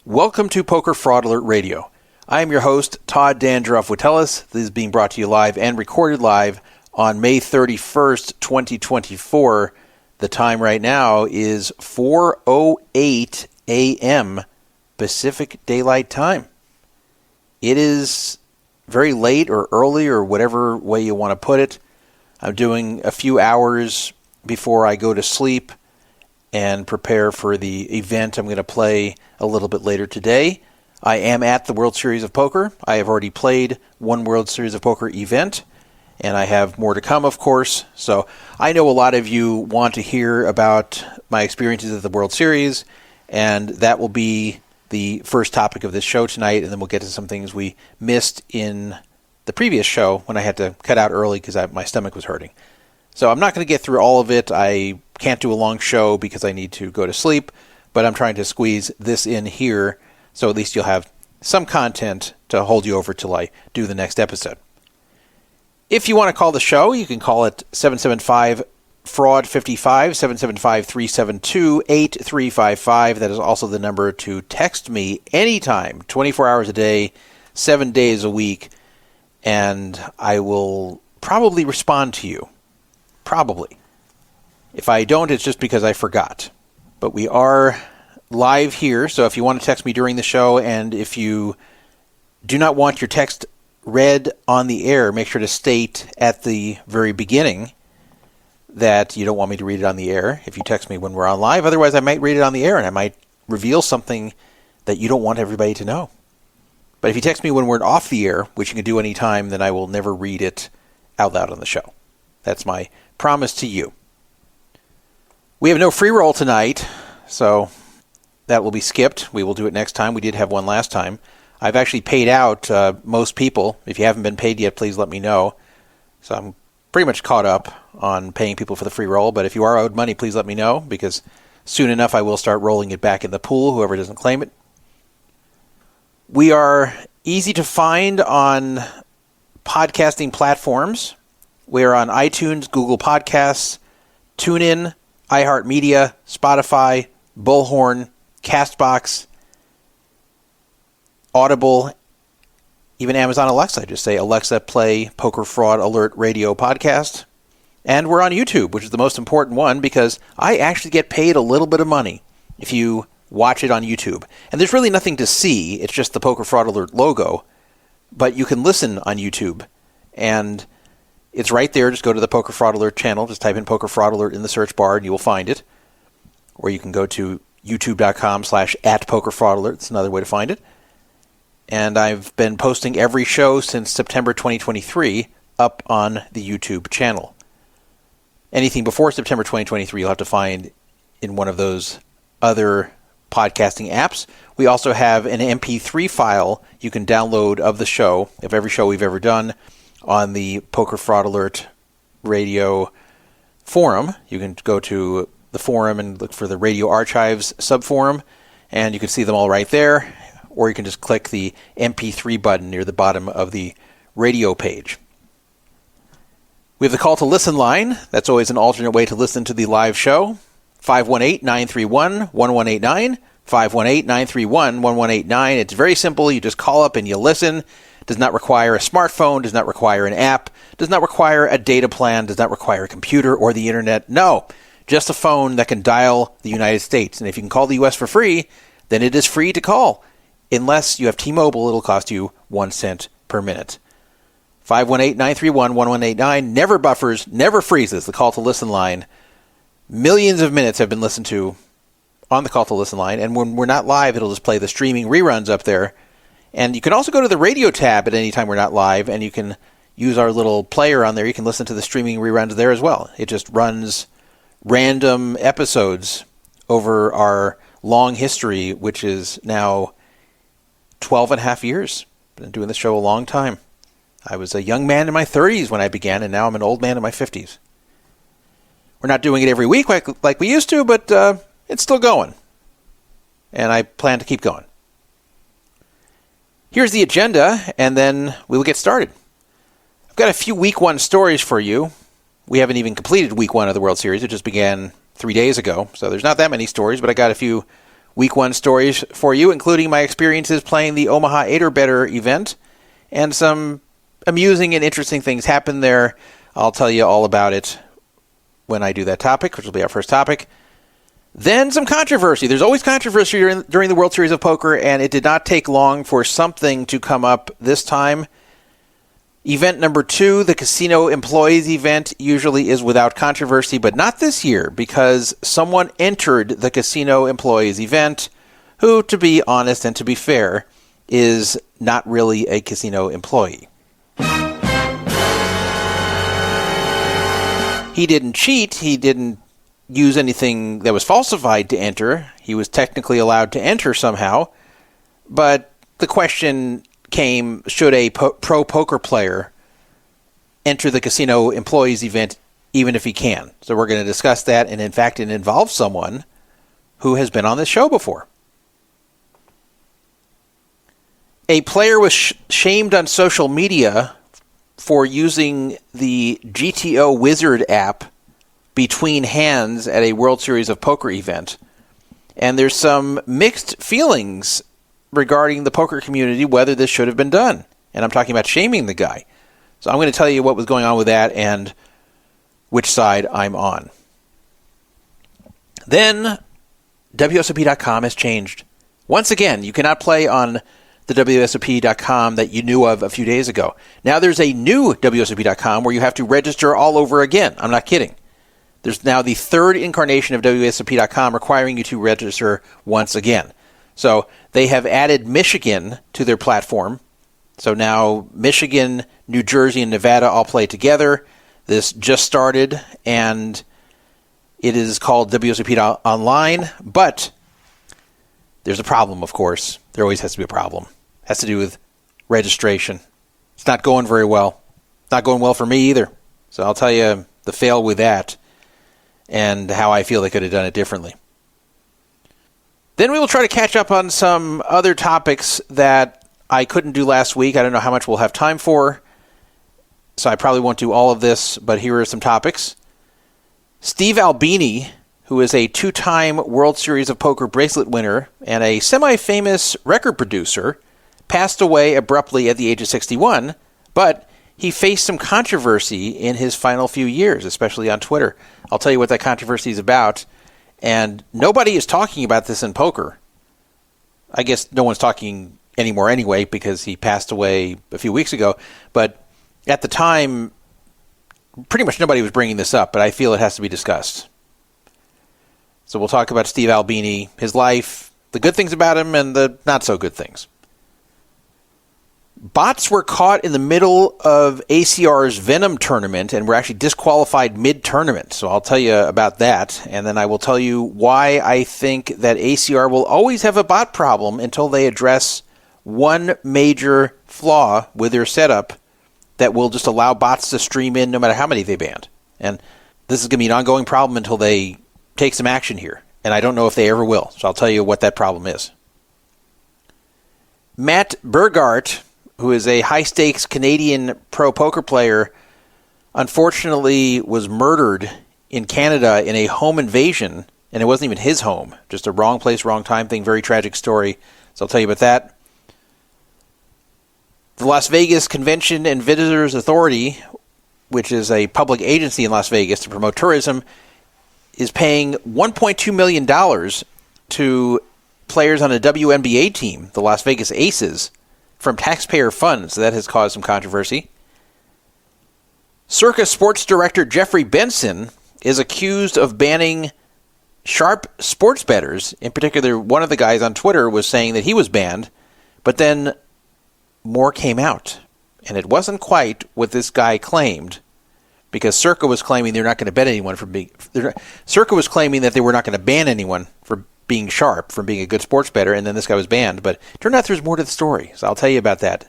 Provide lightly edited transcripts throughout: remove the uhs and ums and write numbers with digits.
Welcome to Poker Fraud Alert Radio. I am your host, Todd Dan Druff Wittelis. This is being brought to you live and recorded live on May 31st, 2024. The time right now is 4:08 a.m. Pacific Daylight Time. It is very late or early or whatever way you want to put it. I'm doing a few hours before I go to sleep and prepare for the event I'm going to play a little bit later today. I am at the World Series of Poker. I have already played one World Series of Poker event, and I have more to come, of course. So I know a lot of you want to hear about my experiences at the World Series, and that will be the first topic of this show tonight, and then we'll get to some things we missed in the previous show when I had to cut out early because my stomach was hurting. So I'm not going to get through all of it. I can't do a long show because I need to go to sleep, but I'm trying to squeeze this in here so at least you'll have some content to hold you over till I do the next episode. If you want to call the show, you can call it 775-FRAUD-55, 775-372-8355. That is also the number to text me anytime, 24 hours a day, 7 days a week, and I will probably respond to you. Probably. If I don't, it's just because I forgot. But we are live here, so if you want to text me during the show, and if you do not want your text read on the air, make sure to state at the very beginning that you don't want me to read it on the air if you text me when we're on live. Otherwise, I might read it on the air, and I might reveal something that you don't want everybody to know. But if you text me when we're off the air, which you can do any time, then I will never read it out loud on the show. That's my promise to you. We have no free roll tonight, so that will be skipped. We will do it next time. We did have one last time. I've actually paid out most people. If you haven't been paid yet, please let me know. So I'm pretty much caught up on paying people for the free roll, but if you are owed money, please let me know, because soon enough I will start rolling it back in the pool, whoever doesn't claim it. We are easy to find on podcasting platforms. We're on iTunes, Google Podcasts, TuneIn, iHeartMedia, Spotify, Bullhorn, Castbox, Audible, even Amazon Alexa. Just say, Alexa, play Poker Fraud Alert Radio podcast. And we're on YouTube, which is the most important one, because I actually get paid a little bit of money if you watch it on YouTube. And there's really nothing to see. It's just the Poker Fraud Alert logo. But you can listen on YouTube. And it's right there. Just go to the Poker Fraud Alert channel. Just type in Poker Fraud Alert in the search bar and you will find it. Or you can go to youtube.com/@PokerFraudAlert. It's another way to find it. And I've been posting every show since September 2023 up on the YouTube channel. Anything before September 2023 you'll have to find in one of those other podcasting apps. We also have an MP3 file you can download of the show, of every show we've ever done, on the Poker Fraud Alert Radio forum. You can go to the forum and look for the Radio Archives subforum, and you can see them all right there. Or you can just click the MP3 button near the bottom of the radio page. We have the call to listen line. That's always an alternate way to listen to the live show. 518-931-1189. 518-931-1189. It's very simple. You just call up and you listen. Does not require a smartphone, does not require an app, does not require a data plan, does not require a computer or the internet. No, just a phone that can dial the United States. And if you can call the U.S. for free, then it is free to call. Unless you have T-Mobile, it'll cost you 1 cent per minute. 518-931-1189. Never buffers, never freezes. The call to listen line. Millions of minutes have been listened to on the call to listen line. And when we're not live, it'll just play the streaming reruns up there. And you can also go to the radio tab at any time we're not live, and you can use our little player on there. You can listen to the streaming reruns there as well. It just runs random episodes over our long history, which is now 12 and a half years. Been doing this show a long time. I was a young man in my 30s when I began, and now I'm an old man in my 50s. We're not doing it every week like we used to, but it's still going. And I plan to keep going. Here's the agenda, and then we will get started. I've got a few Week 1 stories for you. We haven't even completed Week 1 of the World Series. It just began 3 days ago, so there's not that many stories, but I got a few Week 1 stories for you, including my experiences playing the Omaha 8 or Better event, and some amusing and interesting things happened there. I'll tell you all about it when I do that topic, which will be our first topic. Then some controversy. There's always controversy during the World Series of Poker, and it did not take long for something to come up this time. Event number 2, the casino employees event, usually is without controversy, but not this year, because someone entered the casino employees event who, to be honest and to be fair, is not really a casino employee. He didn't cheat. He didn't use anything that was falsified to enter. He was technically allowed to enter somehow. But the question came, should a pro poker player enter the casino employees event even if he can? So we're going to discuss that, and in fact it involves someone who has been on this show before. A player was shamed on social media for using the GTO Wizard app between hands at a World Series of Poker event. And there's some mixed feelings regarding the poker community whether this should have been done. And I'm talking about shaming the guy. So I'm going to tell you what was going on with that and which side I'm on. Then WSOP.com has changed. Once again, you cannot play on the WSOP.com that you knew of a few days ago. Now there's a new WSOP.com where you have to register all over again. I'm not kidding. There's now the third incarnation of WSOP.com requiring you to register once again. So they have added Michigan to their platform. So now Michigan, New Jersey, and Nevada all play together. This just started, and it is called WSOP Online. But there's a problem, of course. There always has to be a problem. It has to do with registration. It's not going very well. Not going well for me either. So I'll tell you the fail with that and how I feel they could have done it differently. Then we will try to catch up on some other topics that I couldn't do last week. I don't know how much we'll have time for, so I probably won't do all of this, but here are some topics. Steve Albini, who is a 2-time World Series of Poker bracelet winner and a semi-famous record producer, passed away abruptly at the age of 61, but he faced some controversy in his final few years, especially on Twitter. I'll tell you what that controversy is about. And nobody is talking about this in poker. I guess no one's talking anymore anyway because he passed away a few weeks ago. But at the time, pretty much nobody was bringing this up, but I feel it has to be discussed. So we'll talk about Steve Albini, his life, the good things about him, and the not-so-good things. Bots were caught in the middle of ACR's Venom tournament and were actually disqualified mid-tournament. So I'll tell you about that, and then I will tell you why I think that ACR will always have a bot problem until they address one major flaw with their setup that will just allow bots to stream in no matter how many they banned. And this is going to be an ongoing problem until they take some action here, and I don't know if they ever will. So I'll tell you what that problem is. Matt Bergart, who is a high-stakes Canadian pro poker player, unfortunately was murdered in Canada in a home invasion, and it wasn't even his home, just a wrong place, wrong time thing, very tragic story. So I'll tell you about that. The Las Vegas Convention and Visitors Authority, which is a public agency in Las Vegas to promote tourism, is paying $1.2 million to players on a WNBA team, the Las Vegas Aces, from taxpayer funds. So that has caused some controversy. Circa sports director Jeffrey Benson is accused of banning sharp sports bettors. In particular, one of the guys on Twitter was saying that he was banned, but then more came out. And it wasn't quite what this guy claimed, because Circa was claiming they're not going to bet anyone for being... Circa was claiming that they were not going to ban anyone for being sharp, from being a good sports bettor, and then this guy was banned. But it turned out there's more to the story, so I'll tell you about that.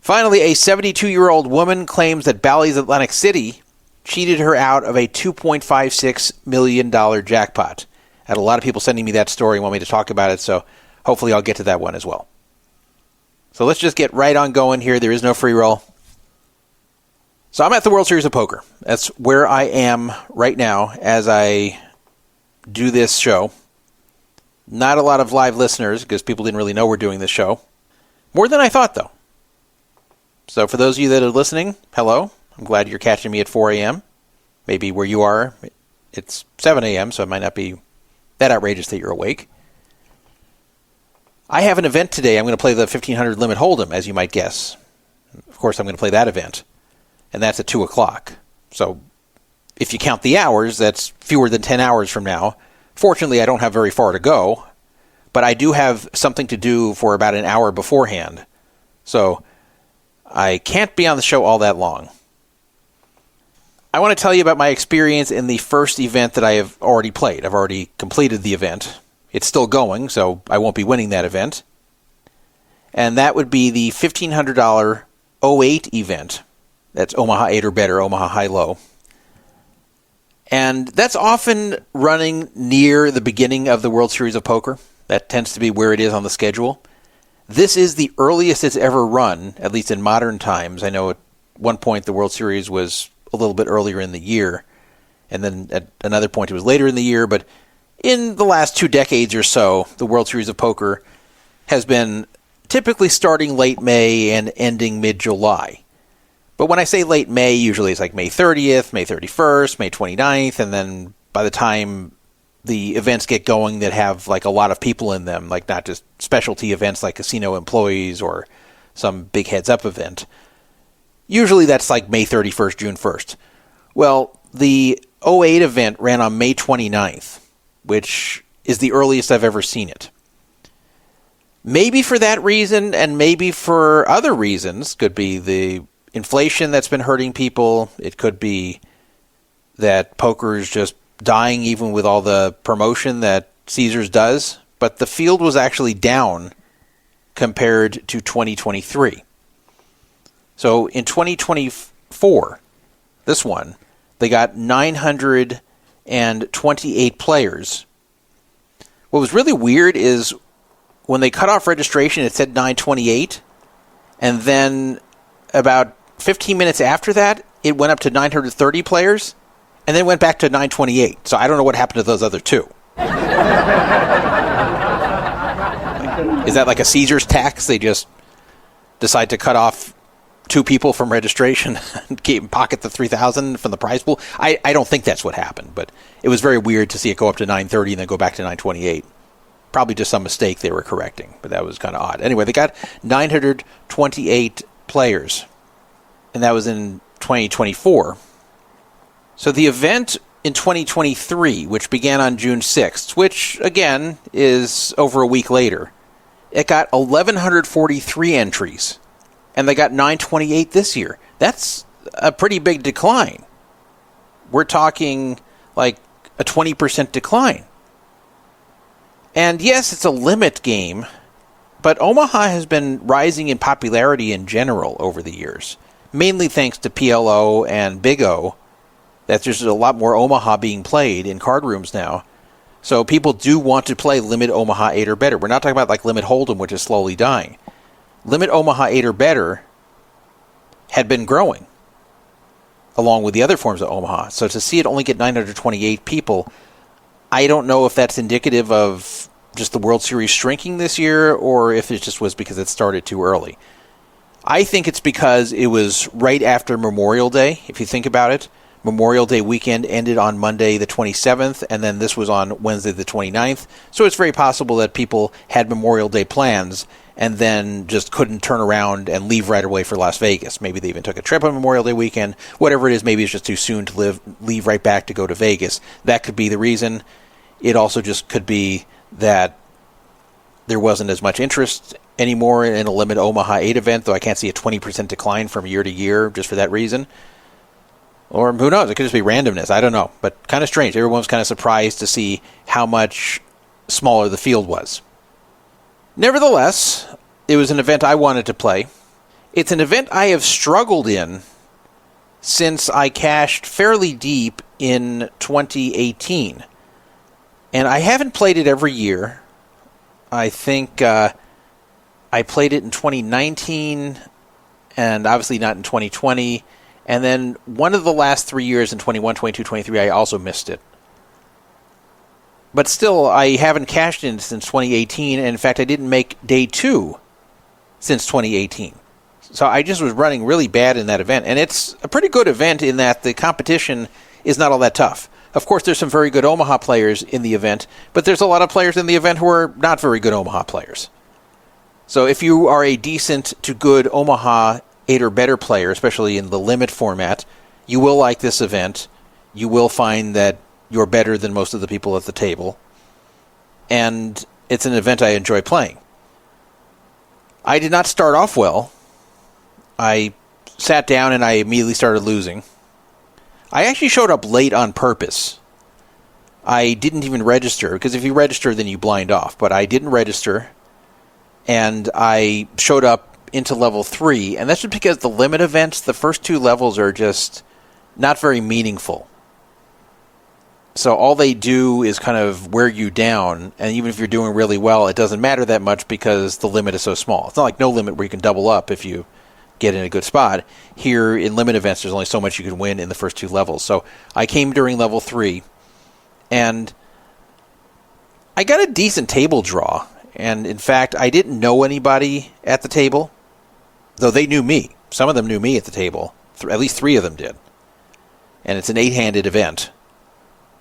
Finally, a 72-year-old woman claims that Bally's Atlantic City cheated her out of a $2.56 million jackpot. I had a lot of people sending me that story and want me to talk about it, so hopefully I'll get to that one as well. So let's just get right on going here. There is no free roll. So I'm at the World Series of Poker. That's where I am right now as I do this show. Not a lot of live listeners because people didn't really know we're doing this show. More than I thought, though. So for those of you that are listening, hello. I'm glad you're catching me at 4 a.m. Maybe where you are, it's 7 a.m., so it might not be that outrageous that you're awake. I have an event today. I'm going to play the 1500 Limit Hold'em, as you might guess. Of course, I'm going to play that event. And that's at 2 o'clock. So if you count the hours, that's fewer than 10 hours from now. Fortunately, I don't have very far to go, but I do have something to do for about an hour beforehand. So I can't be on the show all that long. I want to tell you about my experience in the first event that I have already played. I've already completed the event. It's still going, so I won't be winning that event. And that would be the $1,500 08 event. That's Omaha 8 or better, Omaha high-low. And that's often running near the beginning of the World Series of Poker. That tends to be where it is on the schedule. This is the earliest it's ever run, at least in modern times. I know at one point the World Series was a little bit earlier in the year, and then at another point it was later in the year. But in the last 2 decades or so, the World Series of Poker has been typically starting late May and ending mid-July. But when I say late May, usually it's like May 30th, May 31st, May 29th, and then by the time the events get going that have like a lot of people in them, like not just specialty events like casino employees or some big heads-up event, usually that's like May 31st, June 1st. Well, the 08 event ran on May 29th, which is the earliest I've ever seen it. Maybe for that reason, and maybe for other reasons, could be the inflation that's been hurting people. It could be that poker is just dying even with all the promotion that Caesars does. But the field was actually down compared to 2023. So in 2024, this one, they got 928 players. What was really weird is when they cut off registration, it said 928, and then about 15 minutes after that, it went up to 930 players, and then went back to 928. So I don't know what happened to those other two. Is that like a Caesars tax? They just decide to cut off 2 people from registration and pocket the 3,000 from the prize pool? I don't think that's what happened, but it was very weird to see it go up to 930 and then go back to 928. Probably just some mistake they were correcting, but that was kind of odd. Anyway, they got 928 players, and that was in 2024. So the event in 2023, which began on June 6th, which, again, is over a week later, it got 1,143 entries, and they got 928 this year. That's a pretty big decline. We're talking like a 20% decline. And yes, it's a limit game, but Omaha has been rising in popularity in general over the years, mainly thanks to PLO and Big O. That there's a lot more Omaha being played in card rooms now. So people do want to play Limit Omaha 8 or better. We're not talking about like Limit Hold'em, which is slowly dying. Limit Omaha 8 or better had been growing along with the other forms of Omaha. So to see it only get 928 people, I don't know if that's indicative of just the World Series shrinking this year or if it just was because it started too early. I think it's because it was right after Memorial Day, if you think about it. Memorial Day weekend ended on Monday the 27th, and then this was on Wednesday the 29th. So it's very possible that people had Memorial Day plans and then just couldn't turn around and leave right away for Las Vegas. Maybe they even took a trip on Memorial Day weekend. Whatever it is, maybe it's just too soon to leave right back to go to Vegas. That could be the reason. It also just could be that there wasn't as much interest anymore in a Limit Omaha 8 event, though I can't see a 20% decline from year to year just for that reason. Or who knows, it could just be randomness. I don't know, but kind of strange. Everyone was kind of surprised to see how much smaller the field was. Nevertheless, it was an event I wanted to play. It's an event I have struggled in since I cashed fairly deep in 2018. And I haven't played it every year. I think I played it in 2019 and obviously not in 2020. And then one of the last 3 years in 21, 22, 23, I also missed it. But still, I haven't cashed in since 2018, and in fact, I didn't make day 2 since 2018. So I just was running really bad in that event, and it's a pretty good event in that the competition is not all that tough. Of course, there's some very good Omaha players in the event, but there's a lot of players in the event who are not very good Omaha players. So if you are a decent to good Omaha 8 or better player, especially in the limit format, you will like this event. You will find that you're better than most of the people at the table. And it's an event I enjoy playing. I did not start off well. I sat down and I immediately started losing. I actually showed up late on purpose. I didn't even register, because if you register, then you blind off. But I didn't register, and I showed up into level 3. And that's just because the limit events, the first 2 levels are just not very meaningful. So all they do is kind of wear you down, and even if you're doing really well, it doesn't matter that much because the limit is so small. It's not like no limit where you can double up if you get in a good spot. Here in limit events, there's only so much you can win in the first 2 levels. So I came during level 3, and I got a decent table draw. And in fact, I didn't know anybody at the table, though they knew me. Some of them knew me at the table. At least 3 of them did. And it's an 8-handed event.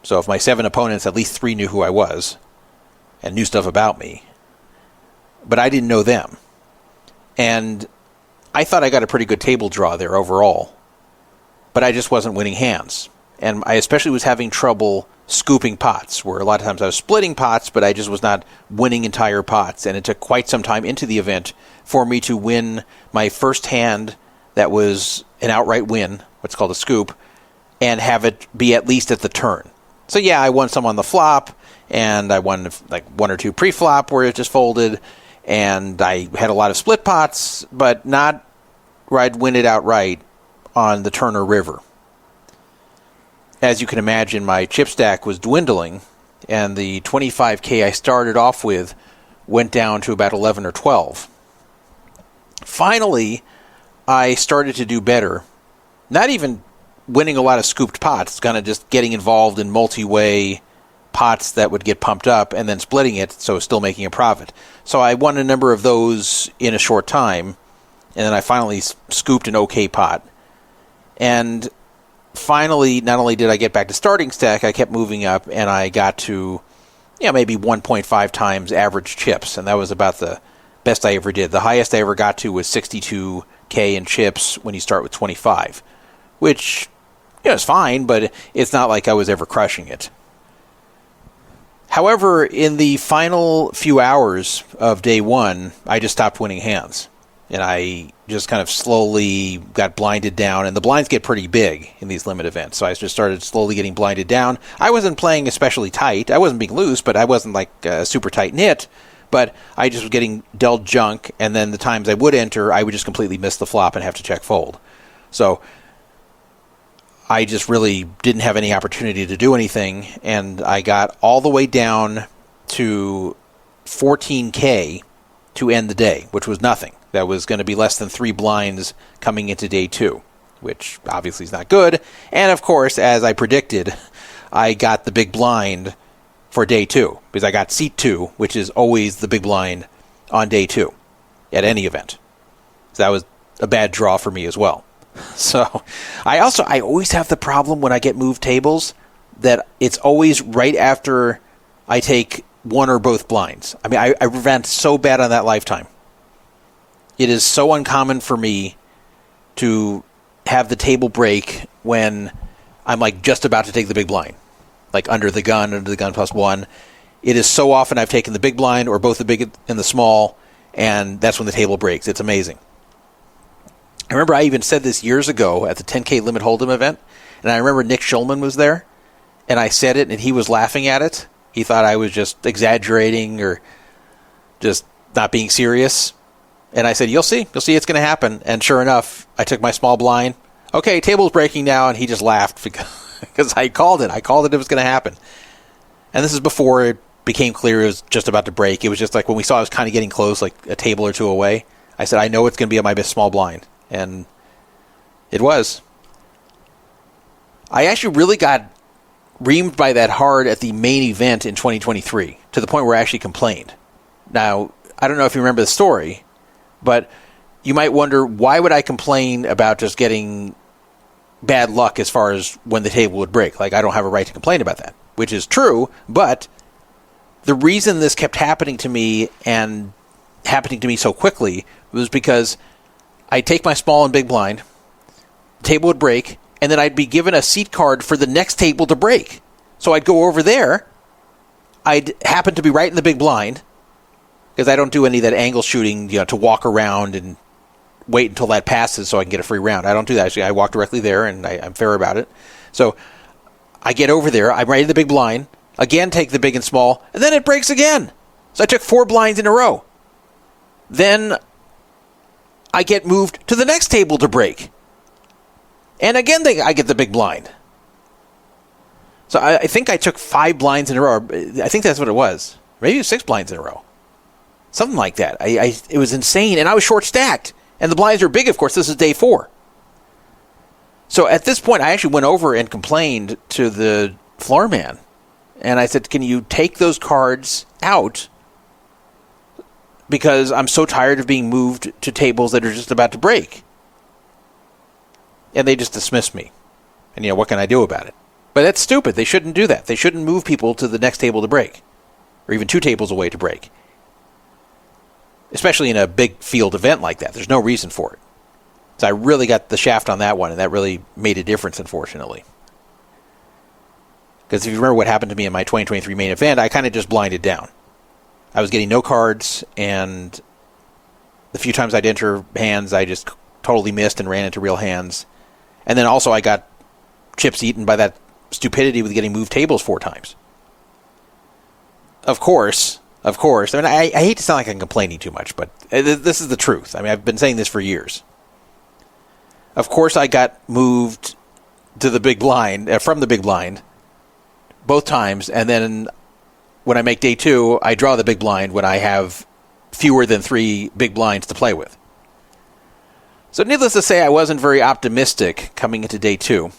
So of my 7 opponents, at least 3 knew who I was and knew stuff about me. But I didn't know them. And I thought I got a pretty good table draw there overall. But I just wasn't winning hands. And I especially was having trouble scooping pots, where a lot of times I was splitting pots, but I just was not winning entire pots. And it took quite some time into the event for me to win my first hand that was an outright win, what's called a scoop, and have it be at least at the turn. So yeah, I won some on the flop, and I won like 1 or 2 pre-flop where it just folded, and I had a lot of split pots, but not where I'd win it outright on the turn or river. As you can imagine, my chip stack was dwindling, and the 25K I started off with went down to about 11 or 12. Finally, I started to do better. Not even winning a lot of scooped pots, kind of just getting involved in multi-way pots that would get pumped up and then splitting it, so still making a profit. So I won a number of those in a short time, and then I finally scooped an okay pot. And finally, not only did I get back to starting stack, I kept moving up, and I got to maybe 1.5 times average chips, and that was about the best I ever did. The highest I ever got to was 62K in chips when you start with 25, which it's fine, but it's not like I was ever crushing it. However, in the final few hours of day 1, I just stopped winning hands. And I just kind of slowly got blinded down. And the blinds get pretty big in these limit events. So I just started slowly getting blinded down. I wasn't playing especially tight. I wasn't being loose, but I wasn't like super tight knit. But I just was getting dealt junk. And then the times I would enter, I would just completely miss the flop and have to check fold. So I just really didn't have any opportunity to do anything, and I got all the way down to 14K to end the day, which was nothing. That was going to be less than 3 blinds coming into day 2, which obviously is not good. And of course, as I predicted, I got the big blind for day 2, because I got seat 2, which is always the big blind on day 2 at any event. So that was a bad draw for me as well. So I always have the problem when I get moved tables that it's always right after I take one or both blinds. I mean, I revent so bad on that lifetime. It is so uncommon for me to have the table break when I'm like just about to take the big blind, like under the gun +1. It is so often I've taken the big blind or both the big and the small, and that's when the table breaks. It's amazing. I remember I even said this years ago at the 10K Limit Hold'em event, and I remember Nick Schulman was there, and I said it, and he was laughing at it. He thought I was just exaggerating or just not being serious. And I said, you'll see it's going to happen. And sure enough, I took my small blind. Okay, table's breaking now, and he just laughed because I called it. I called it was going to happen. And this is before it became clear it was just about to break. It was just like when we saw it was kind of getting close, like a table or two away. I said, I know it's going to be on my best small blind. And it was. I actually really got reamed by that hard at the main event in 2023, to the point where I actually complained. Now, I don't know if you remember the story, but you might wonder, why would I complain about just getting bad luck as far as when the table would break? Like, I don't have a right to complain about that, which is true, but the reason this kept happening to me, and happening to me so quickly, was because I'd take my small and big blind, the table would break, and then I'd be given a seat card for the next table to break. So I'd go over there, I'd happen to be right in the big blind, because I don't do any of that angle shooting, to walk around and wait until that passes so I can get a free round. I don't do that. Actually, I walk directly there, and I'm fair about it. So I get over there, I'm right in the big blind, again take the big and small, and then it breaks again. So I took 4 blinds in a row. Then I get moved to the next table to break. And again, I get the big blind. So I think I took 5 blinds in a row. I think that's what it was. Maybe 6 blinds in a row. Something like that. It was insane, and I was short-stacked. And the blinds are big, of course. This is day 4. So at this point, I actually went over and complained to the floor man. And I said, can you take those cards out? Because I'm so tired of being moved to tables that are just about to break. And they just dismissed me. And, what can I do about it? But that's stupid. They shouldn't do that. They shouldn't move people to the next table to break. Or even 2 tables away to break. Especially in a big field event like that. There's no reason for it. So I really got the shaft on that one, and that really made a difference, unfortunately. Because if you remember what happened to me in my 2023 main event, I kind of just blinded down. I was getting no cards, and the few times I'd enter hands, I just totally missed and ran into real hands. And then also I got chips eaten by that stupidity with getting moved tables 4 times. Of course. I mean, I hate to sound like I'm complaining too much, but this is the truth. I mean, I've been saying this for years. Of course, I got moved to the big blind, from the big blind, both times, and then when I make day 2, I draw the big blind when I have fewer than 3 big blinds to play with. So needless to say, I wasn't very optimistic coming into day 2.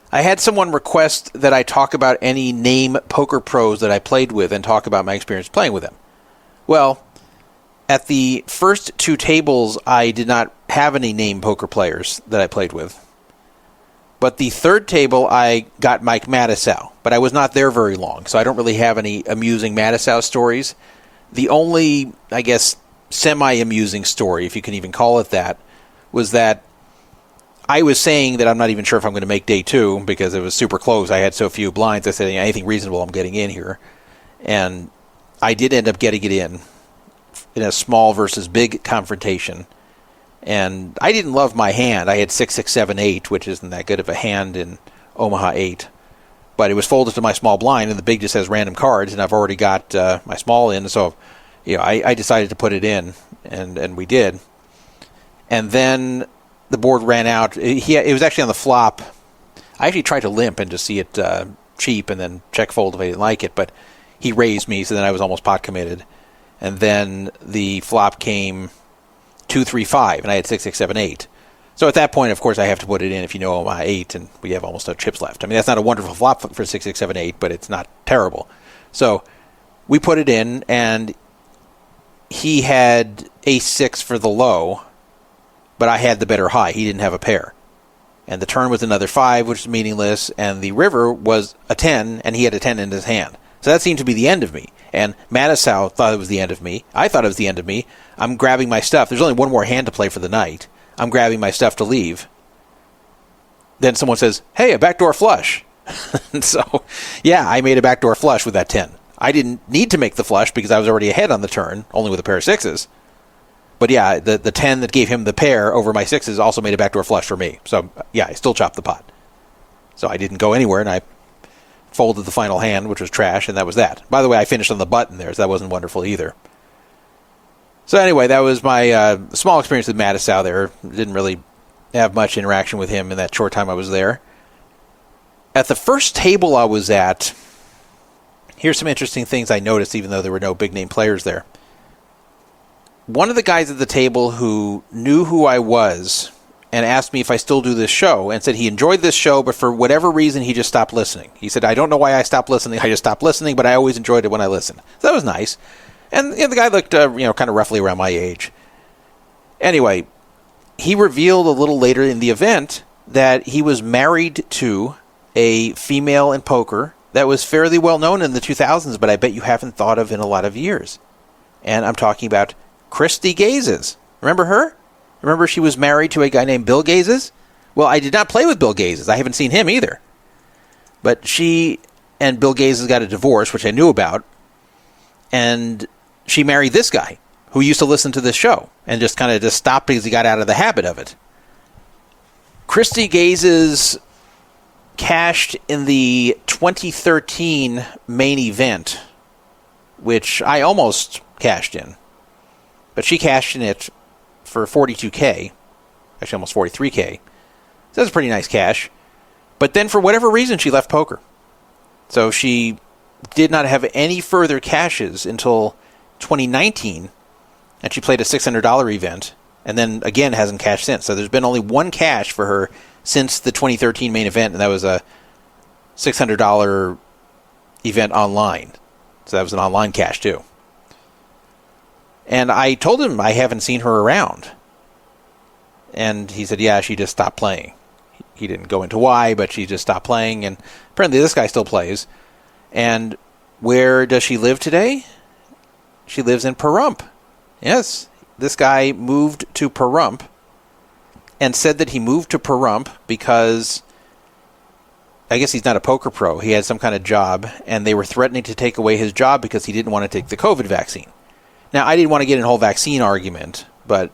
I had someone request that I talk about any name poker pros that I played with and talk about my experience playing with them. Well, at the first 2 tables, I did not have any name poker players that I played with. But the 3rd table, I got Mike Mattisau, but I was not there very long, so I don't really have any amusing Mattisau stories. The only, I guess, semi-amusing story, if you can even call it that, was that I was saying that I'm not even sure if I'm going to make day 2 because it was super close. I had so few blinds. I said, anything reasonable, I'm getting in here. And I did end up getting it in a small versus big confrontation. And I didn't love my hand. I had 6, 6, 7, 8, which isn't that good of a hand in Omaha 8. But it was folded to my small blind, and the big just has random cards, and I've already got my small in. So I decided to put it in, and we did. And then the board ran out. It was actually on the flop. I actually tried to limp and just see it cheap and then check fold if I didn't like it, but he raised me, so then I was almost pot committed. And then the flop came 2, 3, 5, and I had 6, 6, 7, 8. So at that point, of course, I have to put it in if you know my 8, and we have almost no chips left. I mean, that's not a wonderful flop for 6, 6, 7, 8, but it's not terrible. So we put it in, and he had ace 6 for the low, but I had the better high. He didn't have a pair. And the turn was another 5, which is meaningless, and the river was a 10, and he had a 10 in his hand. So that seemed to be the end of me. And Mattisau thought it was the end of me. I thought it was the end of me. I'm grabbing my stuff. There's only one more hand to play for the night. I'm grabbing my stuff to leave. Then someone says, hey, a backdoor flush. So, yeah, I made a backdoor flush with that 10. I didn't need to make the flush because I was already ahead on the turn, only with a pair of 6s. But yeah, the 10 that gave him the pair over my 6s also made a backdoor flush for me. So, yeah, I still chopped the pot. So I didn't go anywhere, and I folded the final hand, which was trash, and that was that. By the way, I finished on the button there, so that wasn't wonderful either. So anyway, that was my small experience with Mattisau there. Didn't really have much interaction with him in that short time I was there. At the first table I was at, here's some interesting things I noticed, even though there were no big-name players there. One of the guys at the table who knew who I was and asked me if I still do this show, and said he enjoyed this show, but for whatever reason, he just stopped listening. He said, I don't know why I stopped listening. I just stopped listening, but I always enjoyed it when I listened. So that was nice. And the guy looked, kind of roughly around my age. Anyway, he revealed a little later in the event that he was married to a female in poker that was fairly well known in the 2000s, but I bet you haven't thought of in a lot of years. And I'm talking about Christy Gazes. Remember her? Remember she was married to a guy named Bill Gazes? Well, I did not play with Bill Gazes. I haven't seen him either. But she and Bill Gazes got a divorce, which I knew about. And she married this guy who used to listen to this show and just kind of just stopped because he got out of the habit of it. Christy Gazes cashed in the 2013 main event, which I almost cashed in. But she cashed in it for $42K, actually almost $43K. So that's a pretty nice cash. But then for whatever reason, she left poker. So she did not have any further cashes until 2019, and she played a $600 event, and then again hasn't cashed since. So there's been only one cash for her since the 2013 main event, and that was a $600 event online. So that was an online cash too. And I told him I haven't seen her around. And he said, yeah, she just stopped playing. He didn't go into why, but she just stopped playing. And apparently this guy still plays. And where does she live today? She lives in Pahrump. Yes, this guy moved to Pahrump and said that he moved to Pahrump because I guess he's not a poker pro. He had some kind of job, and they were threatening to take away his job because he didn't want to take the COVID vaccine. Now, I didn't want to get in a whole vaccine argument, but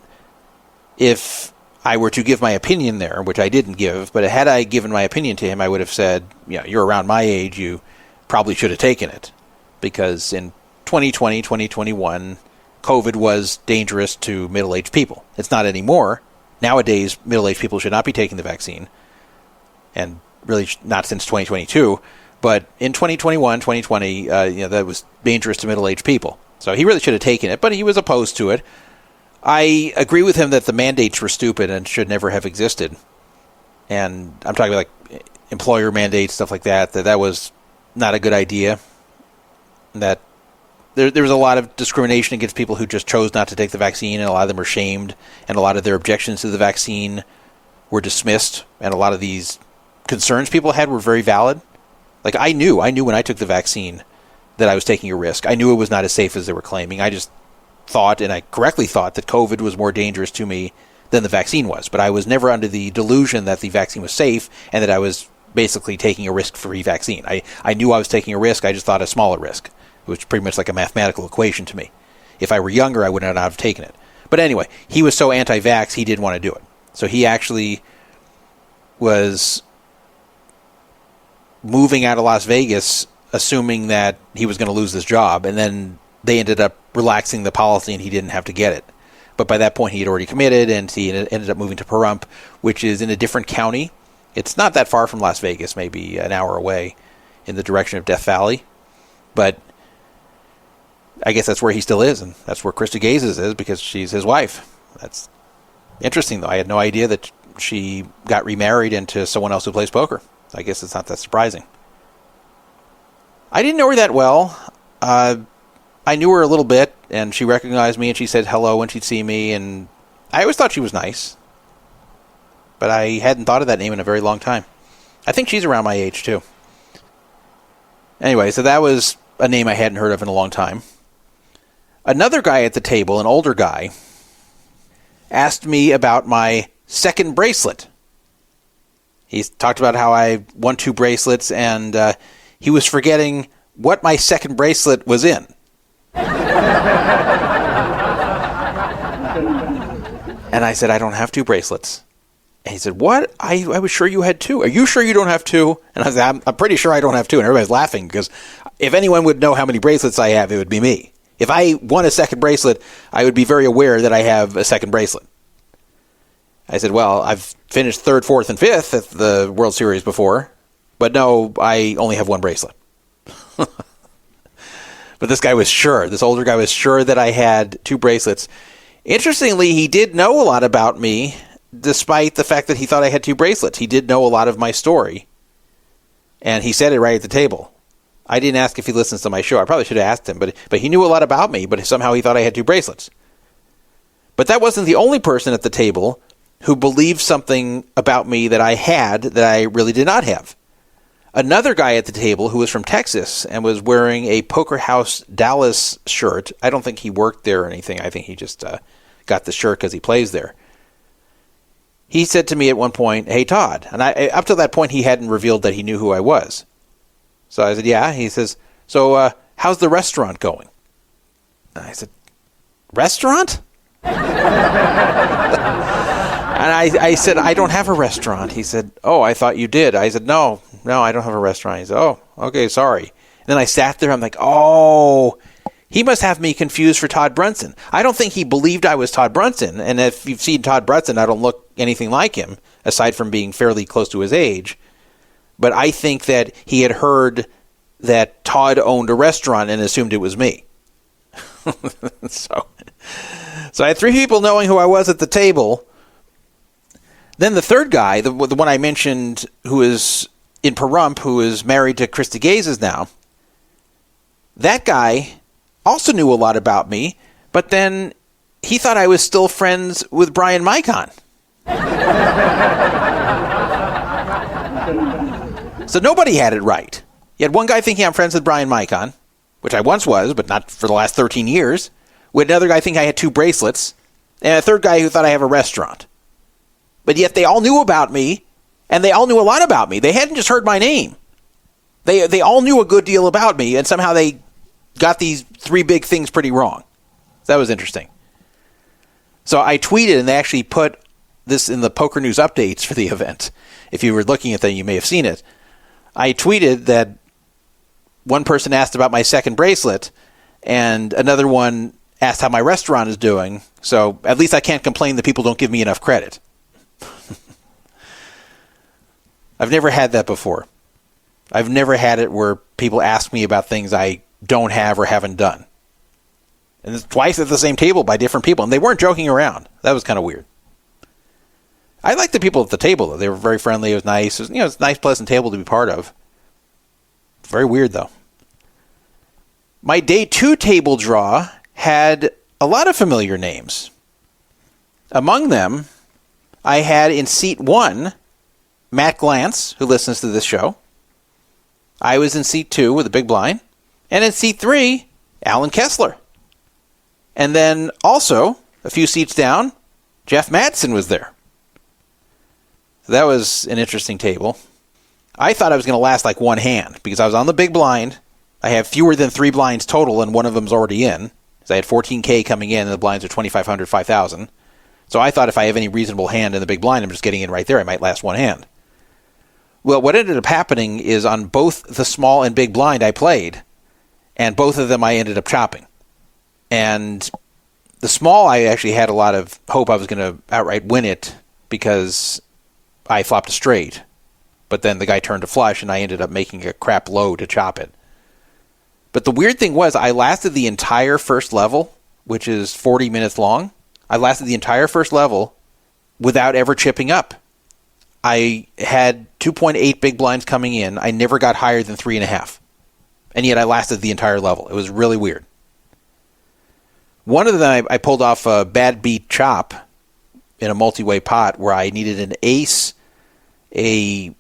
if I were to give my opinion there, which I didn't give, but had I given my opinion to him, I would have said, you're around my age, you probably should have taken it. Because in 2020, 2021, COVID was dangerous to middle-aged people. It's not anymore. Nowadays, middle-aged people should not be taking the vaccine, and really not since 2022. But in 2021, 2020, that was dangerous to middle-aged people. So he really should have taken it, but he was opposed to it. I agree with him that the mandates were stupid and should never have existed. And I'm talking about like employer mandates, stuff like that, that was not a good idea. That there was a lot of discrimination against people who just chose not to take the vaccine, and a lot of them were shamed, and a lot of their objections to the vaccine were dismissed, and a lot of these concerns people had were very valid. Like I knew when I took the vaccine that I was taking a risk. I knew it was not as safe as they were claiming. I just thought, and I correctly thought, that COVID was more dangerous to me than the vaccine was. But I was never under the delusion that the vaccine was safe and that I was basically taking a risk-free vaccine. I knew I was taking a risk. I just thought a smaller risk. It was pretty much like a mathematical equation to me. If I were younger, I would not have taken it. But anyway, he was so anti-vax, he didn't want to do it. So he actually was moving out of Las Vegas assuming that he was going to lose this job, and then they ended up relaxing the policy and he didn't have to get it. But by that point, he had already committed, and he ended up moving to Pahrump, which is in a different county. It's not that far from Las Vegas, maybe an hour away in the direction of Death Valley. But I guess that's where he still is, and that's where Krista Gazes is, because she's his wife. That's interesting, though. I had no idea that she got remarried into someone else who plays poker. I guess it's not that surprising. I didn't know her that well. I knew her a little bit, and she recognized me, and she said hello when she'd see me, and I always thought she was nice. But I hadn't thought of that name in a very long time. I think she's around my age, too. Anyway, so that was a name I hadn't heard of in a long time. Another guy at the table, an older guy, asked me about my second bracelet. He talked about how I won 2 bracelets, and he was forgetting what my second bracelet was in. And I said, I don't have 2 bracelets. And he said, what? I was sure you had 2. Are you sure you don't have 2? And I said, I'm pretty sure I don't have 2. And everybody's laughing, because if anyone would know how many bracelets I have, it would be me. If I won a second bracelet, I would be very aware that I have a second bracelet. I said, well, I've finished 3rd, 4th, and 5th at the World Series before, but no, I only have 1 bracelet. But this guy was sure. This older guy was sure that I had 2 bracelets. Interestingly, he did know a lot about me despite the fact that he thought I had 2 bracelets. He did know a lot of my story, and he said it right at the table. I didn't ask if he listens to my show. I probably should have asked him, but he knew a lot about me, but somehow he thought I had 2 bracelets. But that wasn't the only person at the table who believed something about me that I had that I really did not have. Another guy at the table who was from Texas and was wearing a Poker House Dallas shirt. I don't think he worked there or anything. I think he just got the shirt because he plays there. He said to me at one point, "Hey, Todd." And up to that point, he hadn't revealed that he knew who I was. So I said, "Yeah." He says, "So how's the restaurant going?" And I said, "Restaurant?" And I said, "I don't have a restaurant." He said, "Oh, I thought you did." I said, No, I don't have a restaurant." He said, "Oh, okay, sorry." And then I sat there. I'm like, oh, he must have me confused for Todd Brunson. I don't think he believed I was Todd Brunson. And if you've seen Todd Brunson, I don't look anything like him, aside from being fairly close to his age. But I think that he had heard that Todd owned a restaurant and assumed it was me. So I had 3 people knowing who I was at the table. Then the third guy, the one I mentioned, who is in Pahrump, who is married to Krista Gazes now, that guy also knew a lot about me, but then he thought I was still friends with Brian Micon. So nobody had it right. You had one guy thinking I'm friends with Brian Micon, which I once was, but not for the last 13 years. We had another guy thinking I had 2 bracelets, and a third guy who thought I have a restaurant. But yet they all knew about me, and they all knew a lot about me. They hadn't just heard my name. They all knew a good deal about me, and somehow they got these 3 big things pretty wrong. That was interesting. So I tweeted, and they actually put this in the Poker News updates for the event. If you were looking at that, you may have seen it. I tweeted that one person asked about my second bracelet, and another one asked how my restaurant is doing. So at least I can't complain that people don't give me enough credit. I've never had that before. I've never had it where people ask me about things I don't have or haven't done. And it's twice at the same table by different people, and they weren't joking around. That was kind of weird. I liked the people at the table, though. They were very friendly. It was nice. It was a nice, pleasant table to be part of. Very weird, though. My day 2 table draw had a lot of familiar names. Among them, I had in seat 1, Matt Glantz, who listens to this show. I was in seat 2 with a big blind. And in seat 3, Alan Kessler. And then also, a few seats down, Jeff Madsen was there. So that was an interesting table. I thought I was going to last like one hand because I was on the big blind. I have fewer than 3 blinds total, and one of them's already in. So I had 14K coming in, and the blinds are 2,500, 5,000. So I thought if I have any reasonable hand in the big blind, I'm just getting in right there. I might last one hand. Well, what ended up happening is on both the small and big blind I played, and both of them I ended up chopping. And the small, I actually had a lot of hope I was going to outright win it because I flopped a straight. But then the guy turned a flush, and I ended up making a crap low to chop it. But the weird thing was I lasted the entire first level, which is 40 minutes long. I lasted the entire first level without ever chipping up. I had 2.8 big blinds coming in. I never got higher than 3.5. And yet I lasted the entire level. It was really weird. One of them, I pulled off a bad beat chop in a multi-way pot where I needed an ace, a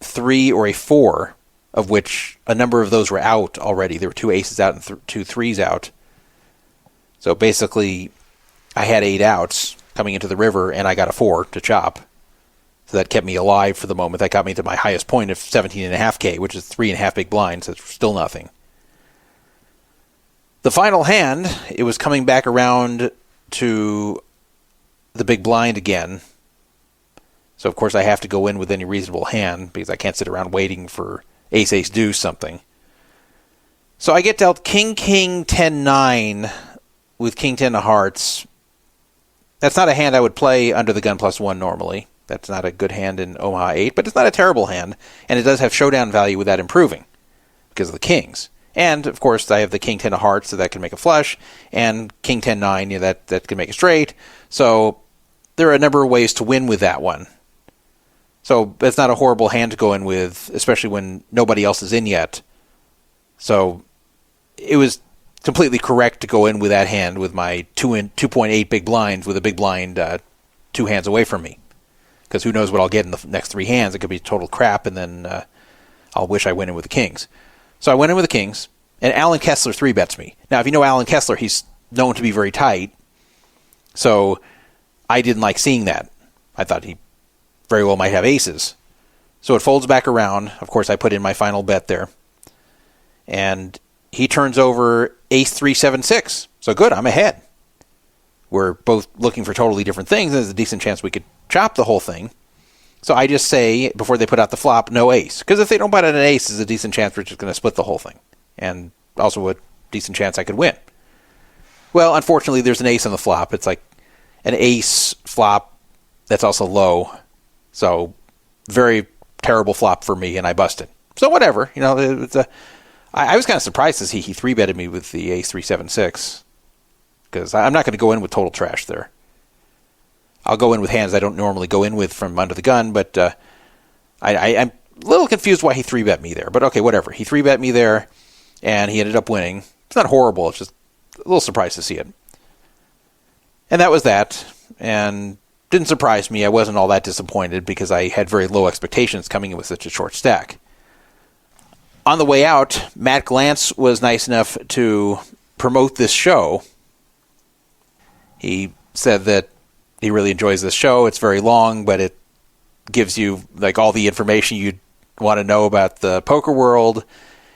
3, or a 4, of which a number of those were out already. There were 2 aces out and 2 3s out. So basically, I had 8 outs coming into the river, and I got a 4 to chop. So that kept me alive for the moment. That got me to my highest point of 17.5K, which is 3.5 big blinds. That's still nothing. The final hand, it was coming back around to the big blind again. So, of course, I have to go in with any reasonable hand because I can't sit around waiting for ace, deuce, something. So I get dealt king, 10, 9 with king 10 of hearts. That's not a hand I would play under the gun +1 normally. That's not a good hand in Omaha 8, but it's not a terrible hand, and it does have showdown value without improving because of the kings. And, of course, I have the king 10 of hearts, so that can make a flush, and king 10, 9, that can make a straight. So there are a number of ways to win with that one. So it's not a horrible hand to go in with, especially when nobody else is in yet. So it was completely correct to go in with that hand with my 2.8 big blinds with a big blind 2 hands away from me. Because who knows what I'll get in the next 3 hands. It could be total crap, and then I'll wish I went in with the kings. So I went in with the kings, and Alan Kessler 3-bets me. Now, if you know Alan Kessler, he's known to be very tight. So I didn't like seeing that. I thought he very well might have aces. So it folds back around. Of course, I put in my final bet there. And he turns over ace 3, 7, 6. So good, I'm ahead. We're both looking for totally different things. There's a decent chance we could chop the whole thing. So I just say, before they put out the flop, no ace. Because if they don't put out an ace, there's a decent chance we're just going to split the whole thing. And also a decent chance I could win. Well, unfortunately, there's an ace on the flop. It's like an ace flop that's also low. So very terrible flop for me, and I busted. So whatever. You know, I was kind of surprised to see he 3-betted me with the ace 3, 7, 6. Because I'm not going to go in with total trash there. I'll go in with hands I don't normally go in with from under the gun, but I'm a little confused why he 3-bet me there. But okay, whatever. He 3-bet me there, and he ended up winning. It's not horrible. It's just a little surprised to see it. And that was that. And didn't surprise me. I wasn't all that disappointed because I had very low expectations coming in with such a short stack. On the way out, Matt Glantz was nice enough to promote this show. He said that he really enjoys this show. It's very long, but it gives you like all the information you'd want to know about the poker world,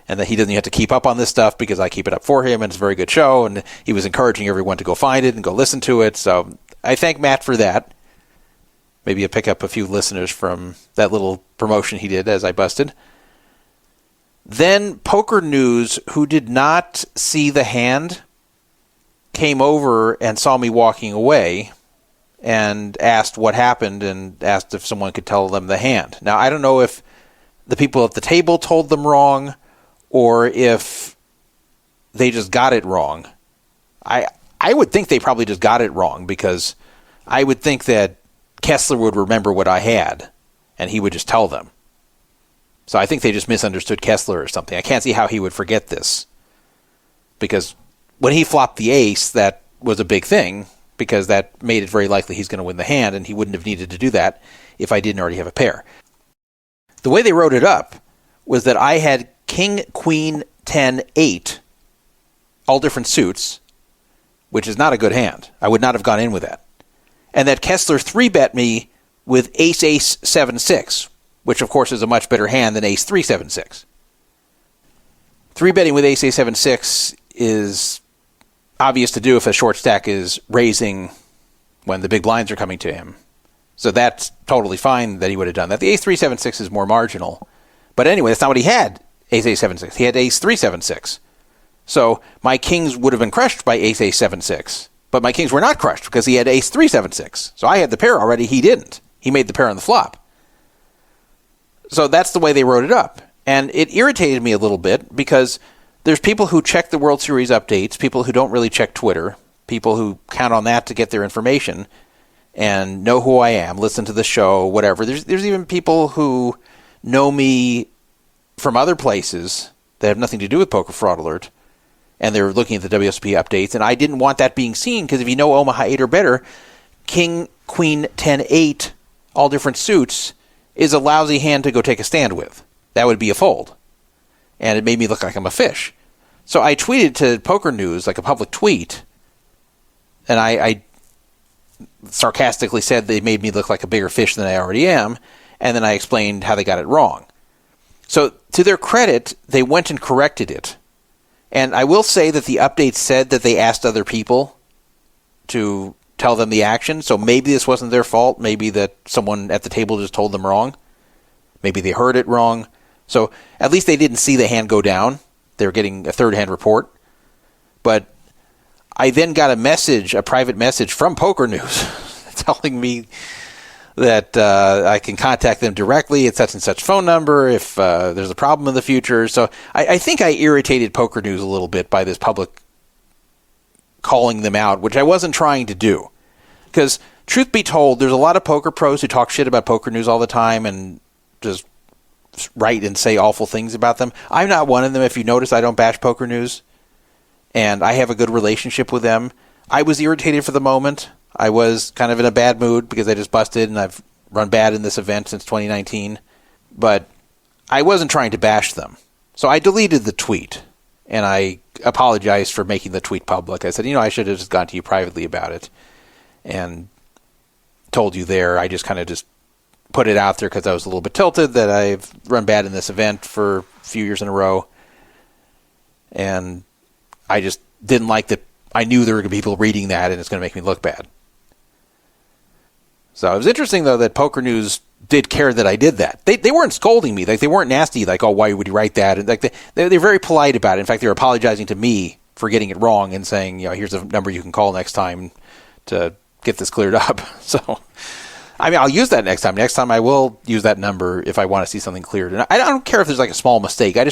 and that he doesn't have to keep up on this stuff because I keep it up for him, and it's a very good show, and he was encouraging everyone to go find it and go listen to it. So I thank Matt for that. Maybe I'll pick up a few listeners from that little promotion he did as I busted. Then Poker News, who did not see the hand, came over and saw me walking away and asked what happened and asked if someone could tell them the hand. Now, I don't know if the people at the table told them wrong or if they just got it wrong. I would think they probably just got it wrong because I would think that Kessler would remember what I had and he would just tell them. So I think they just misunderstood Kessler or something. I can't see how he would forget this because when he flopped the ace, that was a big thing because that made it very likely he's going to win the hand, and he wouldn't have needed to do that if I didn't already have a pair. The way they wrote it up was that I had king, queen, 10, 8, all different suits, which is not a good hand. I would not have gone in with that. And that Kessler 3-bet me with ace, ace, 7, 6, which of course is a much better hand than ace 3, 7, 6. 3-betting with ace, ace, 7, 6 is obvious to do if a short stack is raising when the big blinds are coming to him. So that's totally fine that he would have done that. The ace 3, 7, 6 is more marginal. But anyway, that's not what he had, ace, ace, 7, 6. He had ace 3, 7, 6. So my kings would have been crushed by ace, ace, 7, 6. But my kings were not crushed because he had ace 3, 7, 6. So I had the pair already. He didn't. He made the pair on the flop. So that's the way they wrote it up. And it irritated me a little bit because there's people who check the World Series updates, people who don't really check Twitter, people who count on that to get their information and know who I am, listen to the show, whatever. There's even people who know me from other places that have nothing to do with Poker Fraud Alert, and they're looking at the WSOP updates, and I didn't want that being seen because if you know Omaha 8 or better, king, queen, 10, 8, all different suits, is a lousy hand to go take a stand with. That would be a fold. And it made me look like I'm a fish. So I tweeted to Poker News, like a public tweet, and I sarcastically said they made me look like a bigger fish than I already am, and then I explained how they got it wrong. So to their credit, they went and corrected it. And I will say that the update said that they asked other people to tell them the action, so maybe this wasn't their fault, maybe that someone at the table just told them wrong, maybe they heard it wrong. So at least they didn't see the hand go down. They were getting a third-hand report. But I then got a private message from Poker News telling me that I can contact them directly at such and such phone number if there's a problem in the future. So I think I irritated Poker News a little bit by this public calling them out, which I wasn't trying to do. Because truth be told, there's a lot of poker pros who talk shit about poker news all the time and just write and say awful things about them. I'm not one of them. If you notice, I don't bash poker news, and I have a good relationship with them. I was irritated for the moment. I was kind of in a bad mood because I just busted, and I've run bad in this event since 2019. But I wasn't trying to bash them. So I deleted the tweet, and I apologized for making the tweet public. I said, I should have just gone to you privately about it and told you there. I just kind of just put it out there because I was a little bit tilted that I've run bad in this event for a few years in a row. And I just didn't like that. I knew there were going to be people reading that, and it's going to make me look bad. So it was interesting, though, that Poker News did care that I did that. They weren't scolding me. Like, they weren't nasty, like, oh, why would you write that? And like they're very polite about it. In fact, they were apologizing to me for getting it wrong and saying, here's a number you can call next time to get this cleared up. So, I mean, I'll use that next time. Next time I will use that number if I want to see something cleared. And I don't care if there's like a small mistake. I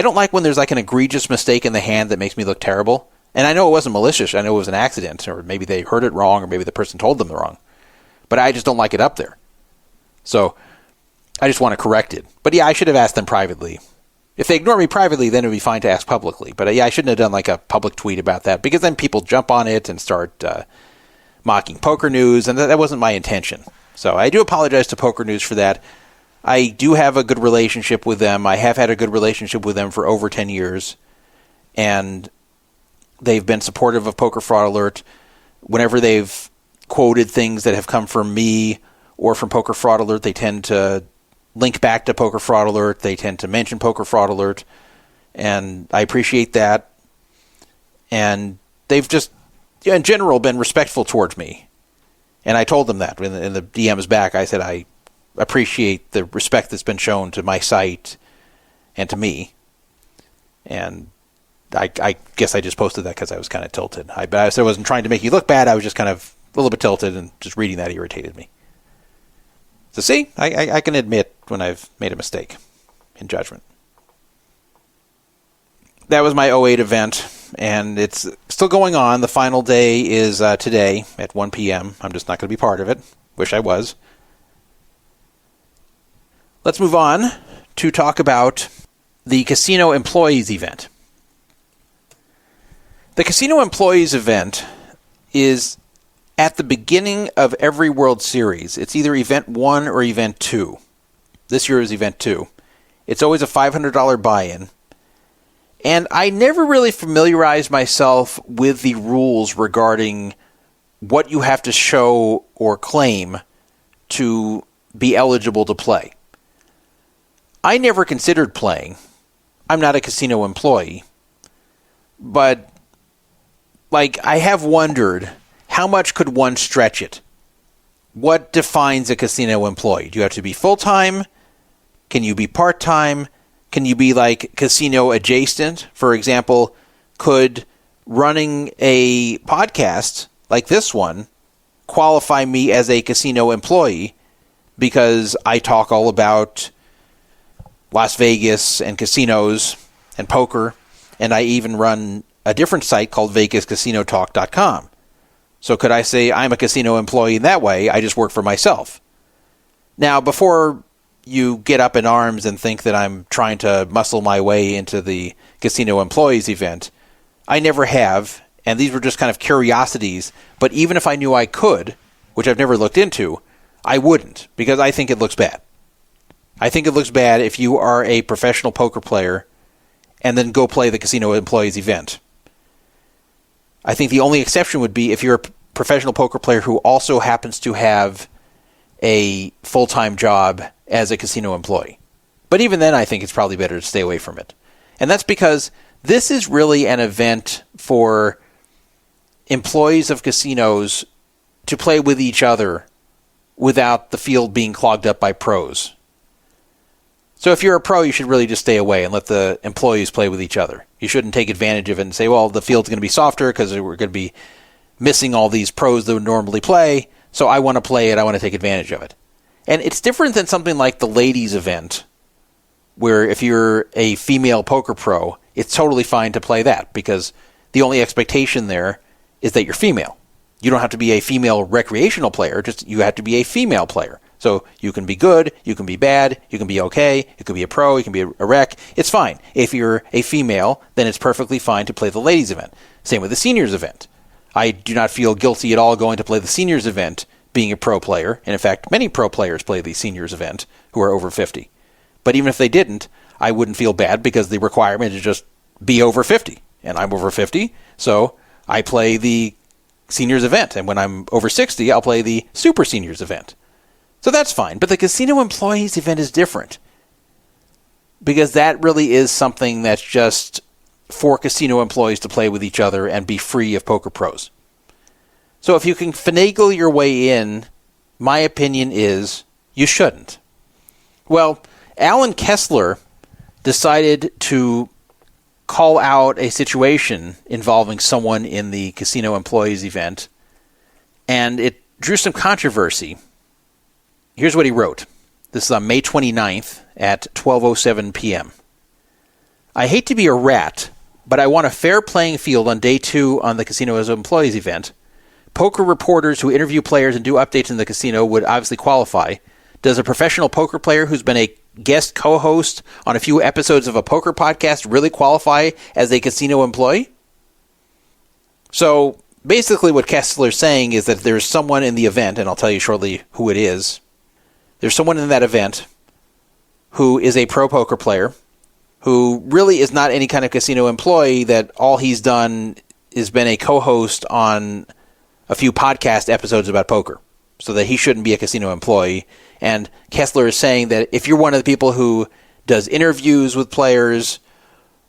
don't like when there's like an egregious mistake in the hand that makes me look terrible. And I know it wasn't malicious. I know it was an accident, or maybe they heard it wrong, or maybe the person told them wrong. But I just don't like it up there. So I just want to correct it. But yeah, I should have asked them privately. If they ignore me privately, then it would be fine to ask publicly. But yeah, I shouldn't have done like a public tweet about that, because then people jump on it and start mocking Poker News, and that wasn't my intention. So I do apologize to Poker News for that. I do have a good relationship with them. I have had a good relationship with them for over 10 years. And they've been supportive of Poker Fraud Alert. Whenever they've quoted things that have come from me or from Poker Fraud Alert, they tend to link back to Poker Fraud Alert. They tend to mention Poker Fraud Alert. And I appreciate that. And they've just, in general, been respectful towards me. And I told them that in the DMs back. I said I appreciate the respect that's been shown to my site and to me. And I guess I just posted that because I was kind of tilted. I wasn't trying to make you look bad. I was just kind of a little bit tilted, and just reading that irritated me. So see, I can admit when I've made a mistake in judgment. That was my '08 event, and it's still going on. The final day is today at 1 p.m. I'm just not going to be part of it. Wish I was. Let's move on to talk about the Casino Employees event. The Casino Employees event is at the beginning of every World Series. It's either Event 1 or Event 2. This year is Event 2. It's always a $500 buy-in. And I never really familiarized myself with the rules regarding what you have to show or claim to be eligible to play. I never considered playing. I'm not a casino employee. But I have wondered, how much could one stretch it? What defines a casino employee? Do you have to be full-time? Can you be part-time? Can you be casino adjacent? For example, could running a podcast like this one qualify me as a casino employee because I talk all about Las Vegas and casinos and poker, and I even run a different site called VegasCasinoTalk.com. So could I say I'm a casino employee in that way? I just work for myself. Now, before you get up in arms and think that I'm trying to muscle my way into the Casino Employees event, I never have, and these were just kind of curiosities. But even if I knew I could, which I've never looked into, I wouldn't, because I think it looks bad. I think it looks bad if you are a professional poker player and then go play the Casino Employees event. I think the only exception would be if you're a professional poker player who also happens to have a full-time job as a casino employee. But even then, I think it's probably better to stay away from it. And that's because this is really an event for employees of casinos to play with each other without the field being clogged up by pros. So if you're a pro, you should really just stay away and let the employees play with each other. You shouldn't take advantage of it and say, well, the field's going to be softer because we're going to be missing all these pros that would normally play, so I want to play it, I want to take advantage of it. And it's different than something like the ladies' event, where if you're a female poker pro, it's totally fine to play that because the only expectation there is that you're female. You don't have to be a female recreational player, just you have to be a female player. So you can be good, you can be bad, you can be okay, you can be a pro, you can be a rec. It's fine. If you're a female, then it's perfectly fine to play the ladies event. Same with the seniors event. I do not feel guilty at all going to play the seniors event being a pro player. And in fact, many pro players play the seniors event who are over 50. But even if they didn't, I wouldn't feel bad because the requirement is just be over 50. And I'm over 50, so I play the seniors event. And when I'm over 60, I'll play the super seniors event. So that's fine. But the casino employees event is different, because that really is something that's just for casino employees to play with each other and be free of poker pros. So if you can finagle your way in, my opinion is you shouldn't. Well, Alan Kessler decided to call out a situation involving someone in the casino employees event, and it drew some controversy. Here's what he wrote. This is on May 29th at 12:07 p.m. I hate to be a rat, but I want a fair playing field on day 2 on the casino as employees event. Poker reporters who interview players and do updates in the casino would obviously qualify. Does a professional poker player who's been a guest co-host on a few episodes of a poker podcast really qualify as a casino employee? So basically what Kessler's saying is that there's someone in the event, and I'll tell you shortly who it is. There's someone in that event who is a pro poker player who really is not any kind of casino employee, that all he's done is been a co-host on a few podcast episodes about poker, so that he shouldn't be a casino employee. And Kessler is saying that if you're one of the people who does interviews with players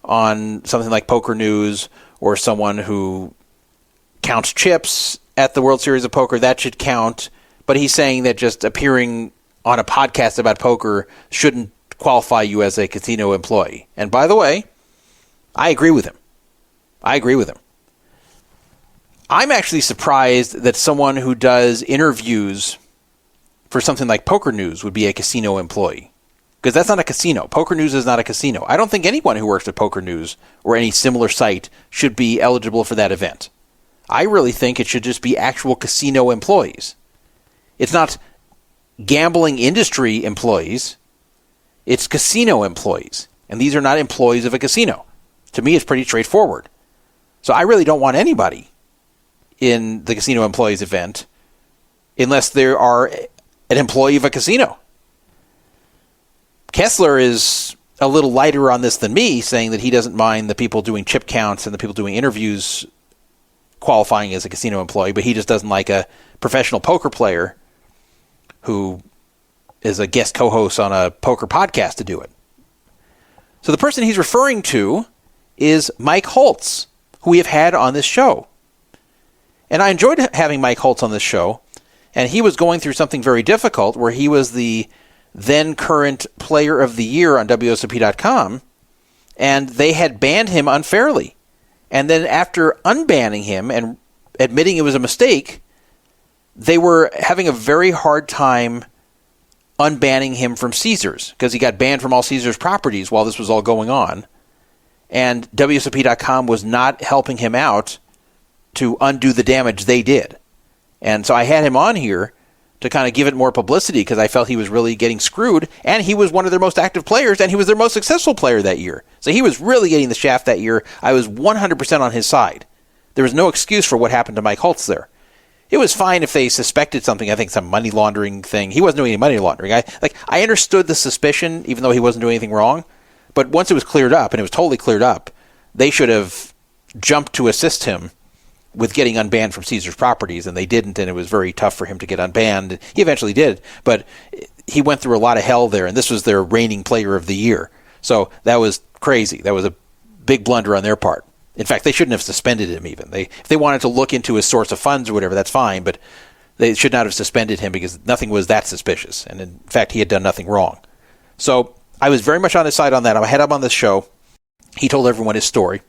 on something like Poker News, or someone who counts chips at the World Series of Poker, that should count. But he's saying that just appearing on a podcast about poker shouldn't qualify you as a casino employee. And by the way, I agree with him. I'm actually surprised that someone who does interviews for something like Poker News would be a casino employee, because that's not a casino. Poker News is not a casino. I don't think anyone who works at Poker News or any similar site should be eligible for that event. I really think it should just be actual casino employees. It's not gambling industry employees. It's casino employees. And these are not employees of a casino. To me, it's pretty straightforward. So I really don't want anybody in the casino employees event unless they are an employee of a casino. Kessler is a little lighter on this than me, saying that he doesn't mind the people doing chip counts and the people doing interviews qualifying as a casino employee, but he just doesn't like a professional poker player who is a guest co-host on a poker podcast to do it. So the person he's referring to is Mike Holtz, who we have had on this show. And I enjoyed having Mike Holtz on this show, and he was going through something very difficult where he was the then current player of the year on WSOP.com, and they had banned him unfairly. And then after unbanning him and admitting it was a mistake, they were having a very hard time unbanning him from Caesars, because he got banned from all Caesars properties while this was all going on. And WSOP.com was not helping him out to undo the damage they did. And so I had him on here to kind of give it more publicity, because I felt he was really getting screwed, and he was one of their most active players, and he was their most successful player that year. So he was really getting the shaft that year. I was 100% on his side. There was no excuse for what happened to Mike Holtz there. It was fine if they suspected something, I think some money laundering thing. He wasn't doing any money laundering. I understood the suspicion, even though he wasn't doing anything wrong. But once it was cleared up, and it was totally cleared up, they should have jumped to assist him with getting unbanned from Caesars properties, and they didn't, and it was very tough for him to get unbanned. He eventually did, but he went through a lot of hell there, and this was their reigning player of the year. So that was crazy. That was a big blunder on their part. In fact, they shouldn't have suspended him even. If they wanted to look into his source of funds or whatever, that's fine, but they should not have suspended him, because nothing was that suspicious. And in fact, he had done nothing wrong. So I was very much on his side on that. I had him on this show. He told everyone his story.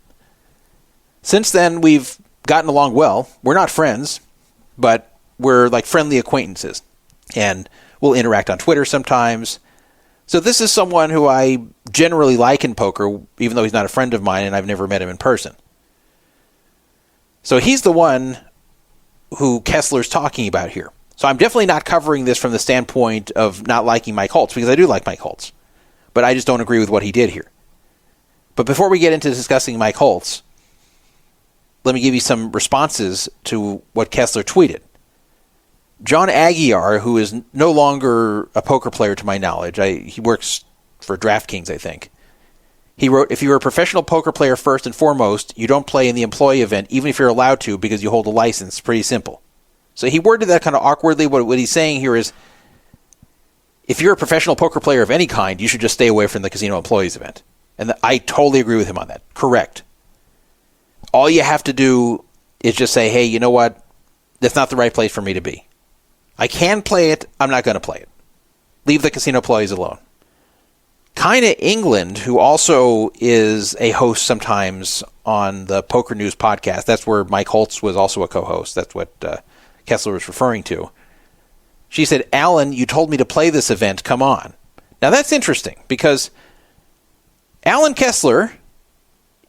Since then, we've gotten along well. We're not friends, but we're like friendly acquaintances. And we'll interact on Twitter sometimes. So this is someone who I generally like in poker, even though he's not a friend of mine and I've never met him in person. So he's the one who Kessler's talking about here. So I'm definitely not covering this from the standpoint of not liking Mike Holtz, because I do like Mike Holtz. But I just don't agree with what he did here. But before we get into discussing Mike Holtz, let me give you some responses to what Kessler tweeted. John Aguiar, who is no longer a poker player to my knowledge, he works for DraftKings, I think. He wrote, if you're a professional poker player first and foremost, you don't play in the employee event, even if you're allowed to, because you hold a license. Pretty simple. So he worded that kind of awkwardly. What he's saying here is, if you're a professional poker player of any kind, you should just stay away from the casino employees event. And I totally agree with him on that. Correct. All you have to do is just say, hey, you know what? That's not the right place for me to be. I can play it. I'm not going to play it. Leave the casino employees alone. Kinda England, who also is a host sometimes on the Poker News podcast. That's where Mike Holtz was also a co-host. That's what Kessler was referring to. She said, Alan, you told me to play this event. Come on. Now that's interesting, because Alan Kessler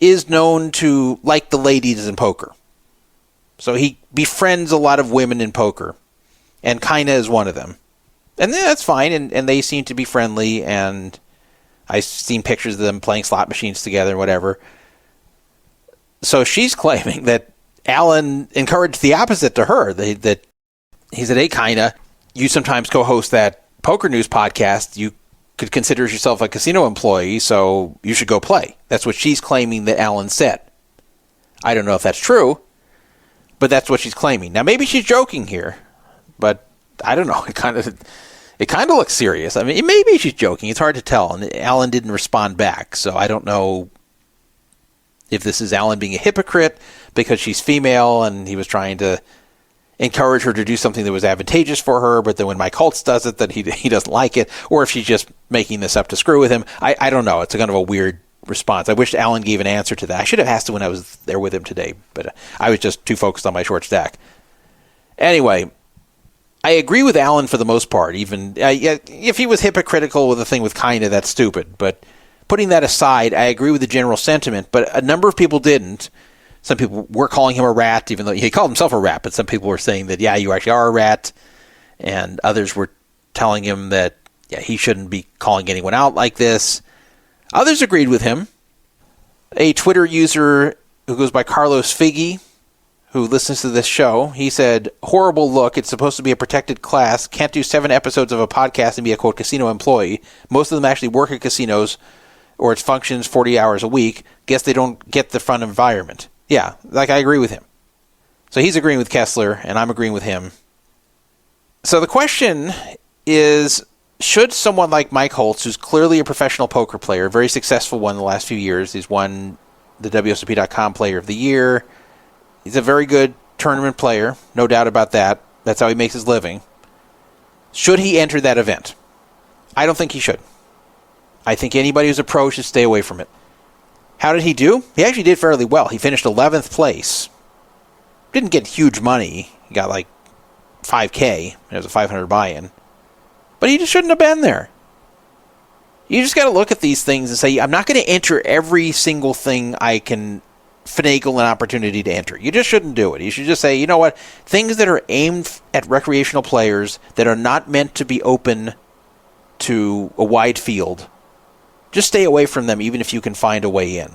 is known to like the ladies in poker. So he befriends a lot of women in poker, and Kinda is one of them. And that's fine, and they seem to be friendly, and I've seen pictures of them playing slot machines together and whatever. So she's claiming that Alan encouraged the opposite to her. That he said, hey, Kinda, you sometimes co-host that Poker News podcast. You could consider yourself a casino employee, so you should go play. That's what she's claiming that Alan said. I don't know if that's true, but that's what she's claiming. Now, maybe she's joking here, but I don't know. It kind of looks serious. I mean, maybe she's joking. It's hard to tell. And Alan didn't respond back, so I don't know if this is Alan being a hypocrite because she's female and he was trying to encourage her to do something that was advantageous for her, but then when Mike Holtz does it, that he doesn't like it, or if she's just making this up to screw with him. I don't know. It's kind of a weird response. I wish Alan gave an answer to that. I should have asked him when I was there with him today, but I was just too focused on my short stack. Anyway, I agree with Alan for the most part. Even if he was hypocritical with the thing with Kinda, that's stupid. But putting that aside, I agree with the general sentiment, but a number of people didn't. Some people were calling him a rat, even though he called himself a rat, but some people were saying that, yeah, you actually are a rat. And others were telling him that, yeah, he shouldn't be calling anyone out like this. Others agreed with him. A Twitter user who goes by Carlos Figgy, who listens to this show, he said, horrible look. It's supposed to be a protected class. Can't do 7 episodes of a podcast and be a, quote, casino employee. Most of them actually work at casinos, or it functions 40 hours a week. Guess they don't get the fun environment. Yeah, like I agree with him. So he's agreeing with Kessler, and I'm agreeing with him. So the question is, should someone like Mike Holtz, who's clearly a professional poker player, a very successful one in the last few years, he's won the WSOP.com Player of the Year. He's a very good tournament player, no doubt about that. That's how he makes his living. Should he enter that event? I don't think he should. I think anybody who's a pro should stay away from it. How did he do? He actually did fairly well. He finished 11th place. Didn't get huge money. He got like $5,000. It was a $500 buy-in. But he just shouldn't have been there. You just got to look at these things and say, I'm not going to enter every single thing I can finagle an opportunity to enter. You just shouldn't do it. You should just say, you know what? Things that are aimed at recreational players that are not meant to be open to a wide field, just stay away from them, even if you can find a way in.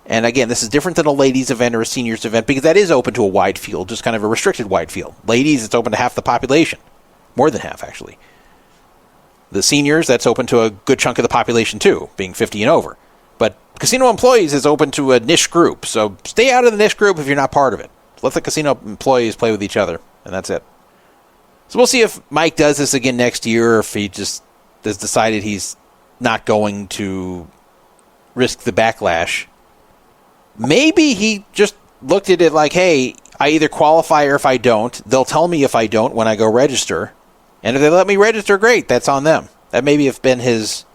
And again, this is different than a ladies event or a seniors event, because that is open to a wide field, just kind of a restricted wide field. Ladies, it's open to half the population. More than half, actually. The seniors, that's open to a good chunk of the population, too, being 50 and over. But casino employees is open to a niche group, so stay out of the niche group if you're not part of it. Let the casino employees play with each other, and that's it. So we'll see if Mike does this again next year, or if he just has decided he's not going to risk the backlash. Maybe he just looked at it like, hey, I either qualify or if I don't, they'll tell me if I don't when I go register. And if they let me register, great, that's on them. That maybe have been his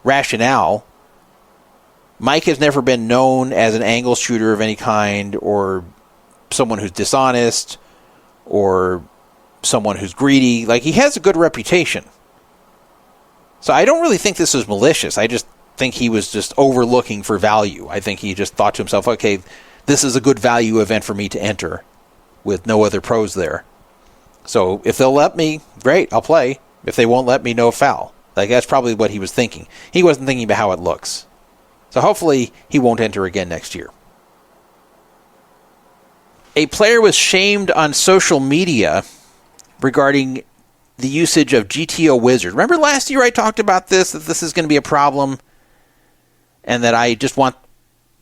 rationale. Mike has never been known as an angle shooter of any kind, or someone who's dishonest, or someone who's greedy. Like, he has a good reputation. So I don't really think this was malicious. I just think he was just overlooking for value. I think he just thought to himself, okay, this is a good value event for me to enter. with no other pros there. So if they'll let me, great, I'll play. If they won't let me, no foul. Like, that's probably what he was thinking. He wasn't thinking about how it looks. So hopefully he won't enter again next year. A player was shamed on social media regarding the usage of GTO Wizard. Remember last year I talked about this, that this is going to be a problem, and that I just want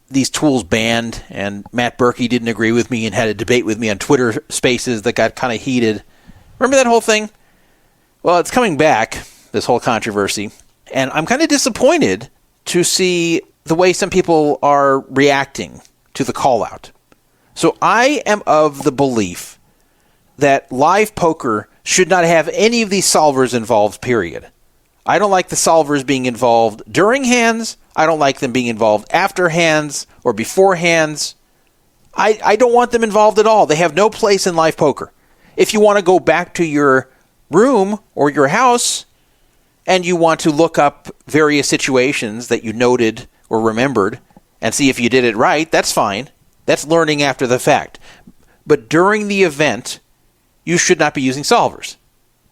these tools banned, and Matt Berkey didn't agree with me and had a debate with me on Twitter Spaces that got kind of heated. Remember that whole thing? Well, it's coming back, this whole controversy, and I'm kind of disappointed to see the way some people are reacting to the call-out. So I am of the belief that live poker should not have any of these solvers involved, period. I don't like the solvers being involved during hands. I don't like them being involved after hands or before hands. I don't want them involved at all. They have no place in live poker. If you want to go back to your room or your house and you want to look up various situations that you noted or remembered and see if you did it right, that's fine. That's learning after the fact. But during the event, you should not be using solvers.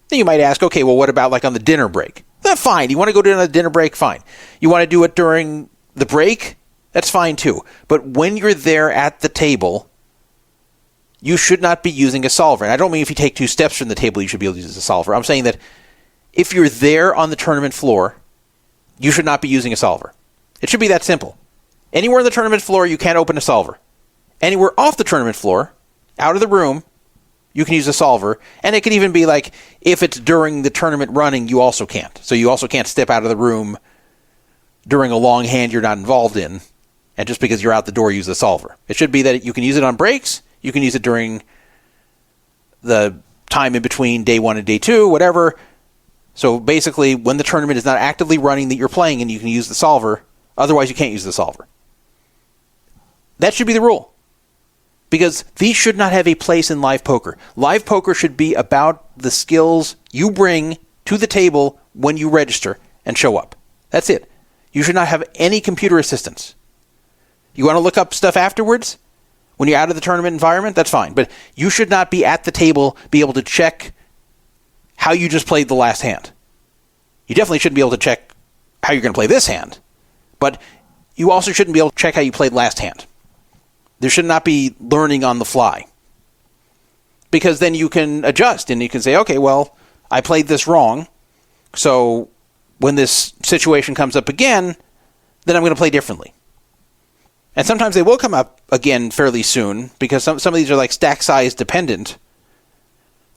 Then you might ask, okay, well, what about like on the dinner break? That's fine. You want to go to a dinner break? Fine. You want to do it during the break? That's fine too. But when you're there at the table, you should not be using a solver. And I don't mean if you take 2 steps from the table, you should be able to use a solver. I'm saying that if you're there on the tournament floor, you should not be using a solver. It should be that simple. Anywhere on the tournament floor, you can't open a solver. Anywhere off the tournament floor, out of the room, you can use a solver. And it could even be like, if it's during the tournament running, you also can't. So you also can't step out of the room during a long hand you're not involved in, and just because you're out the door, use a solver. It should be that you can use it on breaks, you can use it during the time in between day 1 and day 2, whatever. So basically, when the tournament is not actively running that you're playing and you can use the solver, otherwise you can't use the solver. That should be the rule. Because these should not have a place in live poker. Live poker should be about the skills you bring to the table when you register and show up. That's it. You should not have any computer assistance. You want to look up stuff afterwards? When you're out of the tournament environment, that's fine. But you should not be at the table, be able to check how you just played the last hand. You definitely shouldn't be able to check how you're going to play this hand. But you also shouldn't be able to check how you played last hand. There should not be learning on the fly. Because then you can adjust and you can say, okay, well, I played this wrong. So when this situation comes up again, then I'm going to play differently. And sometimes they will come up again fairly soon because some of these are like stack size dependent,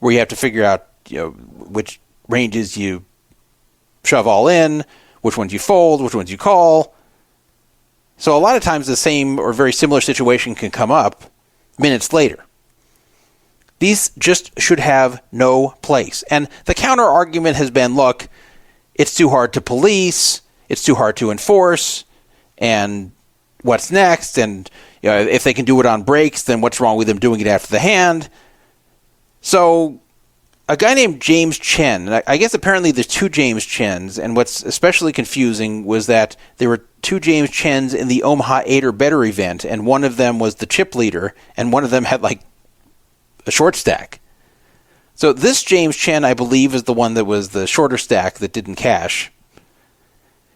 where you have to figure out, which ranges you shove all in, which ones you fold, which ones you call. So a lot of times the same or very similar situation can come up minutes later. These just should have no place. And the counter argument has been, look, it's too hard to police, it's too hard to enforce, and what's next? And if they can do it on breaks, then what's wrong with them doing it after the hand? So a guy named James Chen, and I guess apparently there's 2 James Chens, and what's especially confusing was that there were 2 James Chens in the Omaha 8 or better event, and one of them was the chip leader, and one of them had like a short stack. So this James Chen, I believe, is the one that was the shorter stack that didn't cash.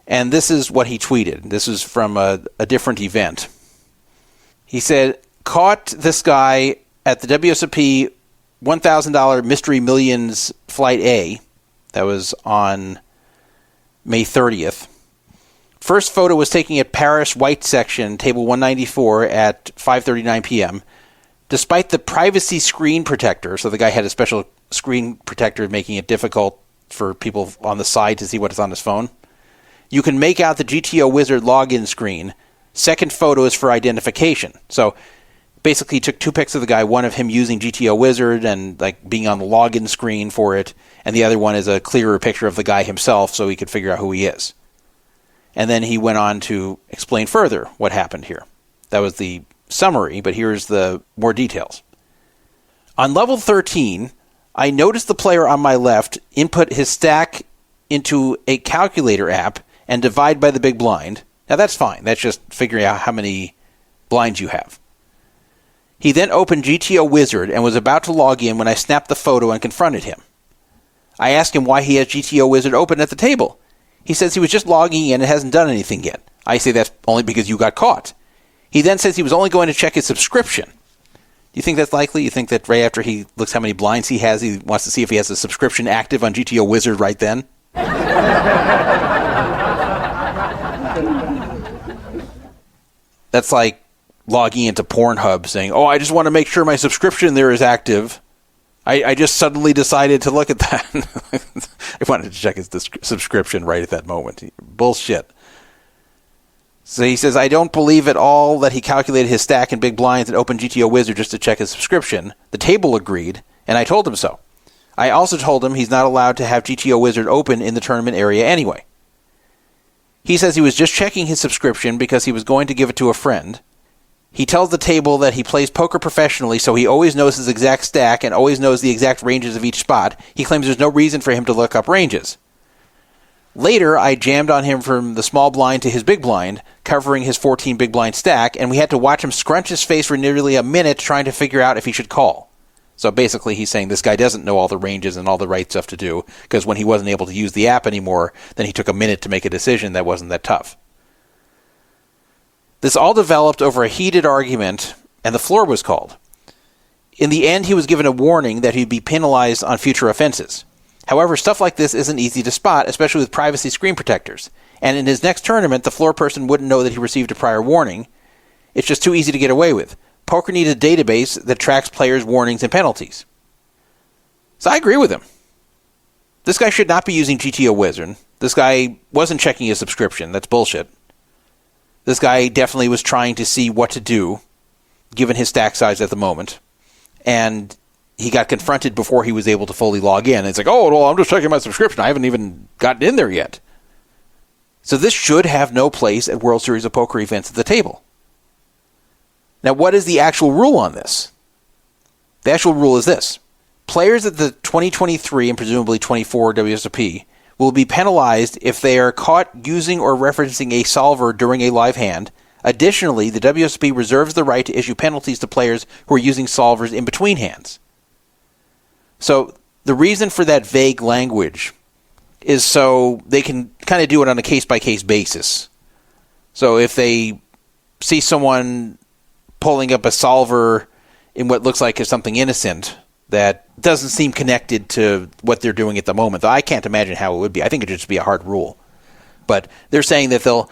And this is what he tweeted. This is from a different event. He said, caught this guy at the WSOP $1,000 Mystery Millions Flight A. That was on May 30th. First photo was taken at Paris White Section, table 194 at 5:39 p.m. Despite the privacy screen protector, so the guy had a special screen protector making it difficult for people on the side to see what is on his phone, you can make out the GTO Wizard login screen. Second photo is for identification. So basically he took 2 pics of the guy, one of him using GTO Wizard and like being on the login screen for it, and the other one is a clearer picture of the guy himself so he could figure out who he is. And then he went on to explain further what happened here. That was the summary, but here's the more details. On level 13, I noticed the player on my left input his stack into a calculator app and divide by the big blind. Now that's fine. That's just figuring out how many blinds you have. He then opened GTO Wizard and was about to log in when I snapped the photo and confronted him. I asked him why he has GTO Wizard open at the table. He says he was just logging in and hasn't done anything yet. I say that's only because you got caught. He then says he was only going to check his subscription. Do you think that's likely? You think that right after he looks how many blinds he has, he wants to see if he has a subscription active on GTO Wizard right then? That's like logging into Pornhub saying, oh, I just want to make sure my subscription there is active. I just suddenly decided to look at that. I wanted to check his subscription right at that moment. Bullshit. So he says, I don't believe at all that he calculated his stack in big blinds and opened GTO Wizard just to check his subscription. The table agreed, and I told him so. I also told him he's not allowed to have GTO Wizard open in the tournament area anyway. He says he was just checking his subscription because he was going to give it to a friend. He tells the table that he plays poker professionally, so he always knows his exact stack and always knows the exact ranges of each spot. He claims there's no reason for him to look up ranges. Later, I jammed on him from the small blind to his big blind, covering his 14 big blind stack, and we had to watch him scrunch his face for nearly a minute trying to figure out if he should call. So basically he's saying this guy doesn't know all the ranges and all the right stuff to do, because when he wasn't able to use the app anymore, then he took a minute to make a decision that wasn't that tough. This all developed over a heated argument, and the floor was called. In the end, he was given a warning that he'd be penalized on future offenses. However, stuff like this isn't easy to spot, especially with privacy screen protectors. And in his next tournament, the floor person wouldn't know that he received a prior warning. It's just too easy to get away with. Poker needs a database that tracks players' warnings and penalties. So I agree with him. This guy should not be using GTO Wizard. This guy wasn't checking his subscription. That's bullshit. This guy definitely was trying to see what to do, given his stack size at the moment. And he got confronted before he was able to fully log in. It's like, oh, well, I'm just checking my subscription. I haven't even gotten in there yet. So this should have no place at World Series of Poker events at the table. Now, what is the actual rule on this? The actual rule is this. Players at the 2023 and presumably 24 WSOP will be penalized if they are caught using or referencing a solver during a live hand. Additionally, the WSOP reserves the right to issue penalties to players who are using solvers in between hands. So the reason for that vague language is so they can kind of do it on a case-by-case basis. So if they see someone pulling up a solver in what looks like is something innocent that doesn't seem connected to what they're doing at the moment, though I can't imagine how it would be. I think it would just be a hard rule. But they're saying that they'll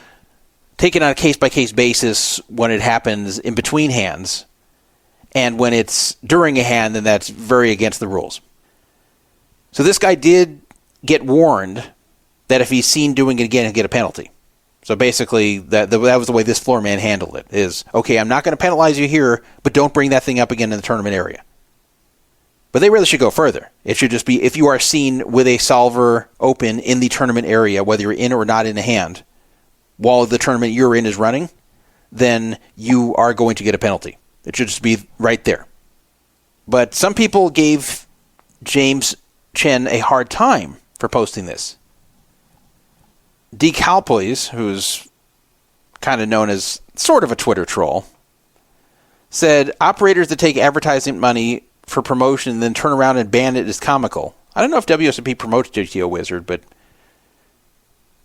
take it on a case-by-case basis when it happens in between hands, and when it's during a hand, then that's very against the rules. So this guy did get warned that if he's seen doing it again, he'll get a penalty. So basically, that was the way this floor man handled it, is, okay, I'm not going to penalize you here, but don't bring that thing up again in the tournament area. But they really should go further. It should just be, if you are seen with a solver open in the tournament area, whether you're in or not in a hand, while the tournament you're in is running, then you are going to get a penalty. It should just be right there. But some people gave James Chen a hard time for posting this. Decalpoys, who's kind of known as sort of a Twitter troll, said operators that take advertising money for promotion and then turn around and ban it is comical. I don't know if WSOP promotes GTO Wizard, but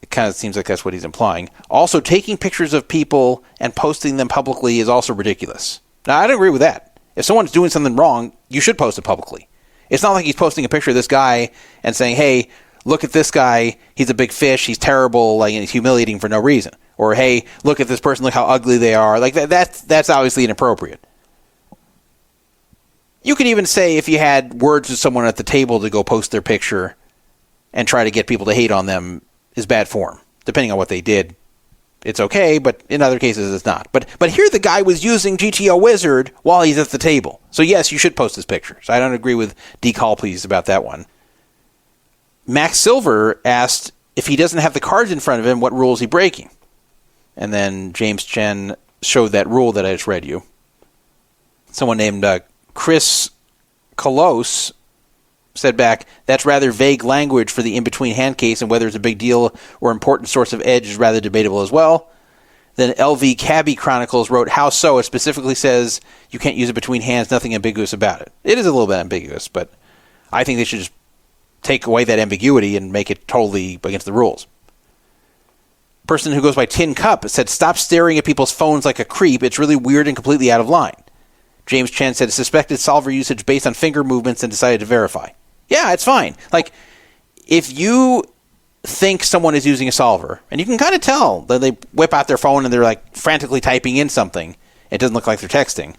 it kind of seems like that's what he's implying. Also, taking pictures of people and posting them publicly is also ridiculous. Now, I don't agree with that. If someone's doing something wrong, you should post it publicly. It's not like he's posting a picture of this guy and saying, hey, look at this guy, he's a big fish, he's terrible, like, and he's humiliating for no reason. Or, hey, look at this person, look how ugly they are. Like, that's obviously inappropriate. You could even say if you had words with someone at the table to go post their picture and try to get people to hate on them is bad form. Depending on what they did, it's okay, but in other cases it's not. But here the guy was using GTO Wizard while he's at the table. So yes, you should post his pictures. I don't agree with Decalpoys about that one. Max Silver asked if he doesn't have the cards in front of him, what rule is he breaking? And then James Chen showed that rule that I just read you. Someone named Chris Colos said back, that's rather vague language for the in-between hand case, and whether it's a big deal or important source of edge is rather debatable as well. Then LV Cabby Chronicles wrote, how so? It specifically says you can't use it between hands, nothing ambiguous about it. It is a little bit ambiguous, but I think they should just take away that ambiguity and make it totally against the rules. Person who goes by Tin Cup said, stop staring at people's phones like a creep. It's really weird and completely out of line. James Chen said, suspected solver usage based on finger movements and decided to verify. Yeah, it's fine. Like, if you think someone is using a solver, and you can kind of tell that they whip out their phone and they're like frantically typing in something, it doesn't look like they're texting,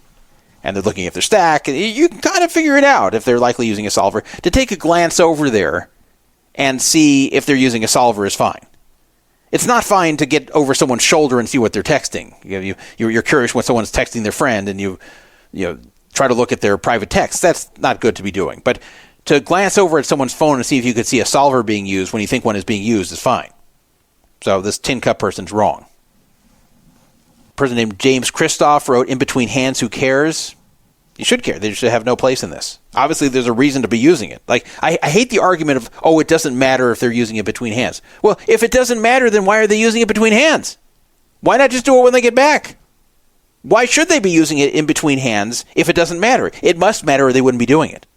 and they're looking at their stack, you can kind of figure it out if they're likely using a solver. To take a glance over there and see if they're using a solver is fine. It's not fine to get over someone's shoulder and see what they're texting. You're curious when someone's texting their friend, and you try to look at their private text. That's not good to be doing. But to glance over at someone's phone and see if you could see a solver being used when you think one is being used is fine. So this Tin Cup person's wrong. A person named James Christoph wrote, in between hands, who cares? You should care. They should have no place in this. Obviously, there's a reason to be using it. Like, I hate the argument of, it doesn't matter if they're using it between hands. Well, if it doesn't matter, then why are they using it between hands? Why not just do it when they get back? Why should they be using it in between hands if it doesn't matter? It must matter or they wouldn't be doing it.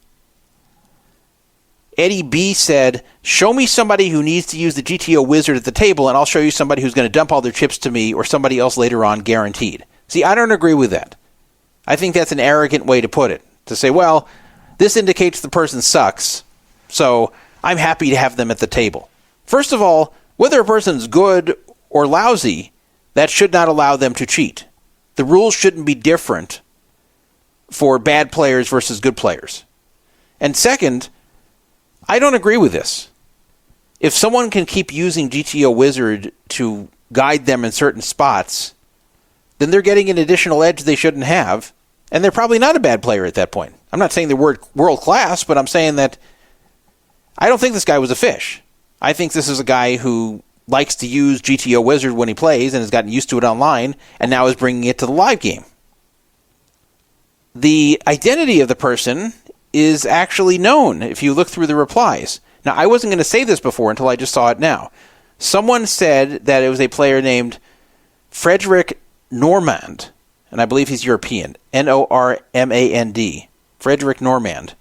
Eddie B said, show me somebody who needs to use the GTO Wizard at the table, and I'll show you somebody who's going to dump all their chips to me or somebody else later on, guaranteed. See, I don't agree with that. I think that's an arrogant way to put it. To say, well, this indicates the person sucks, so I'm happy to have them at the table. First of all, whether a person's good or lousy, that should not allow them to cheat. The rules shouldn't be different for bad players versus good players. And second, I don't agree with this. If someone can keep using GTO Wizard to guide them in certain spots, then they're getting an additional edge they shouldn't have, and they're probably not a bad player at that point. I'm not saying they're world class, but I'm saying that I don't think this guy was a fish. I think this is a guy who likes to use GTO Wizard when he plays and has gotten used to it online, and now is bringing it to the live game. The identity of the person is actually known if you look through the replies. Now, I wasn't going to say this before until I just saw it now. Someone said that it was a player named Frederick Normand, and I believe he's European, Normand, Frederick Normand.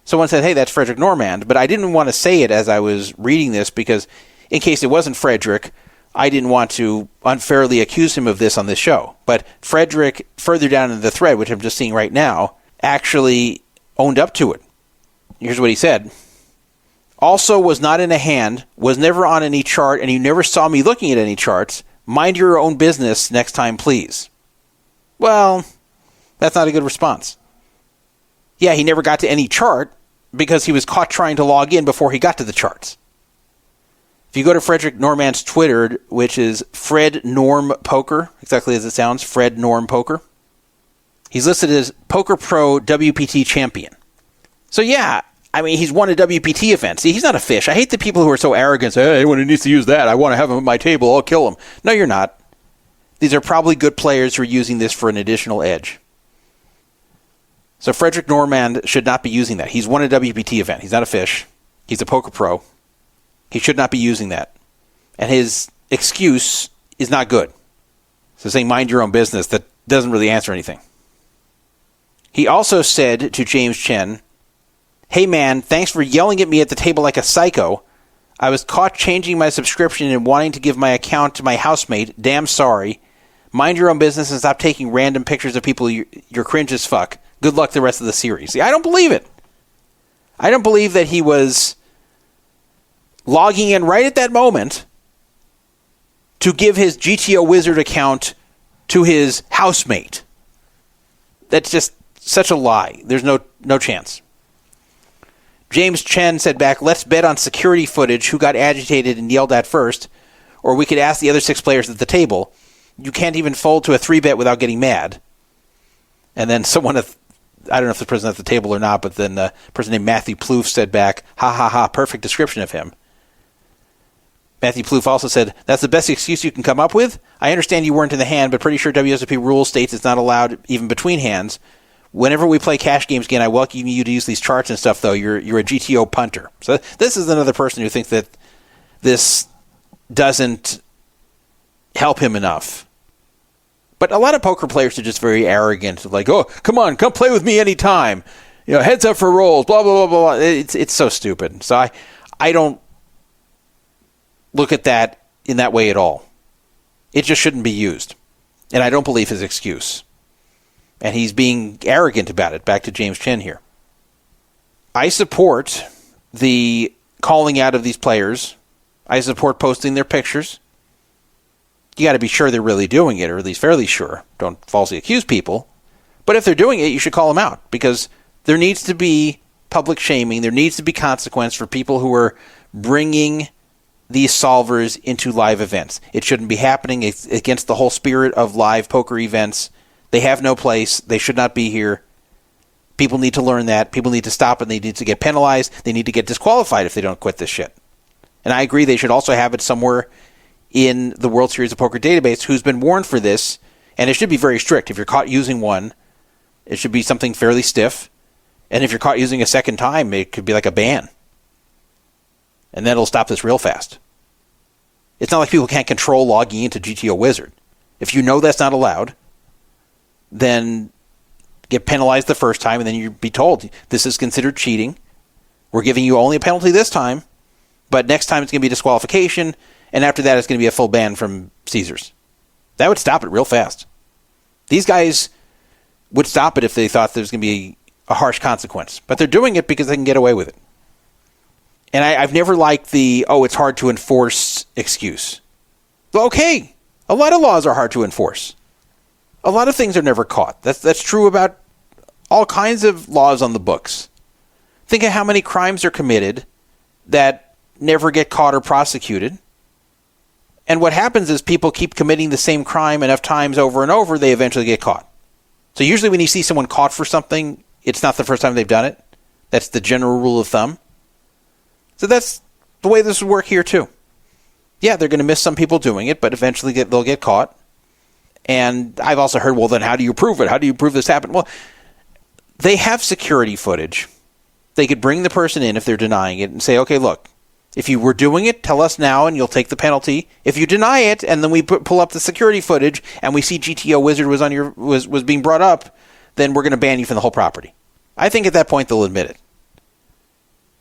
Someone said, hey, that's Frederick Normand, but I didn't want to say it as I was reading this because in case it wasn't Frederick, I didn't want to unfairly accuse him of this on this show. But Frederick, further down in the thread, which I'm just seeing right now, actually owned up to it. Here's what he said. Also was not in a hand, was never on any chart, and you never saw me looking at any charts. Mind your own business next time, please. Well, that's not a good response. Yeah, he never got to any chart because he was caught trying to log in before he got to the charts. If you go to Frederick Normand's Twitter, which is Fred Norm Poker, exactly as it sounds, Fred Norm Poker, he's listed as Poker Pro WPT champion. So yeah, I mean, he's won a WPT event. See, he's not a fish. I hate the people who are so arrogant. Say, hey, anyone who needs to use that, I want to have him at my table. I'll kill him. No, you're not. These are probably good players who are using this for an additional edge. So Frederick Normand should not be using that. He's won a WPT event. He's not a fish. He's a poker pro. He should not be using that. And his excuse is not good. So saying mind your own business, that doesn't really answer anything. He also said to James Chen, hey man, thanks for yelling at me at the table like a psycho. I was caught changing my subscription and wanting to give my account to my housemate. Damn sorry. Mind your own business and stop taking random pictures of people you're cringe as fuck. Good luck the rest of the series. See, I don't believe it. I don't believe that he was logging in right at that moment to give his GTO Wizard account to his housemate. That's just such a lie. There's no chance. James Chen said back, let's bet on security footage who got agitated and yelled at first, or we could ask the other 6 players at the table. You can't even fold to a 3-bet without getting mad. And then someone, I don't know if the person at the table or not, but then a person named Matthew Plouffe said back, ha ha ha, perfect description of him. Matthew Plouffe also said, that's the best excuse you can come up with? I understand you weren't in the hand, but pretty sure WSOP rule states it's not allowed even between hands. Whenever we play cash games again, I welcome you to use these charts and stuff, though. You're a GTO punter. So this is another person who thinks that this doesn't help him enough. But a lot of poker players are just very arrogant, like, oh, come on, come play with me anytime. Heads up for rolls, blah, blah, blah, blah. It's so stupid. So I don't look at that in that way at all. It just shouldn't be used. And I don't believe his excuse. And he's being arrogant about it. Back to James Chen here. I support the calling out of these players. I support posting their pictures. You got to be sure they're really doing it, or at least fairly sure. Don't falsely accuse people. But if they're doing it, you should call them out, because there needs to be public shaming. There needs to be consequence for people who are bringing these solvers into live events. It shouldn't be happening. It's against the whole spirit of live poker events. They have no place. They should not be here. People need to learn that. People need to stop it. They need to get penalized. They need to get disqualified if they don't quit this shit. And I agree they should also have it somewhere in the World Series of Poker database who's been warned for this, and it should be very strict. If you're caught using one, it should be something fairly stiff. And if you're caught using a second time, it could be like a ban. And then it'll stop this real fast. It's not like people can't control logging into GTO Wizard. If you know that's not allowed, then get penalized the first time, and then you'd be told, this is considered cheating. We're giving you only a penalty this time, but next time it's going to be disqualification, and after that it's going to be a full ban from Caesars. That would stop it real fast. These guys would stop it if they thought there was going to be a harsh consequence. But they're doing it because they can get away with it. And I've never liked the, it's hard to enforce excuse. Well, okay, a lot of laws are hard to enforce. A lot of things are never caught. That's true about all kinds of laws on the books. Think of how many crimes are committed that never get caught or prosecuted. And what happens is people keep committing the same crime enough times over and over, they eventually get caught. So usually when you see someone caught for something, it's not the first time they've done it. That's the general rule of thumb. So that's the way this would work here too. Yeah, they're going to miss some people doing it, but eventually they'll get caught. And I've also heard, well, then how do you prove it? How do you prove this happened? Well, they have security footage. They could bring the person in if they're denying it and say, okay, look, if you were doing it, tell us now and you'll take the penalty. If you deny it and then we pull up the security footage and we see GTO Wizard was being brought up, then we're going to ban you from the whole property. I think at that point they'll admit it.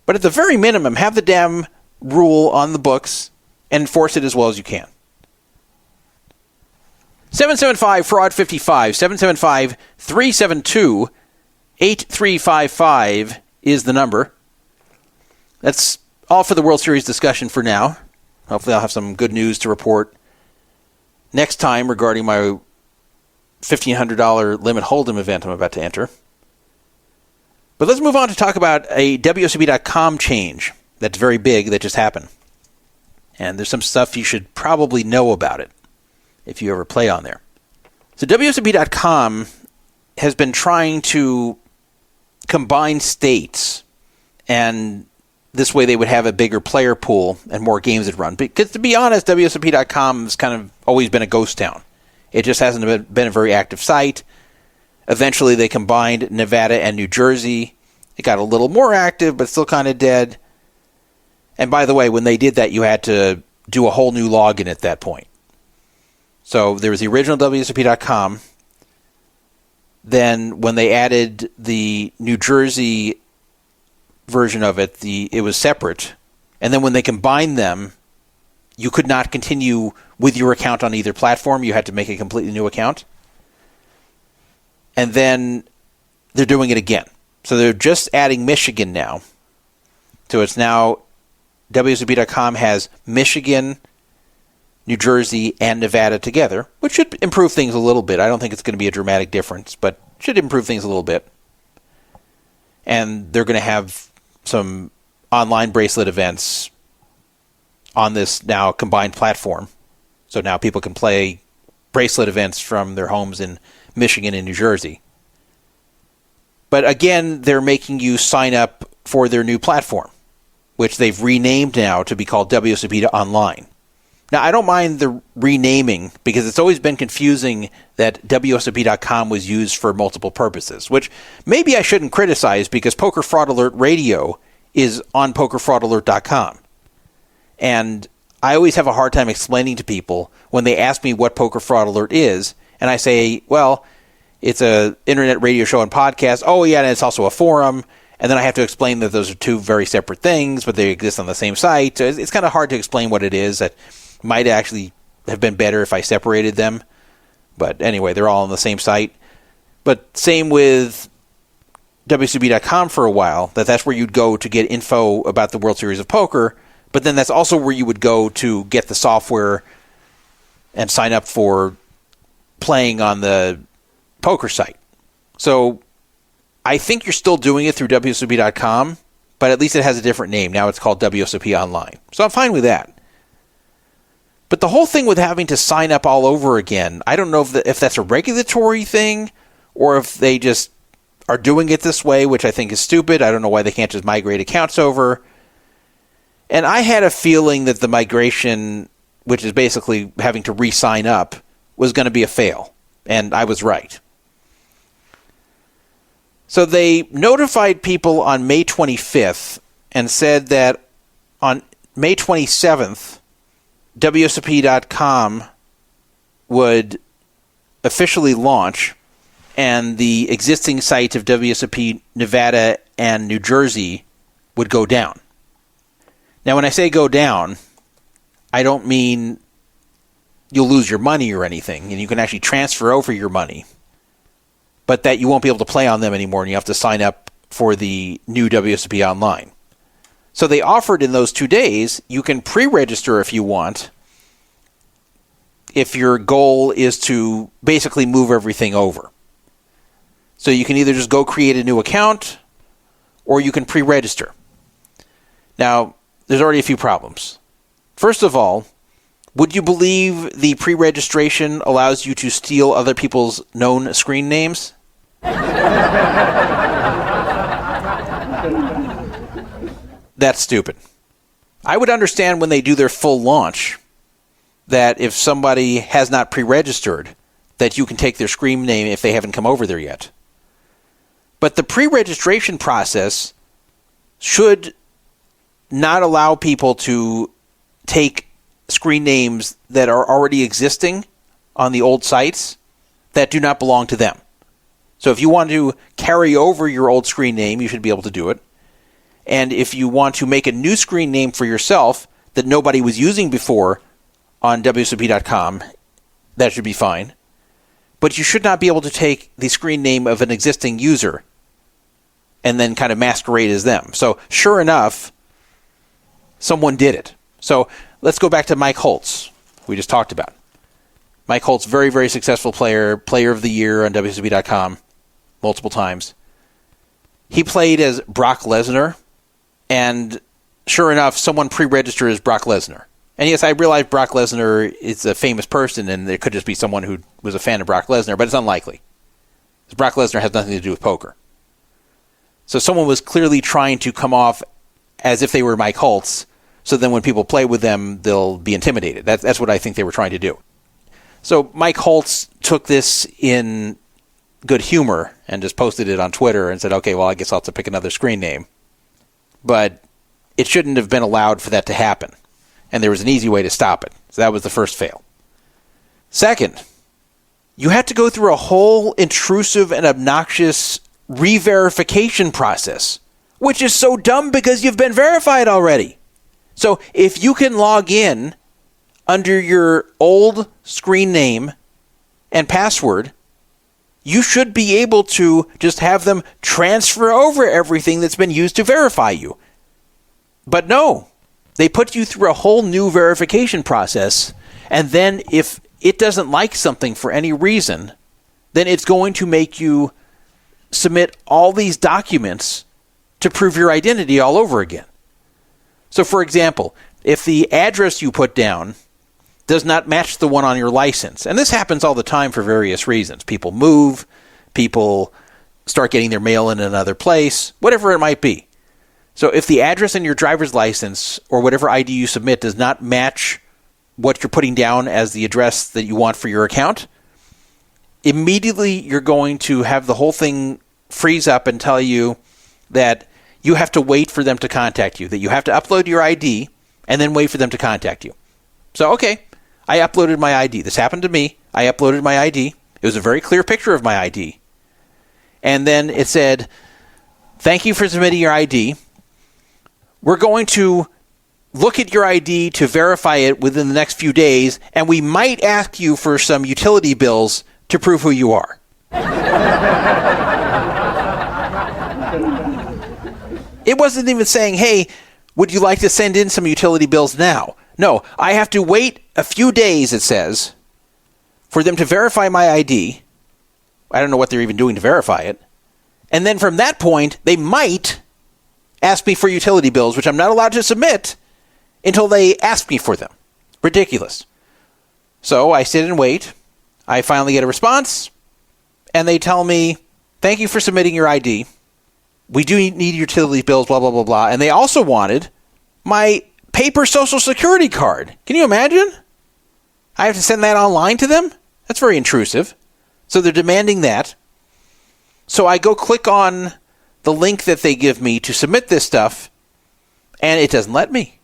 But at the very minimum, have the damn rule on the books and enforce it as well as you can. 775-FRAUD-55, 775-372-8355 is the number. That's all for the World Series discussion for now. Hopefully I'll have some good news to report next time regarding my $1,500 limit hold'em event I'm about to enter. But let's move on to talk about a WSOP.com change that's very big that just happened. And there's some stuff you should probably know about it if you ever play on there. So WSOP.com has been trying to combine states, and this way they would have a bigger player pool and more games that run. Because to be honest, WSOP.com has kind of always been a ghost town. It just hasn't been a very active site. Eventually they combined Nevada and New Jersey. It got a little more active, but still kind of dead. And by the way, when they did that, you had to do a whole new login at that point. So there was the original WSOP.com. Then when they added the New Jersey version of it, it was separate. And then when they combined them, you could not continue with your account on either platform. You had to make a completely new account. And then they're doing it again. So they're just adding Michigan now. So it's now WSOP.com has Michigan, New Jersey, and Nevada together, which should improve things a little bit. I don't think it's going to be a dramatic difference, but should improve things a little bit. And they're going to have some online bracelet events on this now combined platform. So now people can play bracelet events from their homes in Michigan and New Jersey. But again, they're making you sign up for their new platform, which they've renamed now to be called WSOP Online. Now, I don't mind the renaming because it's always been confusing that WSOP.com was used for multiple purposes, which maybe I shouldn't criticize because Poker Fraud Alert Radio is on PokerFraudAlert.com. And I always have a hard time explaining to people when they ask me what Poker Fraud Alert is, and I say, well, it's a internet radio show and podcast. Oh, yeah, and it's also a forum. And then I have to explain that those are two very separate things, but they exist on the same site. So it's kind of hard to explain what it is. That might actually have been better if I separated them. But anyway, they're all on the same site. But same with WSOP.com for a while, that's where you'd go to get info about the World Series of Poker, but then that's also where you would go to get the software and sign up for playing on the poker site. So I think you're still doing it through WSOP.com, but at least it has a different name. Now it's called WSOP Online. So I'm fine with that. But the whole thing with having to sign up all over again, I don't know if that's a regulatory thing or if they just are doing it this way, which I think is stupid. I don't know why they can't just migrate accounts over. And I had a feeling that the migration, which is basically having to re-sign up, was going to be a fail. And I was right. So they notified people on May 25th and said that on May 27th, WSOP.com would officially launch and the existing sites of WSOP Nevada and New Jersey would go down. Now, when I say go down, I don't mean you'll lose your money or anything, and you can actually transfer over your money, but that you won't be able to play on them anymore, and you have to sign up for the new WSOP Online. So they offered in those 2 days, you can pre-register if you want, if your goal is to basically move everything over. So you can either just go create a new account, or you can pre-register. Now, there's already a few problems. First of all, would you believe the pre-registration allows you to steal other people's known screen names? That's stupid. I would understand when they do their full launch that if somebody has not pre-registered, that you can take their screen name if they haven't come over there yet. But the pre-registration process should not allow people to take screen names that are already existing on the old sites that do not belong to them. So if you want to carry over your old screen name, you should be able to do it. And if you want to make a new screen name for yourself that nobody was using before on WSOP.com, that should be fine. But you should not be able to take the screen name of an existing user and then kind of masquerade as them. So sure enough, someone did it. So let's go back to Mike Holtz, we just talked about. Mike Holtz, very, very successful player of the year on WSOP.com multiple times. He played as Brock Lesnar, and sure enough, someone pre-registered as Brock Lesnar. And yes, I realize Brock Lesnar is a famous person, and it could just be someone who was a fan of Brock Lesnar, but it's unlikely. Because Brock Lesnar has nothing to do with poker. So someone was clearly trying to come off as if they were Mike Holtz, so then when people play with them, they'll be intimidated. That's what I think they were trying to do. So Mike Holtz took this in good humor and just posted it on Twitter and said, okay, well, I guess I'll have to pick another screen name. But it shouldn't have been allowed for that to happen. And there was an easy way to stop it. So that was the first fail. Second, you had to go through a whole intrusive and obnoxious re-verification process, which is so dumb because you've been verified already. So if you can log in under your old screen name and password, you should be able to just have them transfer over everything that's been used to verify you. But no, they put you through a whole new verification process, and then if it doesn't like something for any reason, then it's going to make you submit all these documents to prove your identity all over again. So, for example, if the address you put down does not match the one on your license, and this happens all the time for various reasons. People move, people start getting their mail in another place, whatever it might be. So if the address in your driver's license or whatever ID you submit does not match what you're putting down as the address that you want for your account, immediately you're going to have the whole thing freeze up and tell you that you have to wait for them to contact you, that you have to upload your ID and then wait for them to contact you. So, okay, I uploaded my ID. This happened to me. I uploaded my ID. It was a very clear picture of my ID. And then it said, thank you for submitting your ID. We're going to look at your ID to verify it within the next few days, and we might ask you for some utility bills to prove who you are. It wasn't even saying, hey, would you like to send in some utility bills now? No, I have to wait a few days, it says, for them to verify my ID. I don't know what they're even doing to verify it. And then from that point, they might ask me for utility bills, which I'm not allowed to submit until they ask me for them. Ridiculous. So I sit and wait. I finally get a response, and they tell me, thank you for submitting your ID. We do need utility bills, blah, blah, blah, blah. And they also wanted my paper Social Security card. Can you imagine? I have to send that online to them? That's very intrusive. So they're demanding that. So I go click on the link that they give me to submit this stuff, and it doesn't let me.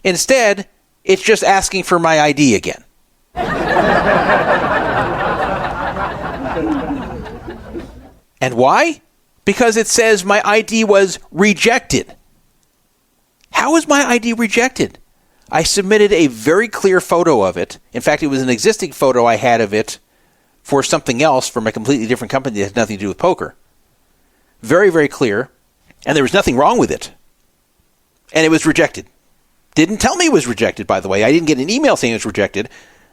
Instead, it's just asking for my ID again. And why? Because it says my ID was rejected. How is my ID rejected? I submitted a very clear photo of it. In fact, it was an existing photo I had of it for something else from a completely different company that had nothing to do with poker. Very, very clear. And there was nothing wrong with it. And it was rejected. Didn't tell me it was rejected, by the way. I didn't get an email saying it was rejected.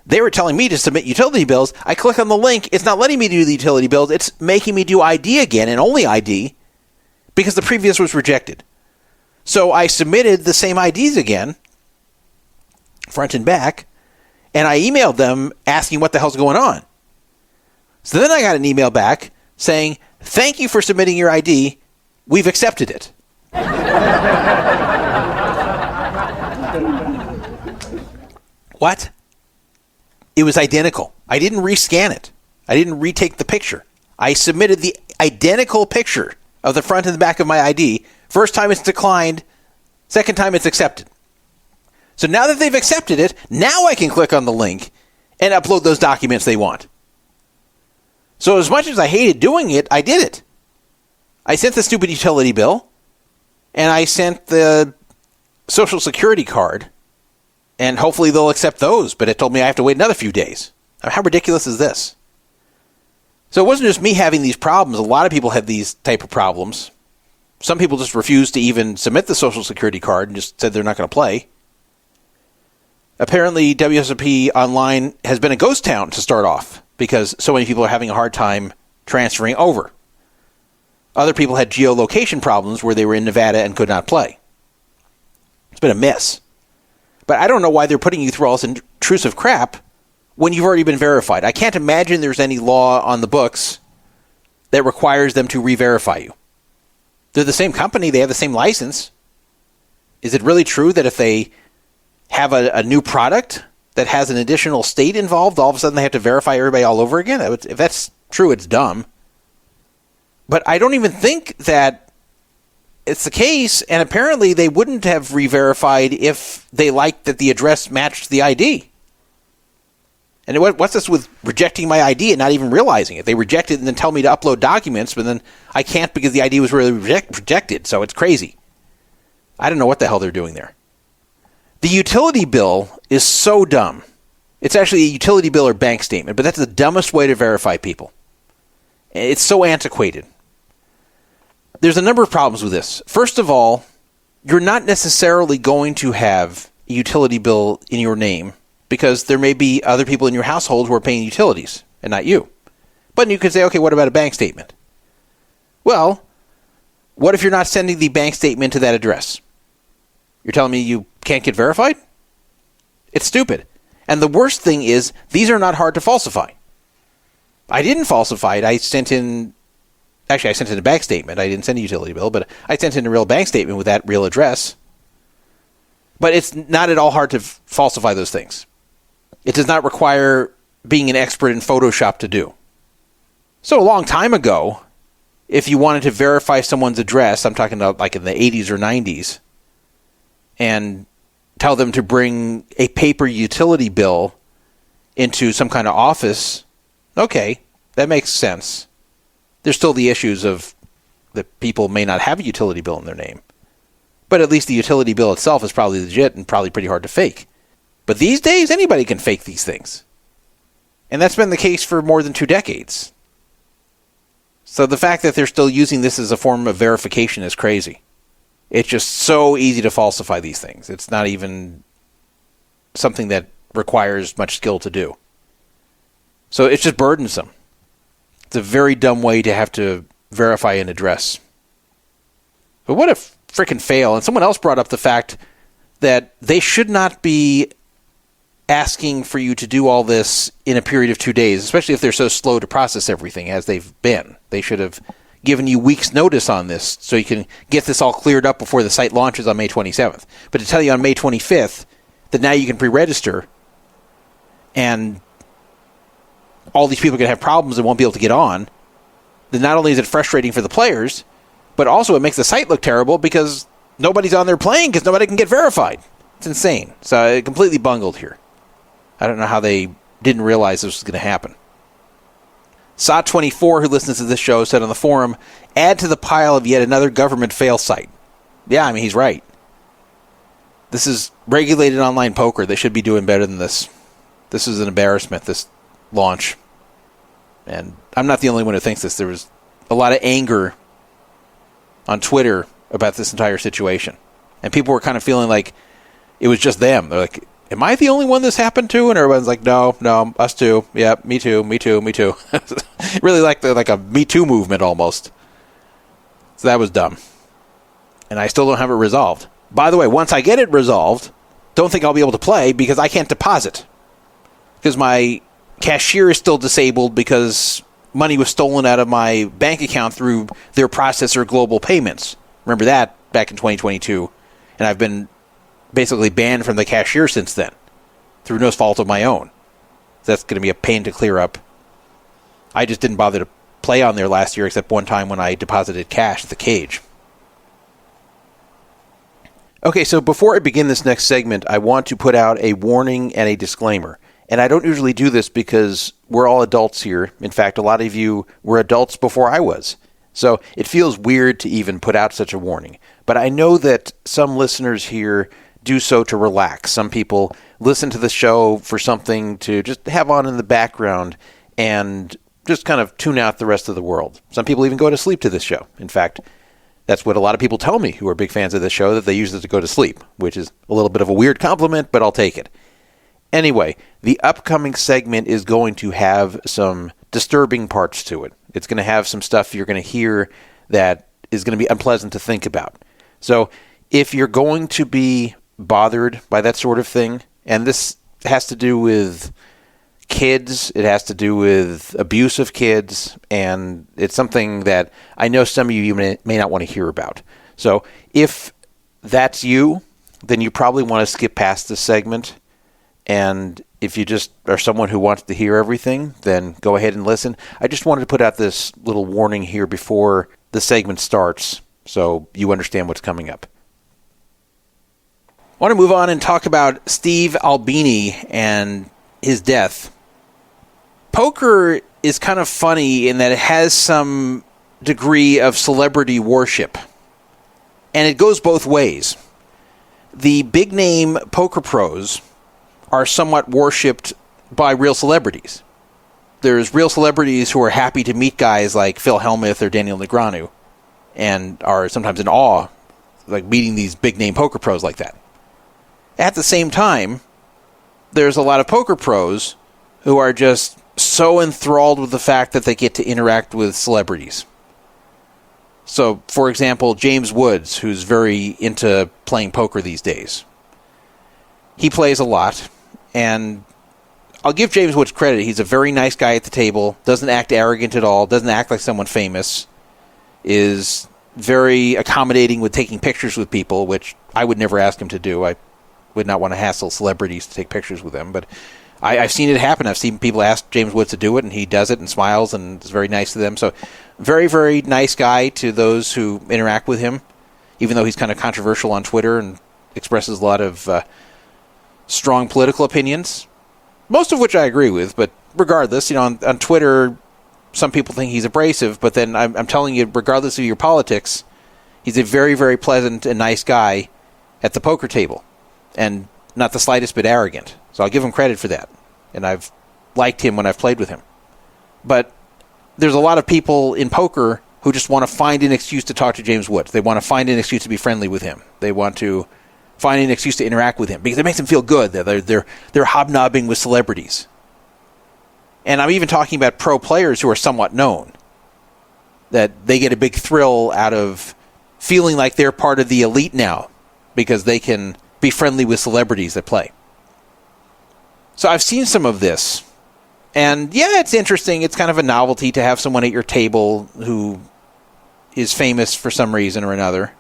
They were telling me to submit utility bills. I click on the link. It's not letting me do the utility bills. It's making me do ID again, and only ID, because the previous was rejected. So I submitted the same IDs again, front and back, and I emailed them asking what the hell's going on. So then I got an email back saying, thank you for submitting your ID. We've accepted it. What? It was identical. I didn't rescan it. I didn't retake the picture. I submitted the identical picture of the front and the back of my ID. First time it's declined. Second time it's accepted. So now that they've accepted it, now I can click on the link and upload those documents they want. So as much as I hated doing it, I did it. I sent the stupid utility bill, and I sent the Social Security card, and hopefully they'll accept those, but it told me I have to wait another few days. How ridiculous is this? So it wasn't just me having these problems. A lot of people have these type of problems. Some people just refused to even submit the Social Security card and just said they're not going to play. Apparently, WSOP Online has been a ghost town to start off because so many people are having a hard time transferring over. Other people had geolocation problems where they were in Nevada and could not play. It's been a mess. But I don't know why they're putting you through all this intrusive crap when you've already been verified. I can't imagine there's any law on the books that requires them to re-verify you. They're the same company. They have the same license. Is it really true that if they have a new product that has an additional state involved, all of a sudden they have to verify everybody all over again? If that's true, it's dumb. But I don't even think that it's the case, and apparently they wouldn't have re-verified if they liked that the address matched the ID. And what's this with rejecting my ID and not even realizing it? They reject it and then tell me to upload documents, but then I can't because the ID was really rejected, so it's crazy. I don't know what the hell they're doing there. The utility bill is so dumb. It's actually a utility bill or bank statement, but that's the dumbest way to verify people. It's so antiquated. There's a number of problems with this. First of all, you're not necessarily going to have a utility bill in your name because there may be other people in your household who are paying utilities and not you. But you could say, okay, what about a bank statement? Well, what if you're not sending the bank statement to that address? You're telling me you can't get verified? It's stupid. And the worst thing is, these are not hard to falsify. I didn't falsify it. I sent in a bank statement. I didn't send a utility bill, but I sent in a real bank statement with that real address. But it's not at all hard to falsify those things. It does not require being an expert in Photoshop to do. So a long time ago, if you wanted to verify someone's address, I'm talking about like in the 80s or 90s, and tell them to bring a paper utility bill into some kind of office, okay, That makes sense. There's still the issues of that people may not have a utility bill in their name. But at least the utility bill itself is probably legit and probably pretty hard to fake. But these days, anybody can fake these things. And that's been the case for more than 2 decades. So the fact that they're still using this as a form of verification is crazy. It's just so easy to falsify these things. It's not even something that requires much skill to do. So it's just burdensome. It's a very dumb way to have to verify an address. But what a freaking fail. And someone else brought up the fact that they should not be asking for you to do all this in a period of 2 days, especially if they're so slow to process everything as they've been. They should have given you weeks' notice on this so you can get this all cleared up before the site launches on May 27th. But to tell you on May 25th that now you can pre-register and all these people are going to have problems and won't be able to get on, then not only is it frustrating for the players, but also it makes the site look terrible because nobody's on there playing because nobody can get verified. It's insane. So it completely bungled here. I don't know how they didn't realize this was going to happen. Saw24, who listens to this show, said on the forum, add to the pile of yet another government fail site. Yeah, I mean, he's right. This is regulated online poker. They should be doing better than this. This is an embarrassment, this launch. And I'm not the only one who thinks this. There was a lot of anger on Twitter about this entire situation. And people were kind of feeling like it was just them. They're like, am I the only one this happened to? And everyone's like, no, us too. Yeah, me too. Really like a Me Too movement almost. So that was dumb. And I still don't have it resolved. By the way, once I get it resolved, don't think I'll be able to play because I can't deposit. Because my cashier is still disabled because money was stolen out of my bank account through their processor Global Payments. Remember that back in 2022. And I've been basically banned from the cashier since then through no fault of my own. That's going to be a pain to clear up. I just didn't bother to play on there last year except one time when I deposited cash at the cage. Okay, so before I begin this next segment, I want to put out a warning and a disclaimer. And I don't usually do this because we're all adults here. In fact, a lot of you were adults before I was. So it feels weird to even put out such a warning. But I know that some listeners here do so to relax. Some people listen to the show for something to just have on in the background and just kind of tune out the rest of the world. Some people even go to sleep to this show. In fact, that's what a lot of people tell me who are big fans of this show, that they use it to go to sleep, which is a little bit of a weird compliment, but I'll take it. Anyway, the upcoming segment is going to have some disturbing parts to it. It's going to have some stuff you're going to hear that is going to be unpleasant to think about. So if you're going to be bothered by that sort of thing, and this has to do with kids, it has to do with abuse of kids, and it's something that I know some of you may not want to hear about. So if that's you, then you probably want to skip past this segment. And if you just are someone who wants to hear everything, then go ahead and listen. I just wanted to put out this little warning here before the segment starts so you understand what's coming up. I want to move on and talk about Steve Albini and his death. Poker is kind of funny in that it has some degree of celebrity worship. And it goes both ways. The big-name poker pros are somewhat worshipped by real celebrities. There's real celebrities who are happy to meet guys like Phil Hellmuth or Daniel Negreanu and are sometimes in awe, like meeting these big-name poker pros like that. At the same time, there's a lot of poker pros who are just so enthralled with the fact that they get to interact with celebrities. So, for example, James Woods, who's very into playing poker these days. He plays a lot, and I'll give James Woods credit. He's a very nice guy at the table, doesn't act arrogant at all, doesn't act like someone famous, is very accommodating with taking pictures with people, which I would never ask him to do. I would not want to hassle celebrities to take pictures with them, but I've seen it happen. I've seen people ask James Woods to do it, and he does it and smiles and is very nice to them. So very, very nice guy to those who interact with him, even though he's kind of controversial on Twitter and expresses a lot of strong political opinions, most of which I agree with. But regardless, on Twitter, some people think he's abrasive, but then I'm telling you, regardless of your politics, he's a very, very pleasant and nice guy at the poker table, and not the slightest bit arrogant. So I'll give him credit for that. And I've liked him when I've played with him. But there's a lot of people in poker who just want to find an excuse to talk to James Woods. They want to find an excuse to be friendly with him. They want to find an excuse to interact with him because it makes them feel good. They're hobnobbing with celebrities. And I'm even talking about pro players who are somewhat known, that they get a big thrill out of feeling like they're part of the elite now because they can be friendly with celebrities that play. So I've seen some of this. And yeah, it's interesting. It's kind of a novelty to have someone at your table who is famous for some reason or another.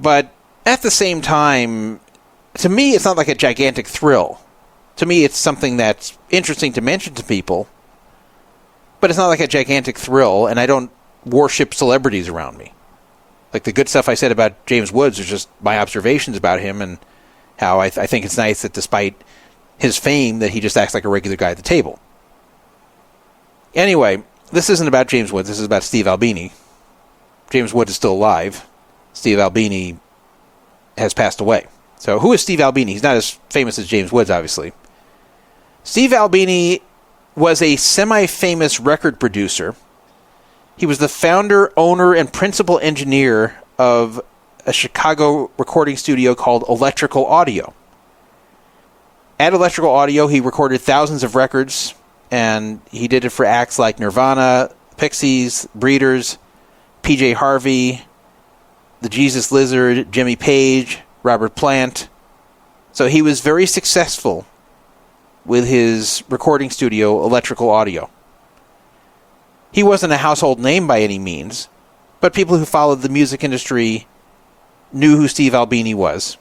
But at the same time, to me, it's not like a gigantic thrill. To me, it's something that's interesting to mention to people. But it's not like a gigantic thrill, and I don't worship celebrities around me. Like the good stuff I said about James Woods is just my observations about him and how I think it's nice that despite his fame that he just acts like a regular guy at the table. Anyway, this isn't about James Woods. This is about Steve Albini. James Woods is still alive. Steve Albini has passed away. So who is Steve Albini? He's not as famous as James Woods, obviously. Steve Albini was a semi-famous record producer. He was the founder, owner, and principal engineer of a Chicago recording studio called Electrical Audio. At Electrical Audio, he recorded thousands of records, and he did it for acts like Nirvana, Pixies, Breeders, PJ Harvey, the Jesus Lizard, Jimmy Page, Robert Plant. So he was very successful with his recording studio, Electrical Audio. He wasn't a household name by any means, but people who followed the music industry knew who Steve Albini was.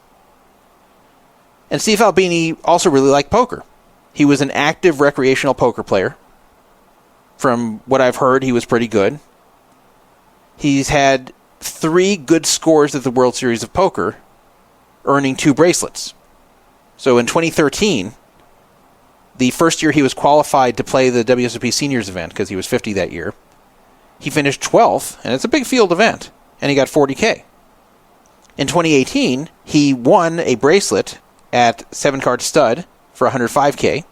And Steve Albini also really liked poker. He was an active recreational poker player. From what I've heard, he was pretty good. He's had 3 good scores at the World Series of Poker, earning 2 bracelets. So in 2013, the first year he was qualified to play the WSOP Seniors event, because he was 50 that year, he finished 12th, and it's a big field event, and he got $40K. In 2018, he won a bracelet at 7-card stud for $105K.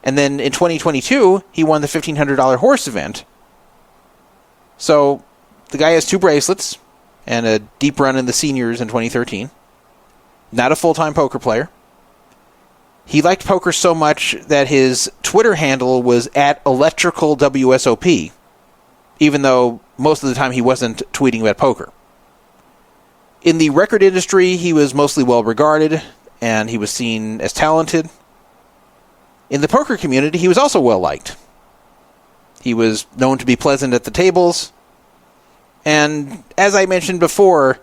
And then in 2022, he won the $1,500 horse event. So the guy has 2 bracelets and a deep run in the seniors in 2013. Not a full-time poker player. He liked poker so much that his Twitter handle was at Electrical WSOP, even though most of the time he wasn't tweeting about poker. In the record industry, he was mostly well-regarded, and he was seen as talented. In the poker community, he was also well-liked. He was known to be pleasant at the tables, and as I mentioned before,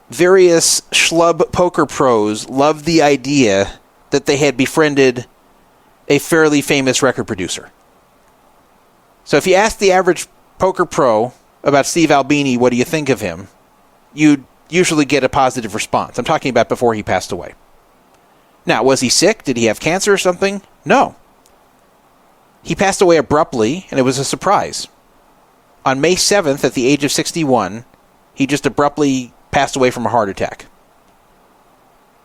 various schlub poker pros loved the idea that they had befriended a fairly famous record producer. So if you ask the average poker pro about Steve Albini, what do you think of him, you'd usually get a positive response. I'm talking about before he passed away. Now, was he sick? Did he have cancer or something? No. He passed away abruptly, and it was a surprise. On May 7th, at the age of 61, he just abruptly passed away from a heart attack.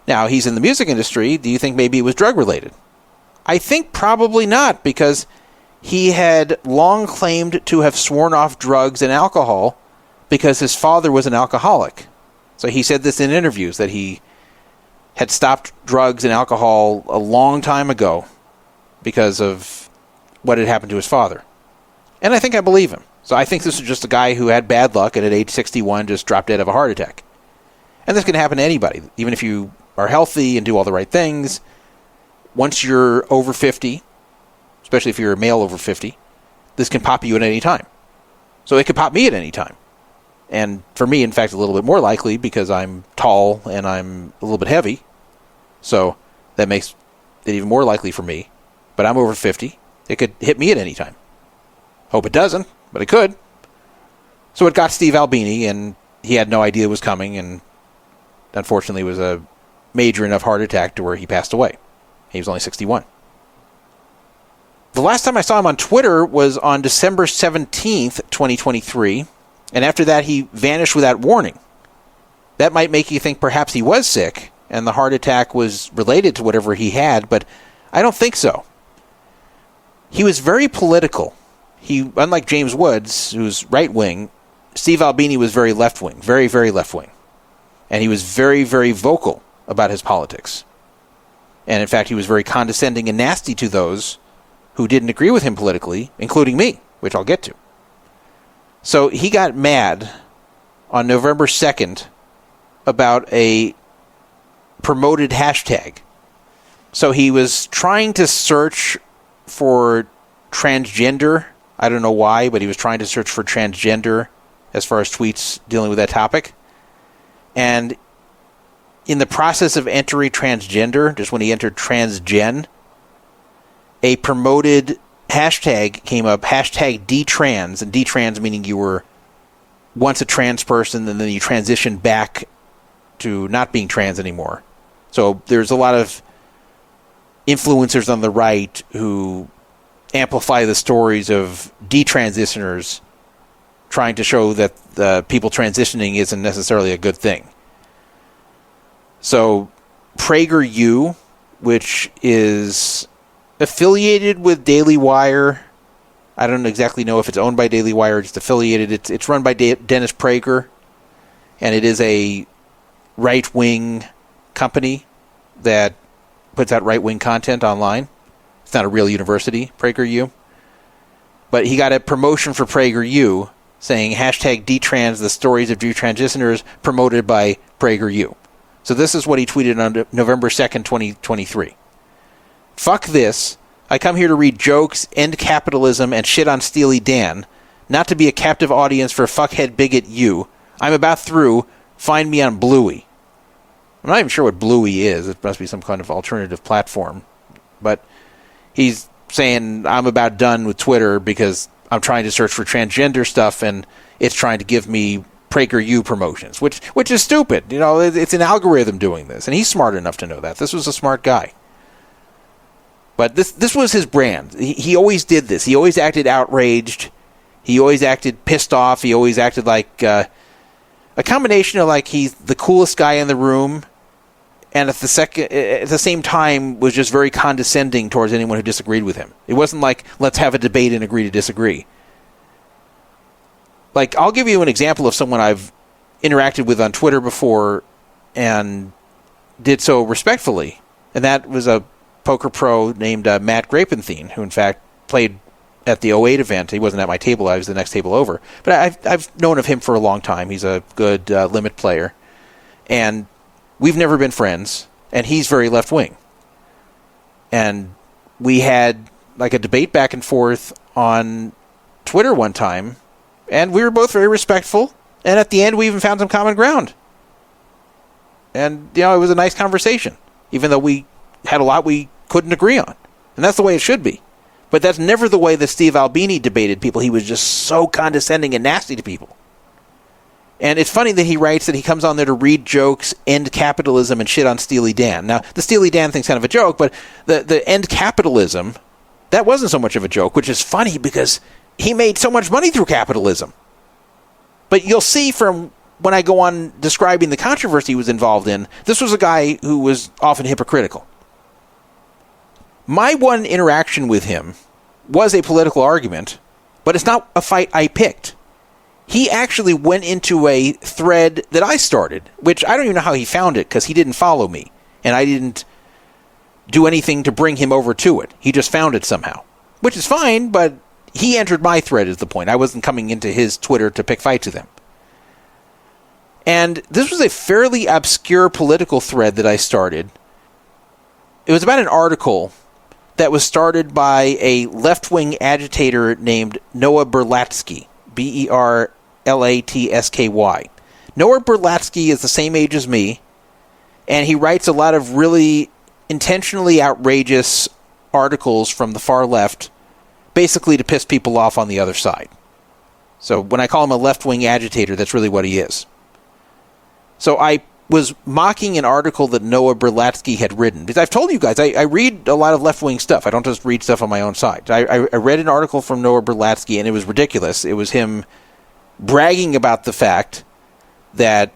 Now, he's in the music industry. Do you think maybe it was drug-related? I think probably not, because he had long claimed to have sworn off drugs and alcohol because his father was an alcoholic. So he said this in interviews, that he had stopped drugs and alcohol a long time ago because of what had happened to his father. And I think I believe him. So I think this is just a guy who had bad luck and at age 61 just dropped dead of a heart attack. And this can happen to anybody, even if you are healthy and do all the right things. Once you're over 50, especially if you're a male over 50, this can pop you at any time. So it could pop me at any time. And for me, in fact, a little bit more likely because I'm tall and I'm a little bit heavy. So that makes it even more likely for me. But I'm over 50. It could hit me at any time. Hope it doesn't, but it could. So it got Steve Albini, and he had no idea it was coming, and unfortunately it was a major enough heart attack to where he passed away. He was only 61. The last time I saw him on Twitter was on December 17th, 2023, and after that he vanished without warning. That might make you think perhaps he was sick, and the heart attack was related to whatever he had, but I don't think so. He was very political. Unlike James Woods, who's right-wing, Steve Albini was very left-wing, very, very left-wing. And he was very, very vocal about his politics. And in fact, he was very condescending and nasty to those who didn't agree with him politically, including me, which I'll get to. So he got mad on November 2nd about a promoted hashtag. So he was trying to search for transgender. I don't know why, but he was trying to search for transgender as far as tweets dealing with that topic. And in the process of entering transgender, just when he entered transgen, a promoted hashtag came up, hashtag detrans, and detrans meaning you were once a trans person and then you transitioned back to not being trans anymore. So there's a lot of influencers on the right who amplify the stories of detransitioners trying to show that people transitioning isn't necessarily a good thing. So PragerU, which is affiliated with Daily Wire. I don't exactly know if it's owned by Daily Wire or just affiliated. It's run by Dennis Prager, and it is a right-wing company that puts out right-wing content online. It's not a real university, PragerU. But he got a promotion for PragerU saying hashtag detrans, the stories of detransitioners promoted by PragerU. So this is what he tweeted on November 2nd, 2023. Fuck this. I come here to read jokes, end capitalism, and shit on Steely Dan, not to be a captive audience for fuckhead bigot you. I'm about through. Find me on Bluey. I'm not even sure what Bluey is. It must be some kind of alternative platform. But he's saying I'm about done with Twitter because I'm trying to search for transgender stuff and it's trying to give me PragerU promotions, which is stupid. You know, it's an algorithm doing this, and he's smart enough to know that. This was a smart guy. But this was his brand. He always did this. He always acted outraged. He always acted pissed off. He always acted like a combination of like he's the coolest guy in the room, and at the same time was just very condescending towards anyone who disagreed with him. It wasn't like, let's have a debate and agree to disagree. Like, I'll give you an example of someone I've interacted with on Twitter before and did so respectfully. And that was a poker pro named Matt Bergart, who in fact played at the '08 event. He wasn't at my table. I was the next table over. But I've known of him for a long time. He's a good limit player. And we've never been friends. And he's very left-wing. And we had like a debate back and forth on Twitter one time. And we were both very respectful. And at the end, we even found some common ground. And, you know, it was a nice conversation. Even though we had a lot we couldn't agree on. And that's the way it should be. But that's never the way that Steve Albini debated people. He was just so condescending and nasty to people. And it's funny that he writes that he comes on there to read jokes, end capitalism, and shit on Steely Dan. Now, the Steely Dan thing's kind of a joke, but the end capitalism, that wasn't so much of a joke, which is funny because he made so much money through capitalism. But you'll see from when I go on describing the controversy he was involved in, this was a guy who was often hypocritical. My one interaction with him was a political argument, but it's not a fight I picked. He actually went into a thread that I started, which I don't even know how he found it because he didn't follow me, and I didn't do anything to bring him over to it. He just found it somehow, which is fine, but he entered my thread is the point. I wasn't coming into his Twitter to pick fights with him. And this was a fairly obscure political thread that I started. It was about an article that was started by a left-wing agitator named Noah Berlatsky, Berlatsky. Noah Berlatsky is the same age as me, and he writes a lot of really intentionally outrageous articles from the far left, basically to piss people off on the other side. So when I call him a left-wing agitator, that's really what he is. So I was mocking an article that Noah Berlatsky had written. Because I've told you guys, I read a lot of left-wing stuff. I don't just read stuff on my own side. I read an article from Noah Berlatsky, and it was ridiculous. It was him bragging about the fact that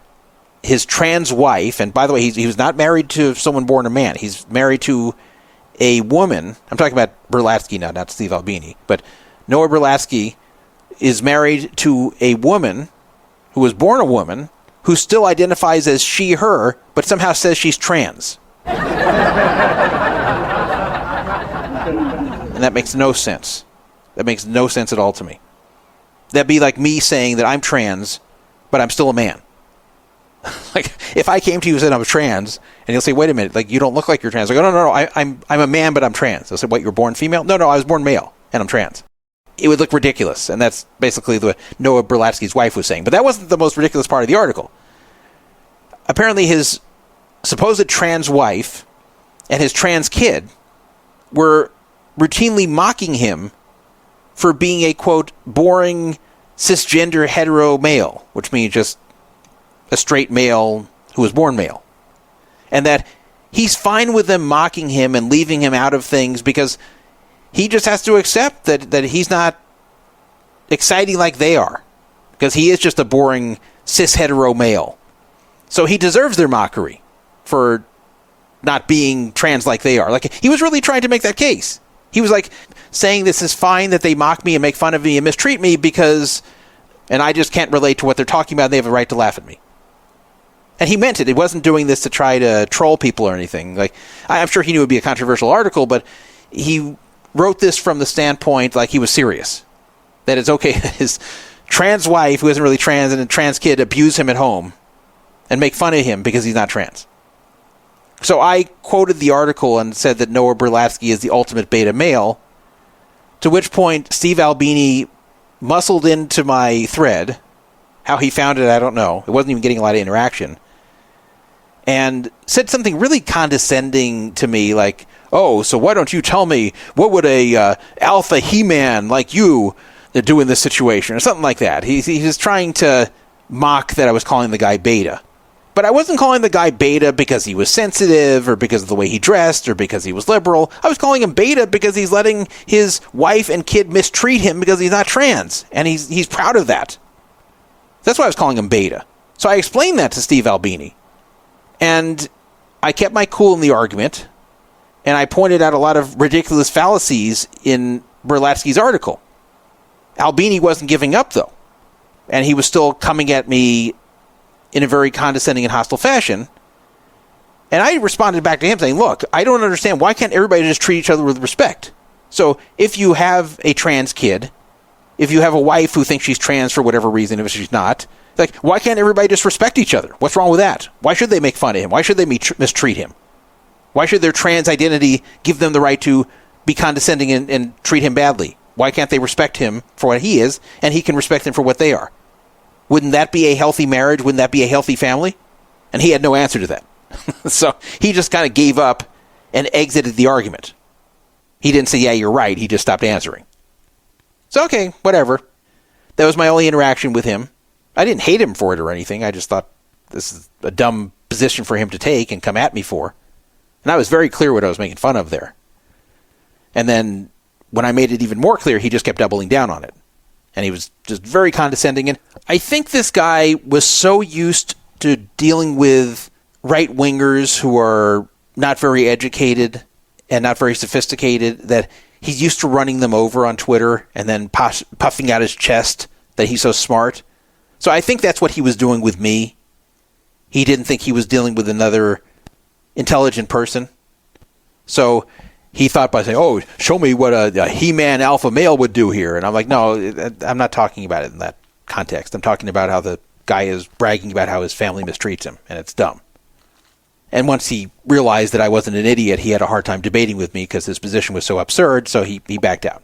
his trans wife, and by the way, he was not married to someone born a man. He's married to a woman. I'm talking about Berlatsky now, not Steve Albini. But Noah Berlatsky is married to a woman who was born a woman, who still identifies as she, her, but somehow says she's trans. And that makes no sense. That makes no sense at all to me. That'd be like me saying that I'm trans, but I'm still a man. Like, if I came to you and said I'm trans, and you'll say, wait a minute, like, you don't look like you're trans. I go, no, I'm a man, but I'm trans. They'll say, what, you were born female? No, I was born male, and I'm trans. It would look ridiculous, and that's basically what Noah Berlatsky's wife was saying. But that wasn't the most ridiculous part of the article. Apparently his supposed trans wife and his trans kid were routinely mocking him for being a, quote, boring cisgender hetero male, which means just a straight male who was born male. And that he's fine with them mocking him and leaving him out of things because he just has to accept that he's not exciting like they are, because he is just a boring cis hetero male. So he deserves their mockery for not being trans like they are. Like, he was really trying to make that case. He was like saying this is fine that they mock me and make fun of me and mistreat me because, and I just can't relate to what they're talking about, and they have a right to laugh at me. And he meant it. He wasn't doing this to try to troll people or anything. Like, I'm sure he knew it would be a controversial article, but he wrote this from the standpoint like he was serious. That it's okay that his trans wife, who isn't really trans, and a trans kid abuse him at home and make fun of him because he's not trans. So I quoted the article and said that Noah Berlatsky is the ultimate beta male, to which point Steve Albini muscled into my thread. How he found it, I don't know. It wasn't even getting a lot of interaction. And said something really condescending to me, like, oh, so why don't you tell me what would a alpha he-man like you do in this situation, or something like that. He was trying to mock that I was calling the guy beta. But I wasn't calling the guy beta because he was sensitive, or because of the way he dressed, or because he was liberal. I was calling him beta because he's letting his wife and kid mistreat him because he's not trans, and he's proud of that. That's why I was calling him beta. So I explained that to Steve Albini. And I kept my cool in the argument, and I pointed out a lot of ridiculous fallacies in Berlatsky's article. Albini wasn't giving up, though. And he was still coming at me in a very condescending and hostile fashion. And I responded back to him saying, look, I don't understand. Why can't everybody just treat each other with respect? So if you have a trans kid, if you have a wife who thinks she's trans for whatever reason, if she's not, like, why can't everybody just respect each other? What's wrong with that? Why should they make fun of him? Why should they mistreat him? Why should their trans identity give them the right to be condescending and treat him badly? Why can't they respect him for what he is, and he can respect them for what they are? Wouldn't that be a healthy marriage? Wouldn't that be a healthy family? And he had no answer to that. So he just kind of gave up and exited the argument. He didn't say, yeah, you're right. He just stopped answering. So, okay, whatever. That was my only interaction with him. I didn't hate him for it or anything. I just thought this is a dumb position for him to take and come at me for. And I was very clear what I was making fun of there. And then when I made it even more clear, he just kept doubling down on it. And he was just very condescending. And I think this guy was so used to dealing with right-wingers who are not very educated and not very sophisticated that he's used to running them over on Twitter and then puffing out his chest that he's so smart. So I think that's what he was doing with me. He didn't think he was dealing with another intelligent person. So he thought by saying, oh, show me what a he-man alpha male would do here. And I'm like, no, I'm not talking about it in that context. I'm talking about how the guy is bragging about how his family mistreats him, and it's dumb. And once he realized that I wasn't an idiot, he had a hard time debating with me because his position was so absurd, so he backed out.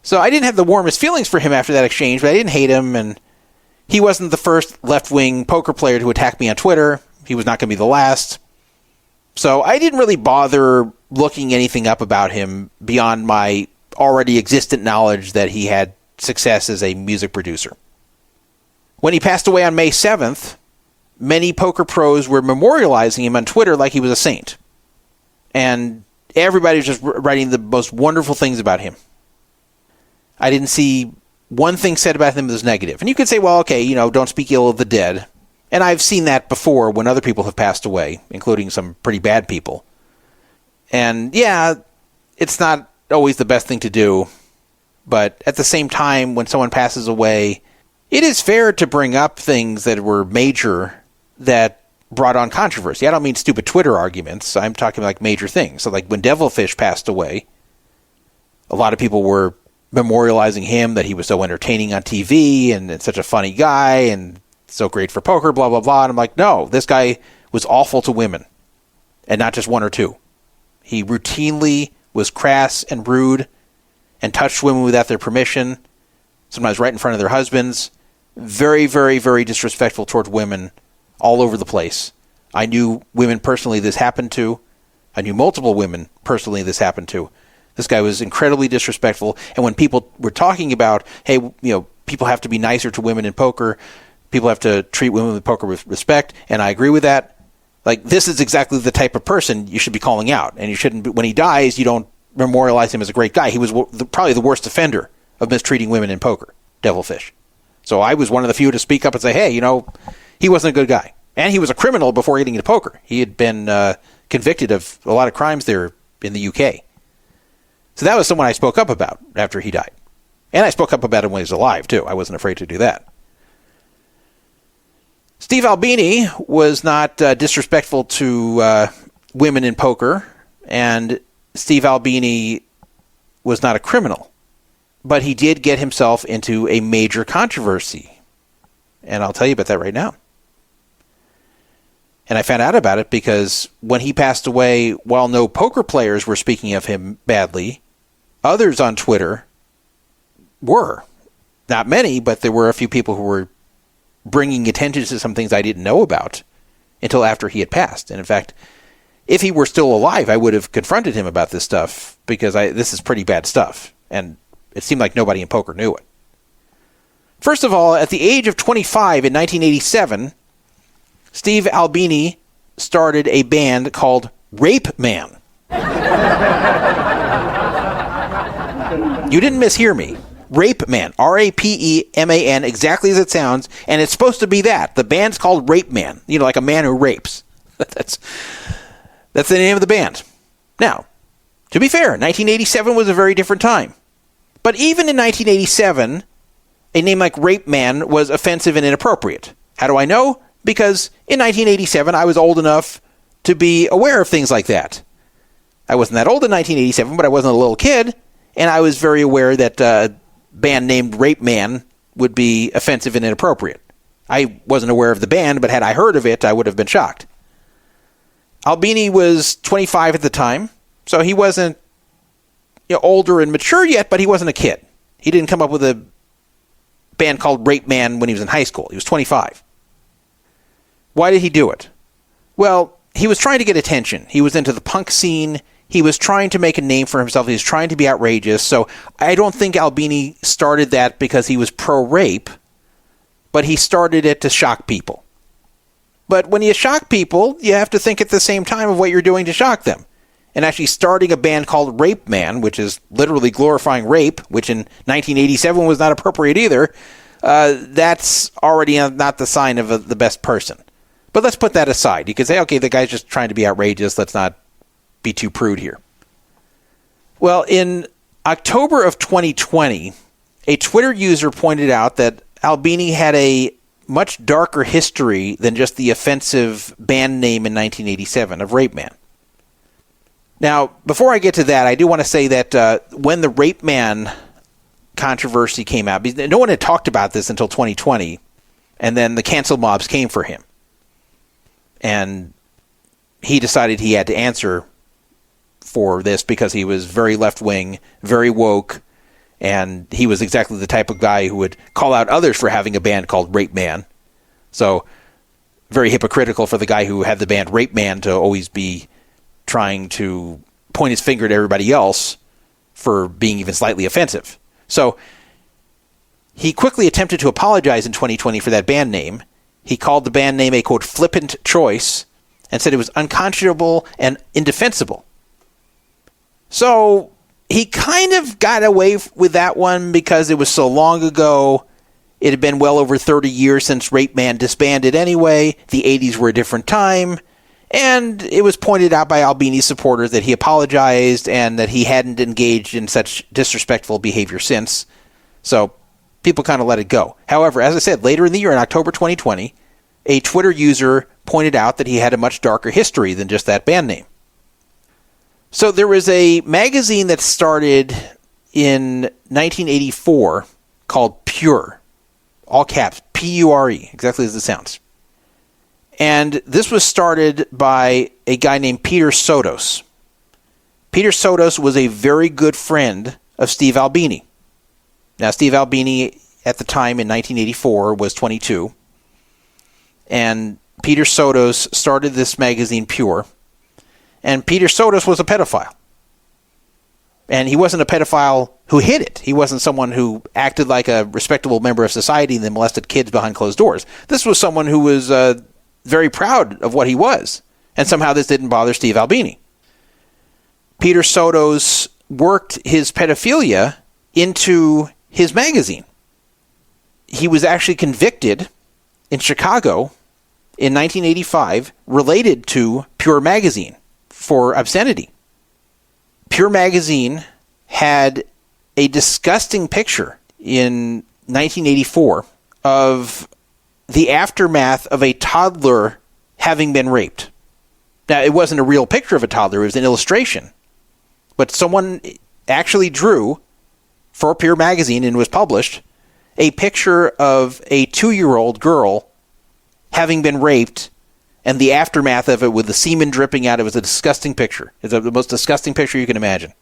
So I didn't have the warmest feelings for him after that exchange, but I didn't hate him, and he wasn't the first left-wing poker player to attack me on Twitter. He was not going to be the last. So I didn't really bother looking anything up about him beyond my already existent knowledge that he had success as a music producer. When he passed away on May 7th, many poker pros were memorializing him on Twitter like he was a saint. And everybody was just writing the most wonderful things about him. I didn't see one thing said about him that was negative. And you could say, well, okay, don't speak ill of the dead. And I've seen that before when other people have passed away, including some pretty bad people. And yeah, it's not always the best thing to do. But at the same time, when someone passes away, it is fair to bring up things that were major that brought on controversy. I don't mean stupid Twitter arguments. I'm talking like major things. So like when Devilfish passed away, a lot of people were memorializing him, that he was so entertaining on TV and such a funny guy and so great for poker, blah, blah, blah. And I'm like, no, this guy was awful to women, and not just one or two. He routinely was crass and rude and touched women without their permission, sometimes right in front of their husbands. Very, very, very disrespectful toward women all over the place. I knew women personally this happened to. I knew multiple women personally this happened to. This guy was incredibly disrespectful. And when people were talking about, hey, people have to be nicer to women in poker, people have to treat women in poker with respect, and I agree with that. Like, this is exactly the type of person you should be calling out. And you shouldn't, when he dies, you don't memorialize him as a great guy. He was probably the worst offender of mistreating women in poker, Devilfish. So I was one of the few to speak up and say, hey, he wasn't a good guy. And he was a criminal before getting into poker. He had been convicted of a lot of crimes there in the UK. So that was someone I spoke up about after he died. And I spoke up about him when he was alive, too. I wasn't afraid to do that. Steve Albini was not disrespectful to women in poker, and Steve Albini was not a criminal. But he did get himself into a major controversy. And I'll tell you about that right now. And I found out about it because when he passed away, while no poker players were speaking of him badly, others on Twitter were. Not many, but there were a few people who were bringing attention to some things I didn't know about until after he had passed. And in fact, if he were still alive, I would have confronted him about this stuff because this is pretty bad stuff. And it seemed like nobody in poker knew it. First of all, at the age of 25 in 1987, Steve Albini started a band called Rape Man. You didn't mishear me. Rape Man. R-A-P-E-M-A-N, exactly as it sounds. And it's supposed to be that. The band's called Rape Man. Like a man who rapes. That's the name of the band. Now, to be fair, 1987 was a very different time. But even in 1987, a name like Rape Man was offensive and inappropriate. How do I know? Because in 1987, I was old enough to be aware of things like that. I wasn't that old in 1987, but I wasn't a little kid, and I was very aware that a band named Rape Man would be offensive and inappropriate. I wasn't aware of the band, but had I heard of it, I would have been shocked. Albini was 25 at the time, so he wasn't older and mature yet, but he wasn't a kid. He didn't come up with a band called Rape Man when he was in high school. He was 25. Why did he do it? Well, he was trying to get attention. He was into the punk scene. He was trying to make a name for himself. He was trying to be outrageous. So I don't think Albini started that because he was pro-rape, but he started it to shock people. But when you shock people, you have to think at the same time of what you're doing to shock them. And actually starting a band called Rape Man, which is literally glorifying rape, which in 1987 was not appropriate either, that's already not the sign of the best person. But let's put that aside. You could say, okay, the guy's just trying to be outrageous. Let's not be too prude here. Well, in October of 2020, a Twitter user pointed out that Albini had a much darker history than just the offensive band name in 1987 of Rape Man. Now, before I get to that, I do want to say that when the Rape Man controversy came out, no one had talked about this until 2020, and then the cancel mobs came for him. And he decided he had to answer for this because he was very left-wing, very woke, and he was exactly the type of guy who would call out others for having a band called Rape Man. So, very hypocritical for the guy who had the band Rape Man to always be trying to point his finger at everybody else for being even slightly offensive. So, he quickly attempted to apologize in 2020 for that band name. He called the band name a, quote, flippant choice, and said it was unconscionable and indefensible. So he kind of got away with that one because it was so long ago. It had been well over 30 years since Rape Man disbanded anyway. The 80s were a different time. And it was pointed out by Albini's supporters that he apologized and that he hadn't engaged in such disrespectful behavior since. So people kind of let it go. However, as I said, later in the year, in October 2020, a Twitter user pointed out that he had a much darker history than just that band name. So there was a magazine that started in 1984 called Pure. All caps, P-U-R-E, exactly as it sounds. And this was started by a guy named Peter Sotos. Peter Sotos was a very good friend of Steve Albini. Now, Steve Albini at the time in 1984 was 22. And Peter Sotos started this magazine, Pure. And Peter Sotos was a pedophile. And he wasn't a pedophile who hid it. He wasn't someone who acted like a respectable member of society and then molested kids behind closed doors. This was someone who was very proud of what he was. And somehow this didn't bother Steve Albini. Peter Sotos worked his pedophilia into his magazine. He was actually convicted in Chicago in 1985 related to Pure Magazine for obscenity. Pure Magazine had a disgusting picture in 1984 of the aftermath of a toddler having been raped. Now, it wasn't a real picture of a toddler, it was an illustration. But someone actually drew, for Pure Magazine, and was published, a picture of a 2-year-old girl having been raped, and the aftermath of it with the semen dripping out. It was a disgusting picture. It's the most disgusting picture you can imagine.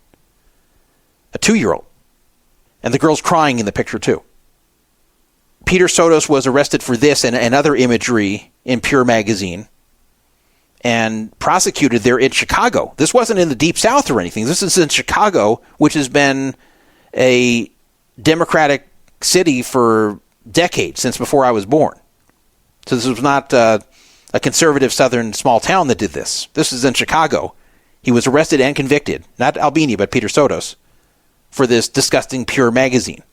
A 2-year-old. And the girl's crying in the picture, too. Peter Sotos was arrested for this and other imagery in Pure Magazine and prosecuted there in Chicago. This wasn't in the Deep South or anything. This is in Chicago, which has been a Democratic city for decades, since before I was born. So this was not a conservative southern small town that did this. This is in Chicago. He was arrested and convicted, not Albini, but Peter Sotos, for this disgusting Pure Magazine.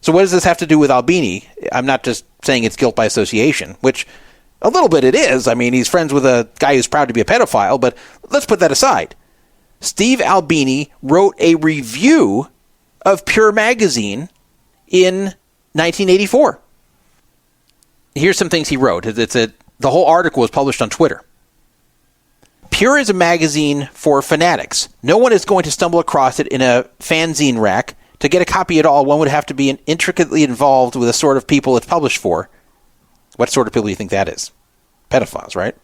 So what does this have to do with Albini? I'm not just saying it's guilt by association, which a little bit it is. I mean, he's friends with a guy who's proud to be a pedophile, but let's put that aside. Steve Albini wrote a review of Pure Magazine in 1984. Here's some things he wrote. The whole article was published on Twitter. Pure is a magazine for fanatics. No one is going to stumble across it in a fanzine rack. To get a copy at all, one would have to be intricately involved with the sort of people it's published for. What sort of people do you think that is? Pedophiles, right?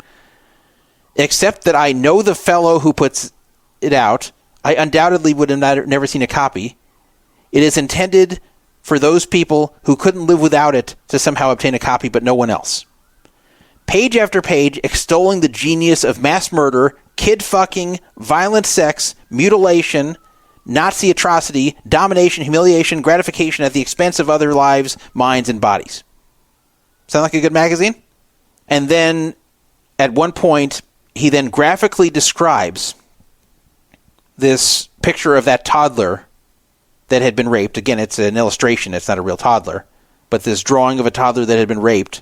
Except that I know the fellow who puts it out. I undoubtedly would have never seen a copy. It is intended for those people who couldn't live without it to somehow obtain a copy, but no one else. Page after page extolling the genius of mass murder, kid fucking, violent sex, mutilation, Nazi atrocity, domination, humiliation, gratification at the expense of other lives, minds, and bodies. Sound like a good magazine? And then, at one point, he then graphically describes this picture of that toddler that had been raped. Again, it's an illustration, it's not a real toddler. But this drawing of a toddler that had been raped,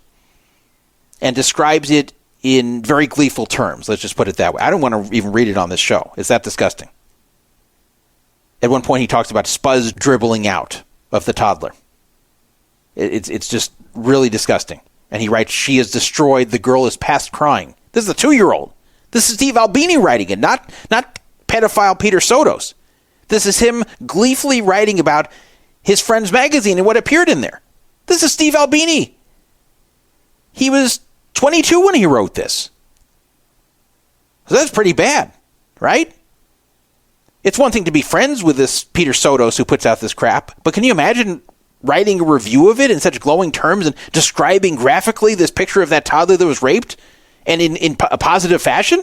and describes it in very gleeful terms. Let's just put it that way. I don't want to even read it on this show. It's that disgusting. At one point, he talks about spuds dribbling out of the toddler. It's just really disgusting. And he writes, "She is destroyed. The girl is past crying." This is a 2-year-old. This is Steve Albini writing it, not pedophile Peter Sotos. This is him gleefully writing about his friend's magazine and what appeared in there. This is Steve Albini. He was 22 when he wrote this. So that's pretty bad, right? It's one thing to be friends with this Peter Sotos who puts out this crap, but can you imagine writing a review of it in such glowing terms and describing graphically this picture of that toddler that was raped and in a positive fashion?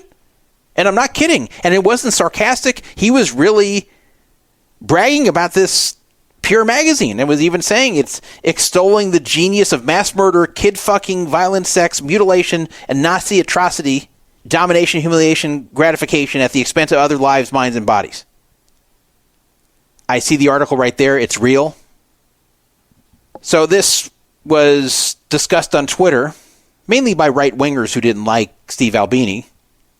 And I'm not kidding. And it wasn't sarcastic. He was really bragging about this Pure magazine, and was even saying it's extolling the genius of mass murder, kid fucking, violent sex, mutilation, and Nazi atrocity, domination, humiliation, gratification at the expense of other lives, minds, and bodies. I see the article right there. It's real. So this was discussed on Twitter, mainly by right-wingers who didn't like Steve Albini,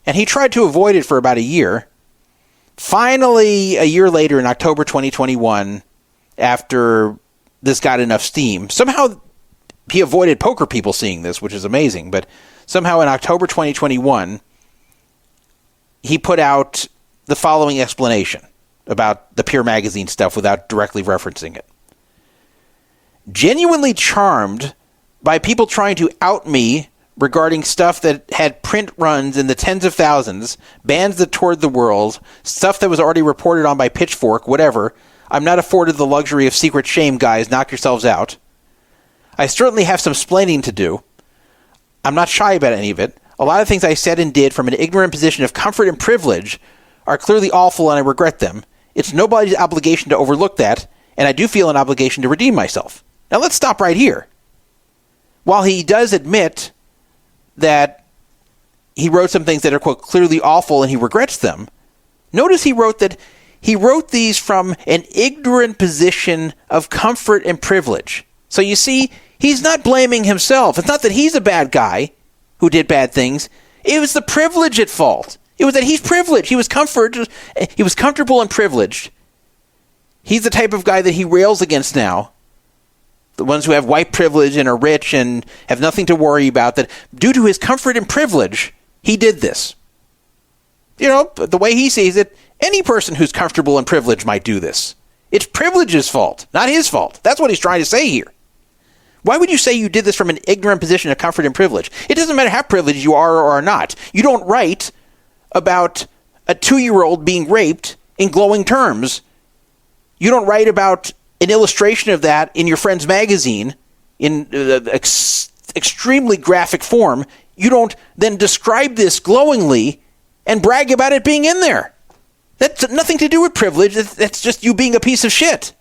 and he tried to avoid it for about a year. Finally, a year later, in October 2021, after this got enough steam, somehow he avoided poker people seeing this, which is amazing, but somehow in October 2021, he put out the following explanation about the Pure Magazine stuff without directly referencing it. Genuinely charmed by people trying to out me regarding stuff that had print runs in the tens of thousands, bands that toured the world, stuff that was already reported on by Pitchfork, whatever. I'm not afforded the luxury of secret shame, guys. Knock yourselves out. I certainly have some splaining to do. I'm not shy about any of it. A lot of things I said and did from an ignorant position of comfort and privilege are clearly awful, and I regret them. It's nobody's obligation to overlook that, and I do feel an obligation to redeem myself. Now let's stop right here. While he does admit that he wrote some things that are, quote, clearly awful and he regrets them, notice he wrote these from an ignorant position of comfort and privilege. So you see, he's not blaming himself. It's not that he's a bad guy who did bad things. It was the privilege at fault. It was that he's privileged. He was comfortable and privileged. He's the type of guy that he rails against now. The ones who have white privilege and are rich and have nothing to worry about, that due to his comfort and privilege, he did this. You know, the way he sees it, any person who's comfortable and privileged might do this. It's privilege's fault, not his fault. That's what he's trying to say here. Why would you say you did this from an ignorant position of comfort and privilege? It doesn't matter how privileged you are or are not. You don't write about a 2-year-old being raped in glowing terms. You don't write about an illustration of that in your friend's magazine in extremely graphic form. You don't then describe this glowingly and brag about it being in there. That's nothing to do with privilege. That's just you being a piece of shit.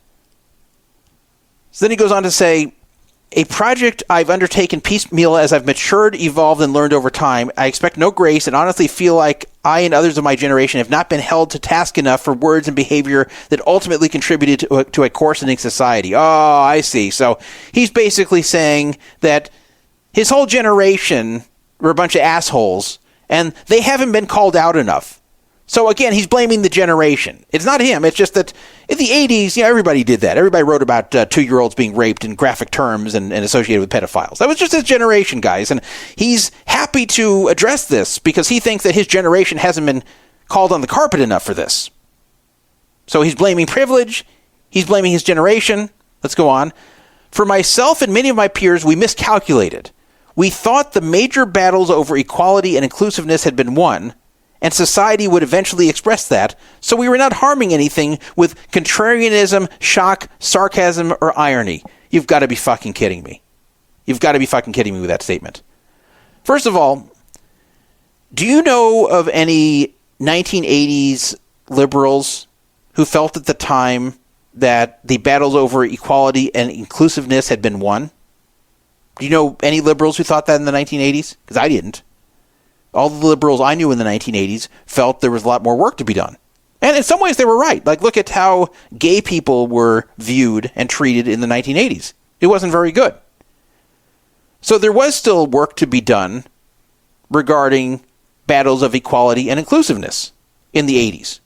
So then he goes on to say, a project I've undertaken piecemeal as I've matured, evolved, and learned over time. I expect no grace and honestly feel like I and others of my generation have not been held to task enough for words and behavior that ultimately contributed to a coarsening society. Oh, I see. So he's basically saying that his whole generation were a bunch of assholes, and they haven't been called out enough. So again, he's blaming the generation. It's not him. It's just that in the 80s, everybody did that. Everybody wrote about 2-year-olds being raped in graphic terms and associated with pedophiles. That was just his generation, guys. And he's happy to address this because he thinks that his generation hasn't been called on the carpet enough for this. So he's blaming privilege. He's blaming his generation. Let's go on. For myself and many of my peers, we miscalculated. We thought the major battles over equality and inclusiveness had been won, and society would eventually express that, so we were not harming anything with contrarianism, shock, sarcasm, or irony. You've got to be fucking kidding me. You've got to be fucking kidding me with that statement. First of all, do you know of any 1980s liberals who felt at the time that the battles over equality and inclusiveness had been won? Do you know any liberals who thought that in the 1980s? Because I didn't. All the liberals I knew in the 1980s felt there was a lot more work to be done. And in some ways they were right. Like, look at how gay people were viewed and treated in the 1980s. It wasn't very good. So there was still work to be done regarding battles of equality and inclusiveness in the 80s.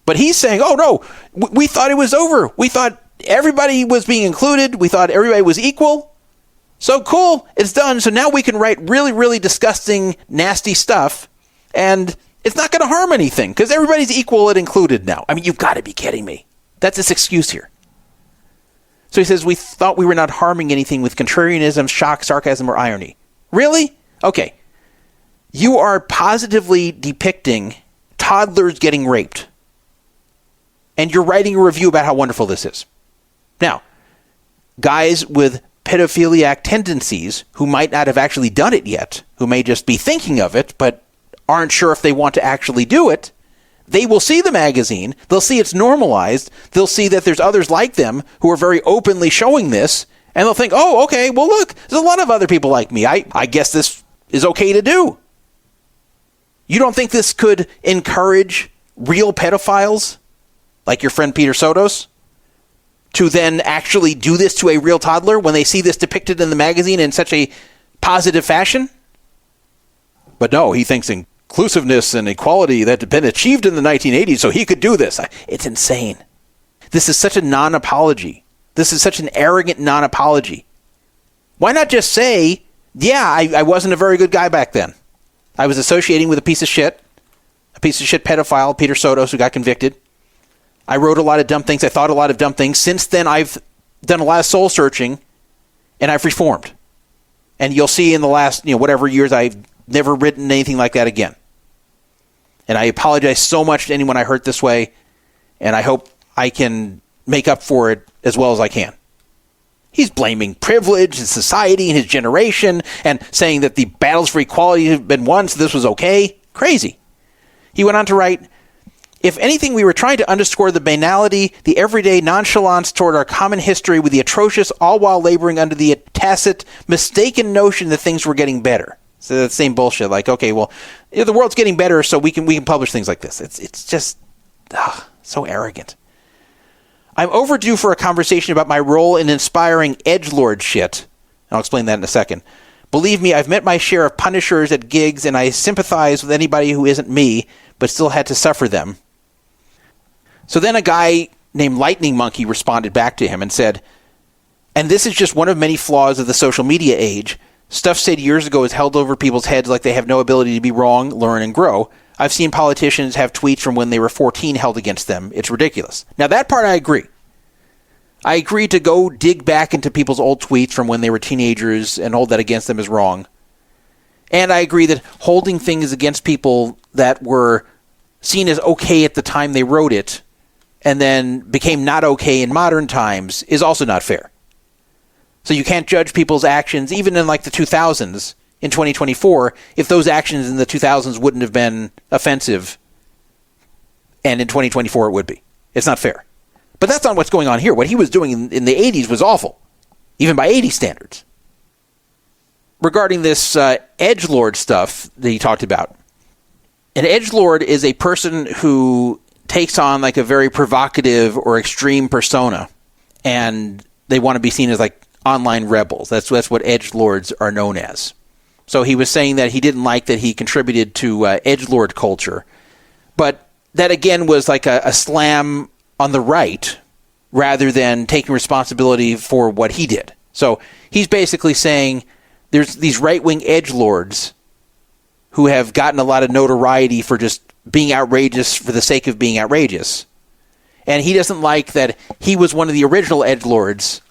But he's saying, oh no, we thought it was over. We thought everybody was being included. We thought everybody was equal. So cool, it's done. So now we can write really, really disgusting, nasty stuff, and it's not going to harm anything because everybody's equal and included now. I mean, you've got to be kidding me. That's his excuse here. So he says, we thought we were not harming anything with contrarianism, shock, sarcasm, or irony. Really? Okay. You are positively depicting toddlers getting raped, and you're writing a review about how wonderful this is. Now, guys with pedophiliac tendencies who might not have actually done it yet, who may just be thinking of it, but aren't sure if they want to actually do it, they will see the magazine, they'll see it's normalized, they'll see that there's others like them who are very openly showing this, and they'll think, oh, okay, well, look, there's a lot of other people like me. I guess this is okay to do. You don't think this could encourage real pedophiles, like your friend Peter Sotos, to then actually do this to a real toddler when they see this depicted in the magazine in such a positive fashion? But no, he thinks inclusiveness and equality that had been achieved in the 1980s, so he could do this. It's insane. This is such a non-apology. This is such an arrogant non-apology. Why not just say, yeah, I wasn't a very good guy back then. I was associating with a piece of shit pedophile, Peter Sotos, who got convicted. I wrote a lot of dumb things. I thought a lot of dumb things. Since then, I've done a lot of soul searching, and I've reformed. And you'll see in the last, whatever years, I've never written anything like that again. And I apologize so much to anyone I hurt this way, and I hope I can make up for it as well as I can. He's blaming privilege and society and his generation and saying that the battles for equality have been won, so this was okay. Crazy. He went on to write, if anything, we were trying to underscore the banality, the everyday nonchalance toward our common history with the atrocious, all while laboring under the tacit, mistaken notion that things were getting better. So that same bullshit, like, okay, well, the world's getting better, so we can publish things like this. It's just so arrogant. I'm overdue for a conversation about my role in inspiring edgelord shit. I'll explain that in a second. Believe me, I've met my share of punishers at gigs, and I sympathize with anybody who isn't me, but still had to suffer them. So then a guy named Lightning Monkey responded back to him and said, and this is just one of many flaws of the social media age. Stuff said years ago is held over people's heads like they have no ability to be wrong, learn, and grow. I've seen politicians have tweets from when they were 14 held against them. It's ridiculous. Now, that part I agree. I agree to go dig back into people's old tweets from when they were teenagers and hold that against them is wrong. And I agree that holding things against people that were seen as okay at the time they wrote it and then became not okay in modern times is also not fair. So you can't judge people's actions, even in like the 2000s, in 2024, if those actions in the 2000s wouldn't have been offensive, and in 2024 it would be. It's not fair. But that's not what's going on here. What he was doing in the 80s was awful, even by 80 standards. Regarding this edgelord stuff that he talked about, an edgelord is a person who takes on like a very provocative or extreme persona, and they want to be seen as like online rebels. That's what edgelords are known as. So he was saying that he didn't like that he contributed to edgelord culture, but that again was like a slam on the right rather than taking responsibility for what he did. So he's basically saying there's these right-wing edgelords who have gotten a lot of notoriety for just being outrageous for the sake of being outrageous. And he doesn't like that he was one of the original edgelords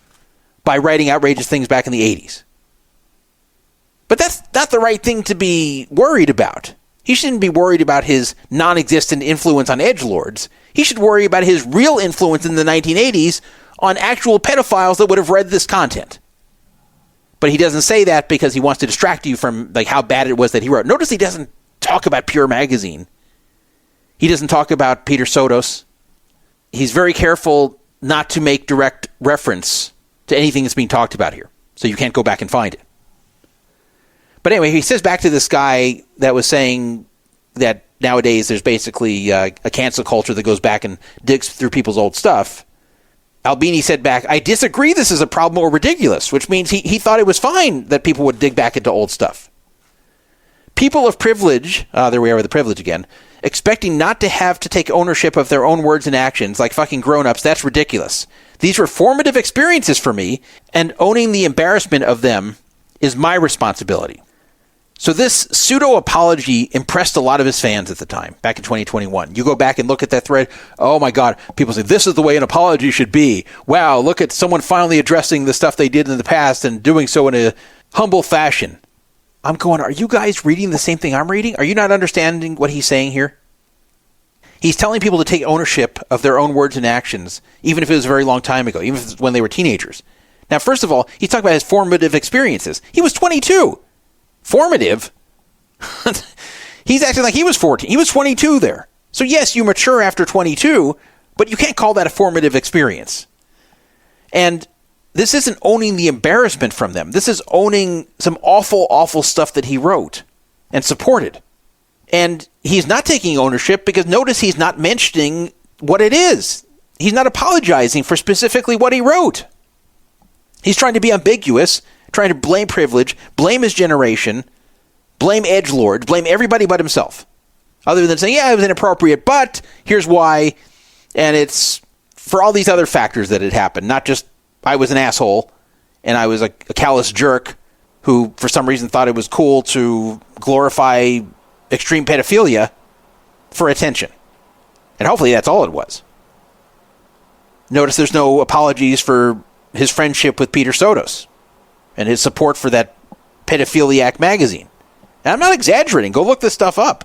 by writing outrageous things back in the 80s. But that's not the right thing to be worried about. He shouldn't be worried about his non-existent influence on edgelords. He should worry about his real influence in the 1980s on actual pedophiles that would have read this content. But he doesn't say that because he wants to distract you from like how bad it was that he wrote. Notice he doesn't talk about Pure Magazine. He doesn't talk about Peter Sotos. He's very careful not to make direct reference to anything that's being talked about here. So you can't go back and find it. But anyway, he says back to this guy that was saying that nowadays there's basically a cancel culture that goes back and digs through people's old stuff. Albini said back, I disagree this is a problem or ridiculous, which means he thought it was fine that people would dig back into old stuff. People of privilege, there we are with the privilege again, expecting not to have to take ownership of their own words and actions like fucking grown-ups, that's ridiculous. These were formative experiences for me, and owning the embarrassment of them is my responsibility. So this pseudo-apology impressed a lot of his fans at the time, back in 2021. You go back and look at that thread, oh my God, people say, this is the way an apology should be. Wow, look at someone finally addressing the stuff they did in the past and doing so in a humble fashion. I'm going, are you guys reading the same thing I'm reading? Are you not understanding what he's saying here? He's telling people to take ownership of their own words and actions, even if it was a very long time ago, even if it was when they were teenagers. Now, first of all, he's talking about his formative experiences. He was 22. Formative? He's acting like he was 14. He was 22 there. So yes, you mature after 22, but you can't call that a formative experience. And this isn't owning the embarrassment from them. This is owning some awful, awful stuff that he wrote and supported. And he's not taking ownership because notice he's not mentioning what it is. He's not apologizing for specifically what he wrote. He's trying to be ambiguous, trying to blame privilege, blame his generation, blame edgelords, blame everybody but himself. Other than saying, yeah, it was inappropriate, but here's why. And it's for all these other factors that had happened, not just I was an asshole and I was a callous jerk who for some reason thought it was cool to glorify extreme pedophilia for attention. And hopefully that's all it was. Notice there's no apologies for his friendship with Peter Sotos and his support for that pedophiliac magazine. And I'm not exaggerating. Go look this stuff up.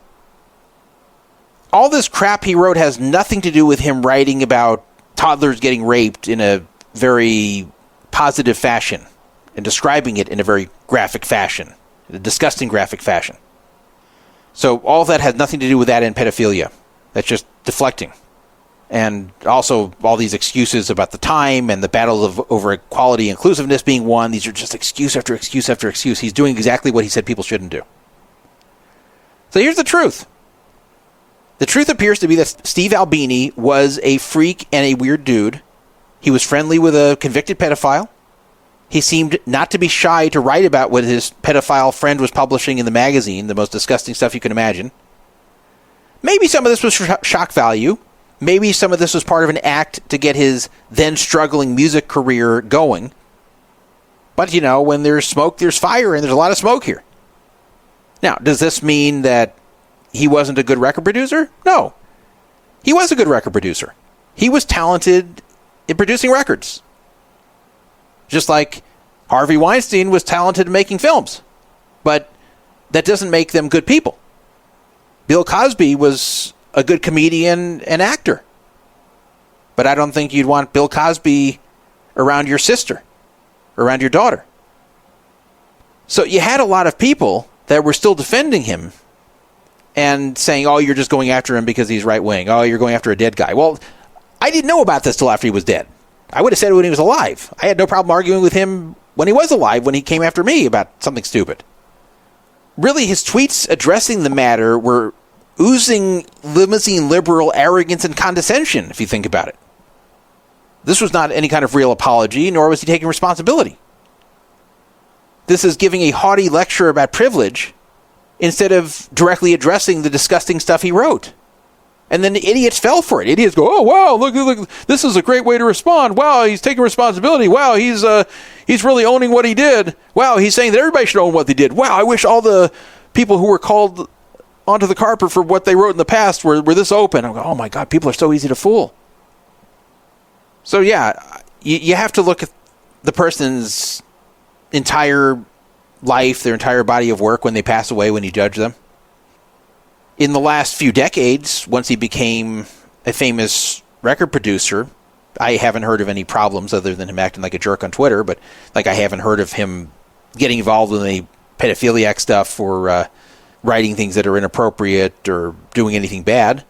All this crap he wrote has nothing to do with him writing about toddlers getting raped in a very positive fashion and describing it in a very graphic fashion, a disgusting graphic fashion. So all of that has nothing to do with that and pedophilia. That's just deflecting. And also all these excuses about the time and the battles over equality, inclusiveness being won. These are just excuse after excuse after excuse. He's doing exactly what he said people shouldn't do. So here's the truth. The truth appears to be that Steve Albini was a freak and a weird dude. He was friendly with a convicted pedophile. He seemed not to be shy to write about what his pedophile friend was publishing in the magazine, the most disgusting stuff you can imagine. Maybe some of this was shock value. Maybe some of this was part of an act to get his then-struggling music career going. But, you know, when there's smoke, there's fire, and there's a lot of smoke here. Now, does this mean that he wasn't a good record producer? No. He was a good record producer. He was talented in producing records. Just like Harvey Weinstein was talented in making films. But that doesn't make them good people. Bill Cosby was a good comedian and actor. But I don't think you'd want Bill Cosby around your sister, around your daughter. So you had a lot of people that were still defending him and saying, oh, you're just going after him because he's right-wing. Oh, you're going after a dead guy. Well, I didn't know about this till after he was dead. I would have said it when he was alive. I had no problem arguing with him when he was alive, when he came after me about something stupid. Really, his tweets addressing the matter were oozing limousine liberal arrogance and condescension, if you think about it. This was not any kind of real apology, nor was he taking responsibility. This is giving a haughty lecture about privilege instead of directly addressing the disgusting stuff he wrote. And then the idiots fell for it. Idiots go, oh, wow, look, this is a great way to respond. Wow, he's taking responsibility. Wow, he's really owning what he did. Wow, he's saying that everybody should own what they did. Wow, I wish all the people who were called onto the carpet for what they wrote in the past were this open. I'm going, oh my God, people are so easy to fool. So yeah, you have to look at the person's entire life, their entire body of work when they pass away, when you judge them. In the last few decades, once he became a famous record producer, I haven't heard of any problems other than him acting like a jerk on Twitter, but like I haven't heard of him getting involved in any pedophiliac stuff or writing things that are inappropriate or doing anything bad.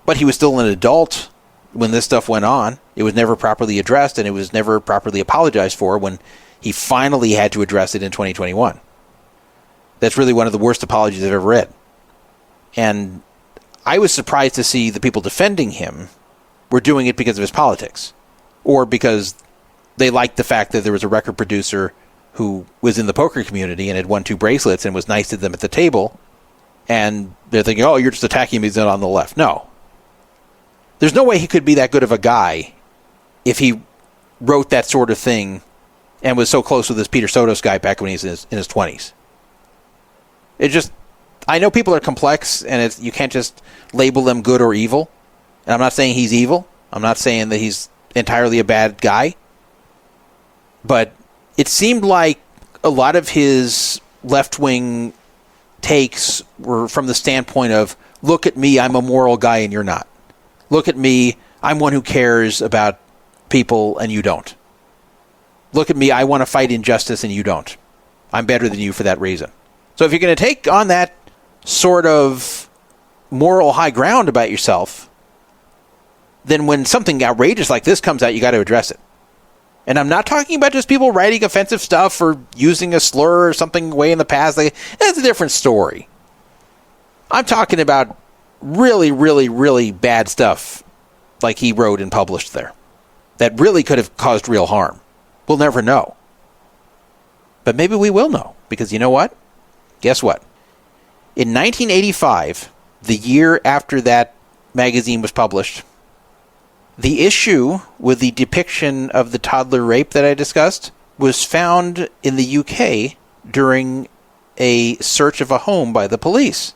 But he was still an adult when this stuff went on. It was never properly addressed, and it was never properly apologized for when he finally had to address it in 2021. That's really one of the worst apologies I've ever read. And I was surprised to see the people defending him were doing it because of his politics, or because they liked the fact that there was a record producer who was in the poker community and had won 2 bracelets and was nice to them at the table, and they're thinking, oh, you're just attacking him, he's not on the left. No. There's no way he could be that good of a guy if he wrote that sort of thing and was so close with this Peter Sotos guy back when he was in his 20s. It just... I know people are complex, and you can't just label them good or evil. And I'm not saying he's evil. I'm not saying that he's entirely a bad guy. But it seemed like a lot of his left-wing takes were from the standpoint of, look at me, I'm a moral guy and you're not. Look at me, I'm one who cares about people and you don't. Look at me, I want to fight injustice and you don't. I'm better than you for that reason. So if you're going to take on that sort of moral high ground about yourself, then when something outrageous like this comes out, you got to address it. And I'm not talking about just people writing offensive stuff or using a slur or something way in the past. That's a different story. I'm talking about really, really, really bad stuff like he wrote and published there that really could have caused real harm. We'll never know. But maybe we will know, because you know what? Guess what? In 1985, the year after that magazine was published, the issue with the depiction of the toddler rape that I discussed was found in the UK during a search of a home by the police.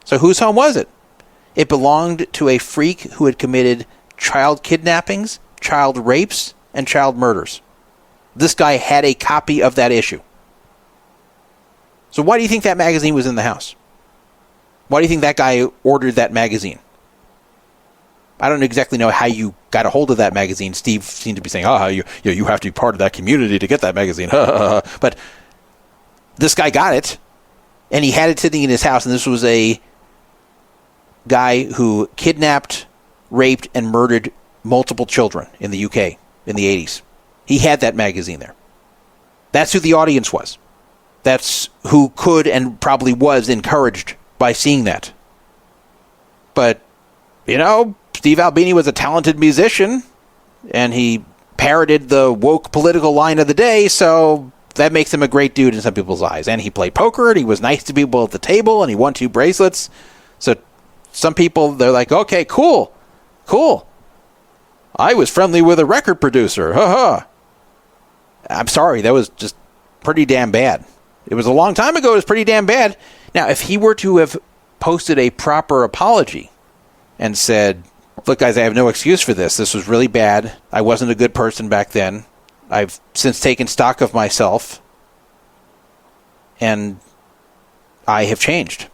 So whose home was it? It belonged to a freak who had committed child kidnappings, child rapes, and child murders. This guy had a copy of that issue. So why do you think that magazine was in the house? Why do you think that guy ordered that magazine? I don't exactly know how you got a hold of that magazine. Steve seemed to be saying, you have to be part of that community to get that magazine. But this guy got it, and he had it sitting in his house, and this was a guy who kidnapped, raped, and murdered multiple children in the UK in the 80s. He had that magazine there. That's who the audience was. That's who could and probably was encouraged by seeing that. But, Steve Albini was a talented musician, and he parroted the woke political line of the day, so that makes him a great dude in some people's eyes. And he played poker, and he was nice to people at the table, and he won 2 bracelets. So some people, they're like, okay, cool. I was friendly with a record producer. I'm sorry, that was just pretty damn bad. It was a long time ago, it was pretty damn bad. Now, if he were to have posted a proper apology and said, look, guys, I have no excuse for this. This was really bad. I wasn't a good person back then. I've since taken stock of myself, and I have changed.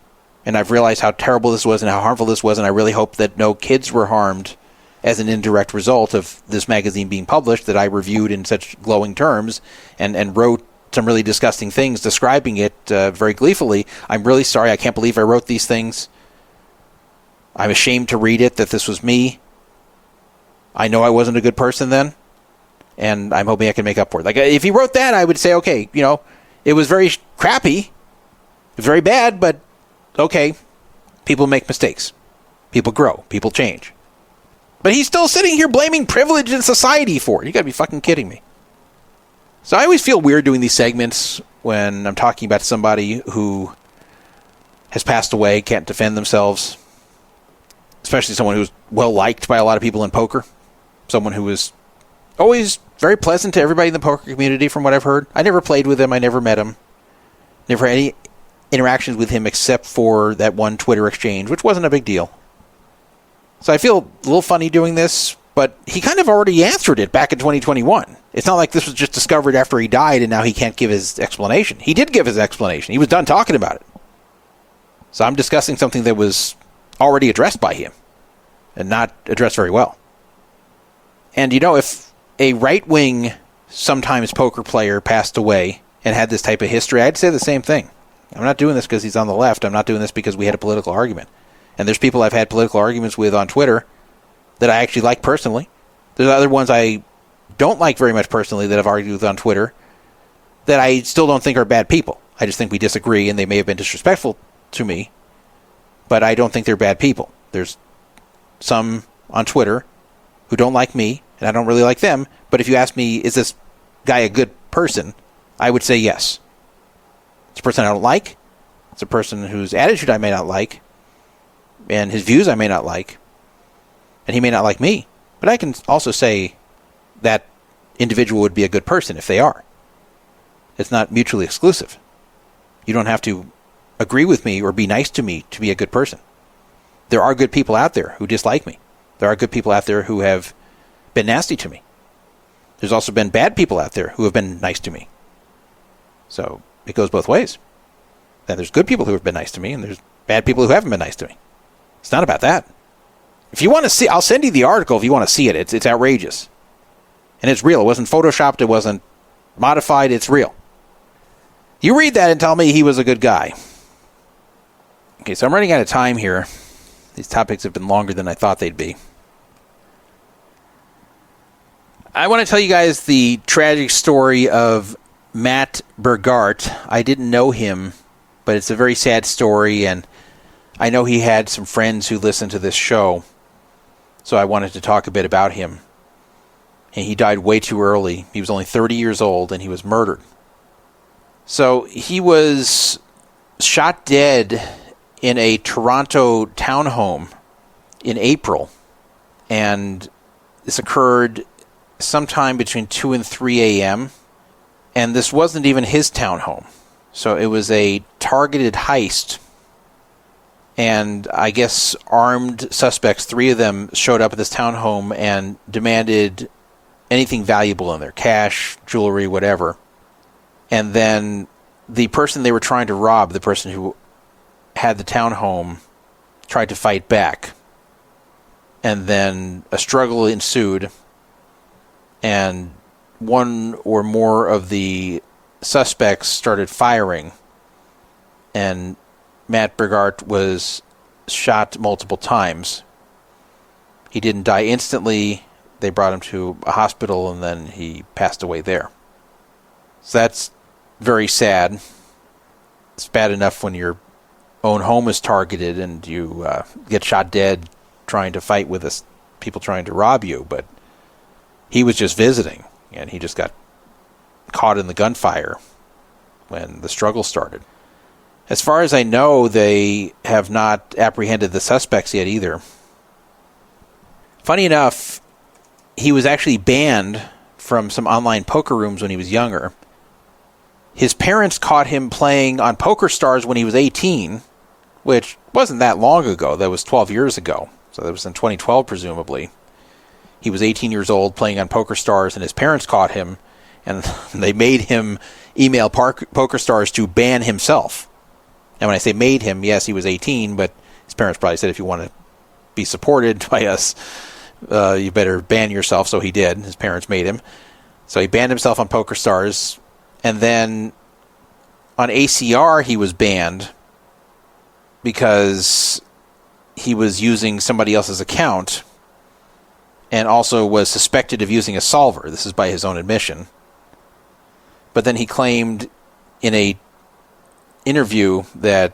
And I've realized how terrible this was and how harmful this was, and I really hope that no kids were harmed as an indirect result of this magazine being published that I reviewed in such glowing terms and wrote some really disgusting things describing it very gleefully. I'm really sorry. I can't believe I wrote these things. I'm ashamed to read it, that this was me. I know I wasn't a good person then, and I'm hoping I can make up for it. Like, if he wrote that, I would say, okay, it was very crappy, very bad, but okay, people make mistakes. People grow. People change. But he's still sitting here blaming privilege in society for it. You gotta be fucking kidding me. So I always feel weird doing these segments when I'm talking about somebody who has passed away, can't defend themselves, especially someone who's well-liked by a lot of people in poker, someone who was always very pleasant to everybody in the poker community from what I've heard. I never played with him. I never met him. Never had any interactions with him except for that one Twitter exchange, which wasn't a big deal. So I feel a little funny doing this, but he kind of already answered it back in 2021. It's not like this was just discovered after he died and now he can't give his explanation. He did give his explanation. He was done talking about it. So I'm discussing something that was already addressed by him and not addressed very well. And if a right-wing, sometimes poker player passed away and had this type of history, I'd say the same thing. I'm not doing this because he's on the left. I'm not doing this because we had a political argument. And there's people I've had political arguments with on Twitter that I actually like personally. There's other ones I don't like very much personally that I've argued with on Twitter that I still don't think are bad people. I just think we disagree, and they may have been disrespectful to me, but I don't think they're bad people. There's some on Twitter who don't like me, and I don't really like them, but if you ask me, is this guy a good person, I would say yes. It's a person I don't like. It's a person whose attitude I may not like, and his views I may not like, and he may not like me. But I can also say that individual would be a good person if they are. It's not mutually exclusive. You don't have to agree with me or be nice to me to be a good person. There are good people out there who dislike me. There are good people out there who have been nasty to me. There's also been bad people out there who have been nice to me. So it goes both ways. And there's good people who have been nice to me, and there's bad people who haven't been nice to me. It's not about that. If you want to see, I'll send you the article if you want to see it. It's outrageous. And it's real. It wasn't photoshopped. It wasn't modified. It's real. You read that and tell me he was a good guy. Okay, so I'm running out of time here. These topics have been longer than I thought they'd be. I want to tell you guys the tragic story of Matt Bergart. I didn't know him, but it's a very sad story, and I know he had some friends who listened to this show, so I wanted to talk a bit about him. And he died way too early. He was only 30 years old, and he was murdered. So he was shot dead in a Toronto townhome in April, and this occurred sometime between 2 and 3 a.m., and this wasn't even his townhome. So it was a targeted heist, and I guess armed suspects, 3 of them, showed up at this townhome and demanded anything valuable in there, cash, jewelry, whatever. And then the person they were trying to rob, the person who had the townhome, tried to fight back. And then a struggle ensued, and one or more of the suspects started firing, and Matt Bergart was shot multiple times. He didn't die instantly. They brought him to a hospital, and then he passed away there. So that's very sad. It's bad enough when your own home is targeted and you get shot dead trying to fight with people trying to rob you, but he was just visiting, and he just got caught in the gunfire when the struggle started. As far as I know, they have not apprehended the suspects yet either. Funny enough, he was actually banned from some online poker rooms when he was younger. His parents caught him playing on PokerStars when he was 18, which wasn't that long ago. That was 12 years ago. So that was in 2012, presumably. He was 18 years old playing on PokerStars, and his parents caught him, and they made him email PokerStars to ban himself. And when I say made him, yes, he was 18, but his parents probably said, if you want to be supported by us, you better ban yourself. So he did. His parents made him. So he banned himself on PokerStars, and then on ACR he was banned because he was using somebody else's account and also was suspected of using a solver. This is by his own admission. But then he claimed in a interview that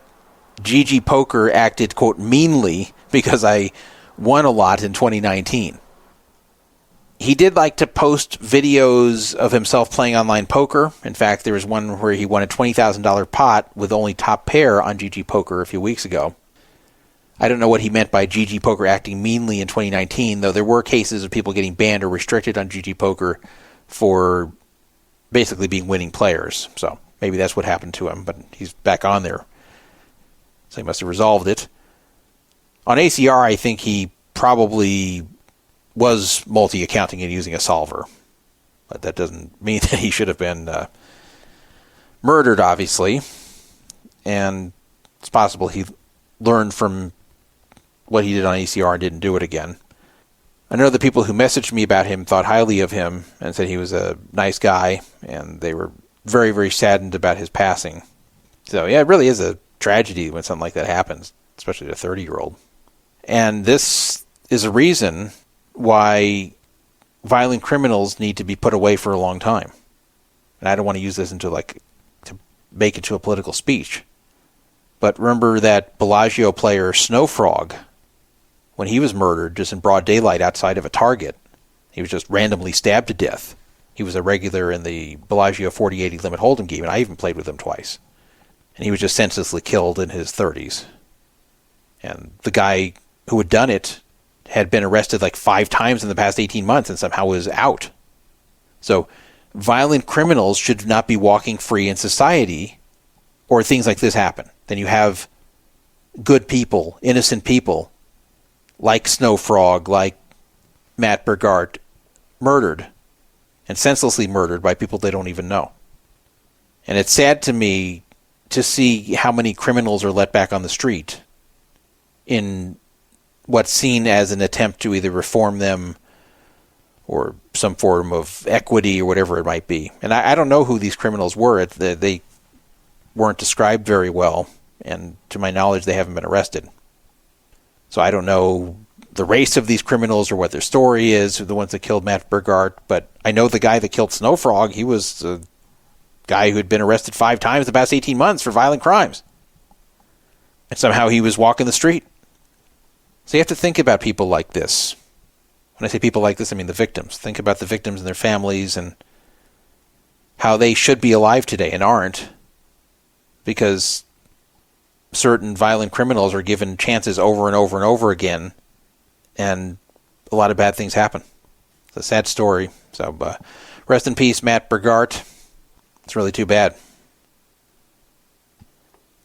GG Poker acted, quote, meanly because I won a lot in 2019. He did like to post videos of himself playing online poker. In fact, there was one where he won a $20,000 pot with only top pair on GG Poker a few weeks ago. I don't know what he meant by GG Poker acting meanly in 2019, though there were cases of people getting banned or restricted on GG Poker for basically being winning players. So maybe that's what happened to him, but he's back on there. So he must have resolved it. On ACR, I think he probably was multi-accounting and using a solver. But that doesn't mean that he should have been murdered, obviously. And it's possible he learned from what he did on ACR and didn't do it again. I know the people who messaged me about him thought highly of him and said he was a nice guy, and they were very, very saddened about his passing. So, yeah, it really is a tragedy when something like that happens, especially to a 30-year-old. And this is a reason why violent criminals need to be put away for a long time. And I don't want to use this to make it to a political speech. But remember that Bellagio player Snowfrog, when he was murdered just in broad daylight outside of a Target, he was just randomly stabbed to death. He was a regular in the Bellagio 40-80 limit hold'em game, and I even played with him twice. And he was just senselessly killed in his 30s. And the guy who had done it had been arrested like 5 times in the past 18 months and somehow was out. So violent criminals should not be walking free in society, or things like this happen. Then you have good people, innocent people, like Snowfrog, like Matt Bergart, murdered, and senselessly murdered by people they don't even know. And it's sad to me to see how many criminals are let back on the street in what's seen as an attempt to either reform them or some form of equity or whatever it might be. And I don't know who these criminals were. They weren't described very well, and to my knowledge, they haven't been arrested. So I don't know the race of these criminals or what their story is, the ones that killed Matt Bergart, but I know the guy that killed Snowfrog, he was a guy who had been arrested 5 times the past 18 months for violent crimes. And somehow he was walking the street. So you have to think about people like this. When I say people like this, I mean the victims. Think about the victims and their families and how they should be alive today and aren't, because certain violent criminals are given chances over and over and over again, and a lot of bad things happen. It's a sad story. So rest in peace, Matt Bergart. It's really too bad.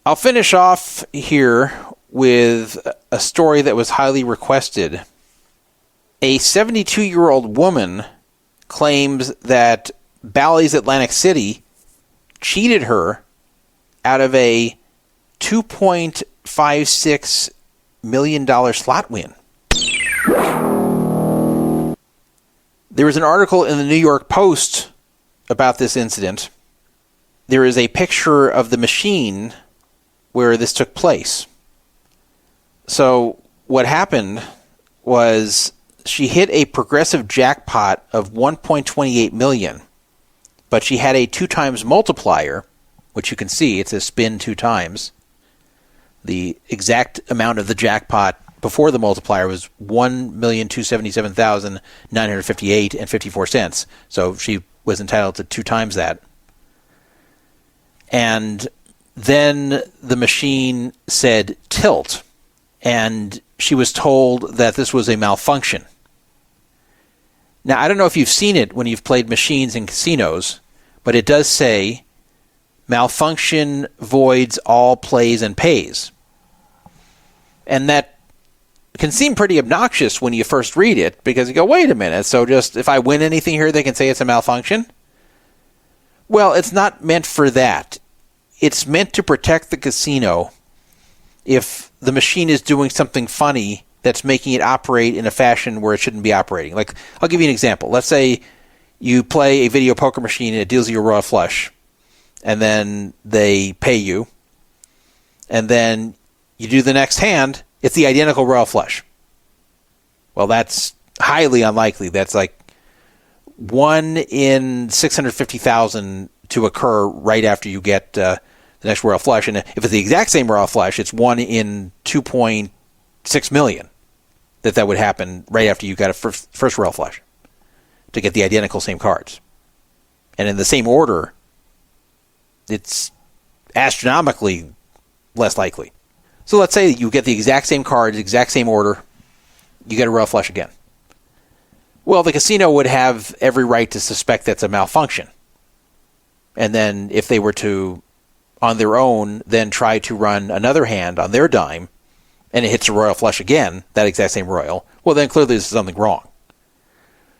I'll finish off here with a story that was highly requested. A 72-year-old woman claims that Bally's Atlantic City cheated her out of a $2.56 million slot win. There was an article in the New York Post about this incident. There is a picture of the machine where this took place. So what happened was she hit a progressive jackpot of $1.28 million, but she had a 2 times multiplier, which you can see, it says spin 2 times. The exact amount of the jackpot before the multiplier was $1,277,958.54. So she was entitled to 2 times that. And then the machine said tilt, and she was told that this was a malfunction. Now, I don't know if you've seen it when you've played machines in casinos, but it does say malfunction voids all plays and pays. And that can seem pretty obnoxious when you first read it, because you go, wait a minute, so just if I win anything here, they can say it's a malfunction? Well, it's not meant for that. It's meant to protect the casino if the machine is doing something funny that's making it operate in a fashion where it shouldn't be operating. Like, I'll give you an example. Let's say you play a video poker machine and it deals you a royal flush, and then they pay you, and then you do the next hand, it's the identical royal flush. Well, that's highly unlikely. That's like 1 in 650,000 to occur right after you get the next royal flush. And if it's the exact same royal flush, it's 1 in 2.6 million that would happen right after you got a first royal flush to get the identical same cards. And in the same order, it's astronomically less likely. So let's say you get the exact same cards, exact same order, you get a royal flush again. Well, the casino would have every right to suspect that's a malfunction. And then if they were to, on their own, then try to run another hand on their dime, and it hits a royal flush again, that exact same royal, well, then clearly there's something wrong.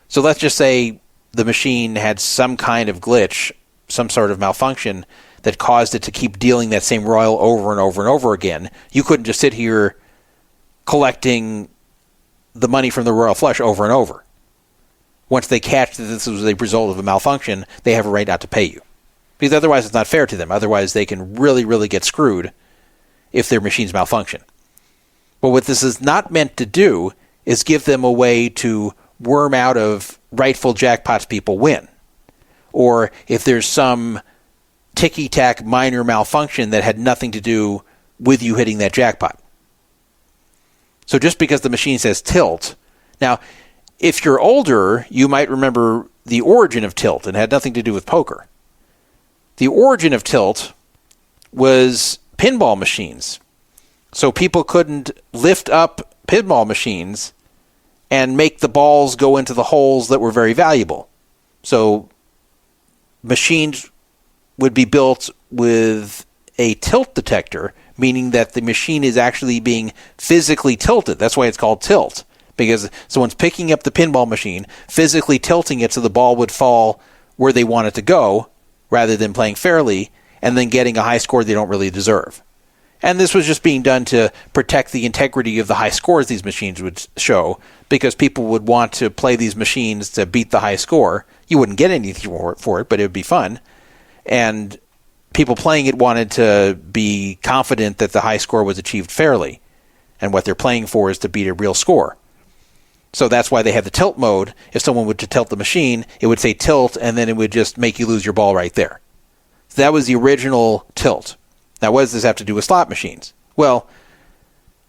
So let's just say the machine had some kind of glitch, some sort of malfunction that caused it to keep dealing that same royal over and over and over again. You couldn't just sit here collecting the money from the royal flush over and over. Once they catch that this was a result of a malfunction, they have a right not to pay you. Because otherwise it's not fair to them. Otherwise they can really, really get screwed if their machines malfunction. But what this is not meant to do is give them a way to worm out of rightful jackpots people win. Or if there's some ticky-tack minor malfunction that had nothing to do with you hitting that jackpot. So just because the machine says tilt, now, if you're older, you might remember the origin of tilt, and it had nothing to do with poker. The origin of tilt was pinball machines. So people couldn't lift up pinball machines and make the balls go into the holes that were very valuable. So machines would be built with a tilt detector, meaning that the machine is actually being physically tilted. That's why it's called tilt, because someone's picking up the pinball machine, physically tilting it so the ball would fall where they want it to go, rather than playing fairly, and then getting a high score they don't really deserve. And this was just being done to protect the integrity of the high scores these machines would show, because people would want to play these machines to beat the high score. You wouldn't get anything for it, but it would be fun. And people playing it wanted to be confident that the high score was achieved fairly. and what they're playing for is to beat a real score. So that's why they have the tilt mode. If someone would to tilt the machine, it would say tilt, and then it would just make you lose your ball right there. So that was the original tilt. Now, what does this have to do with slot machines? Well,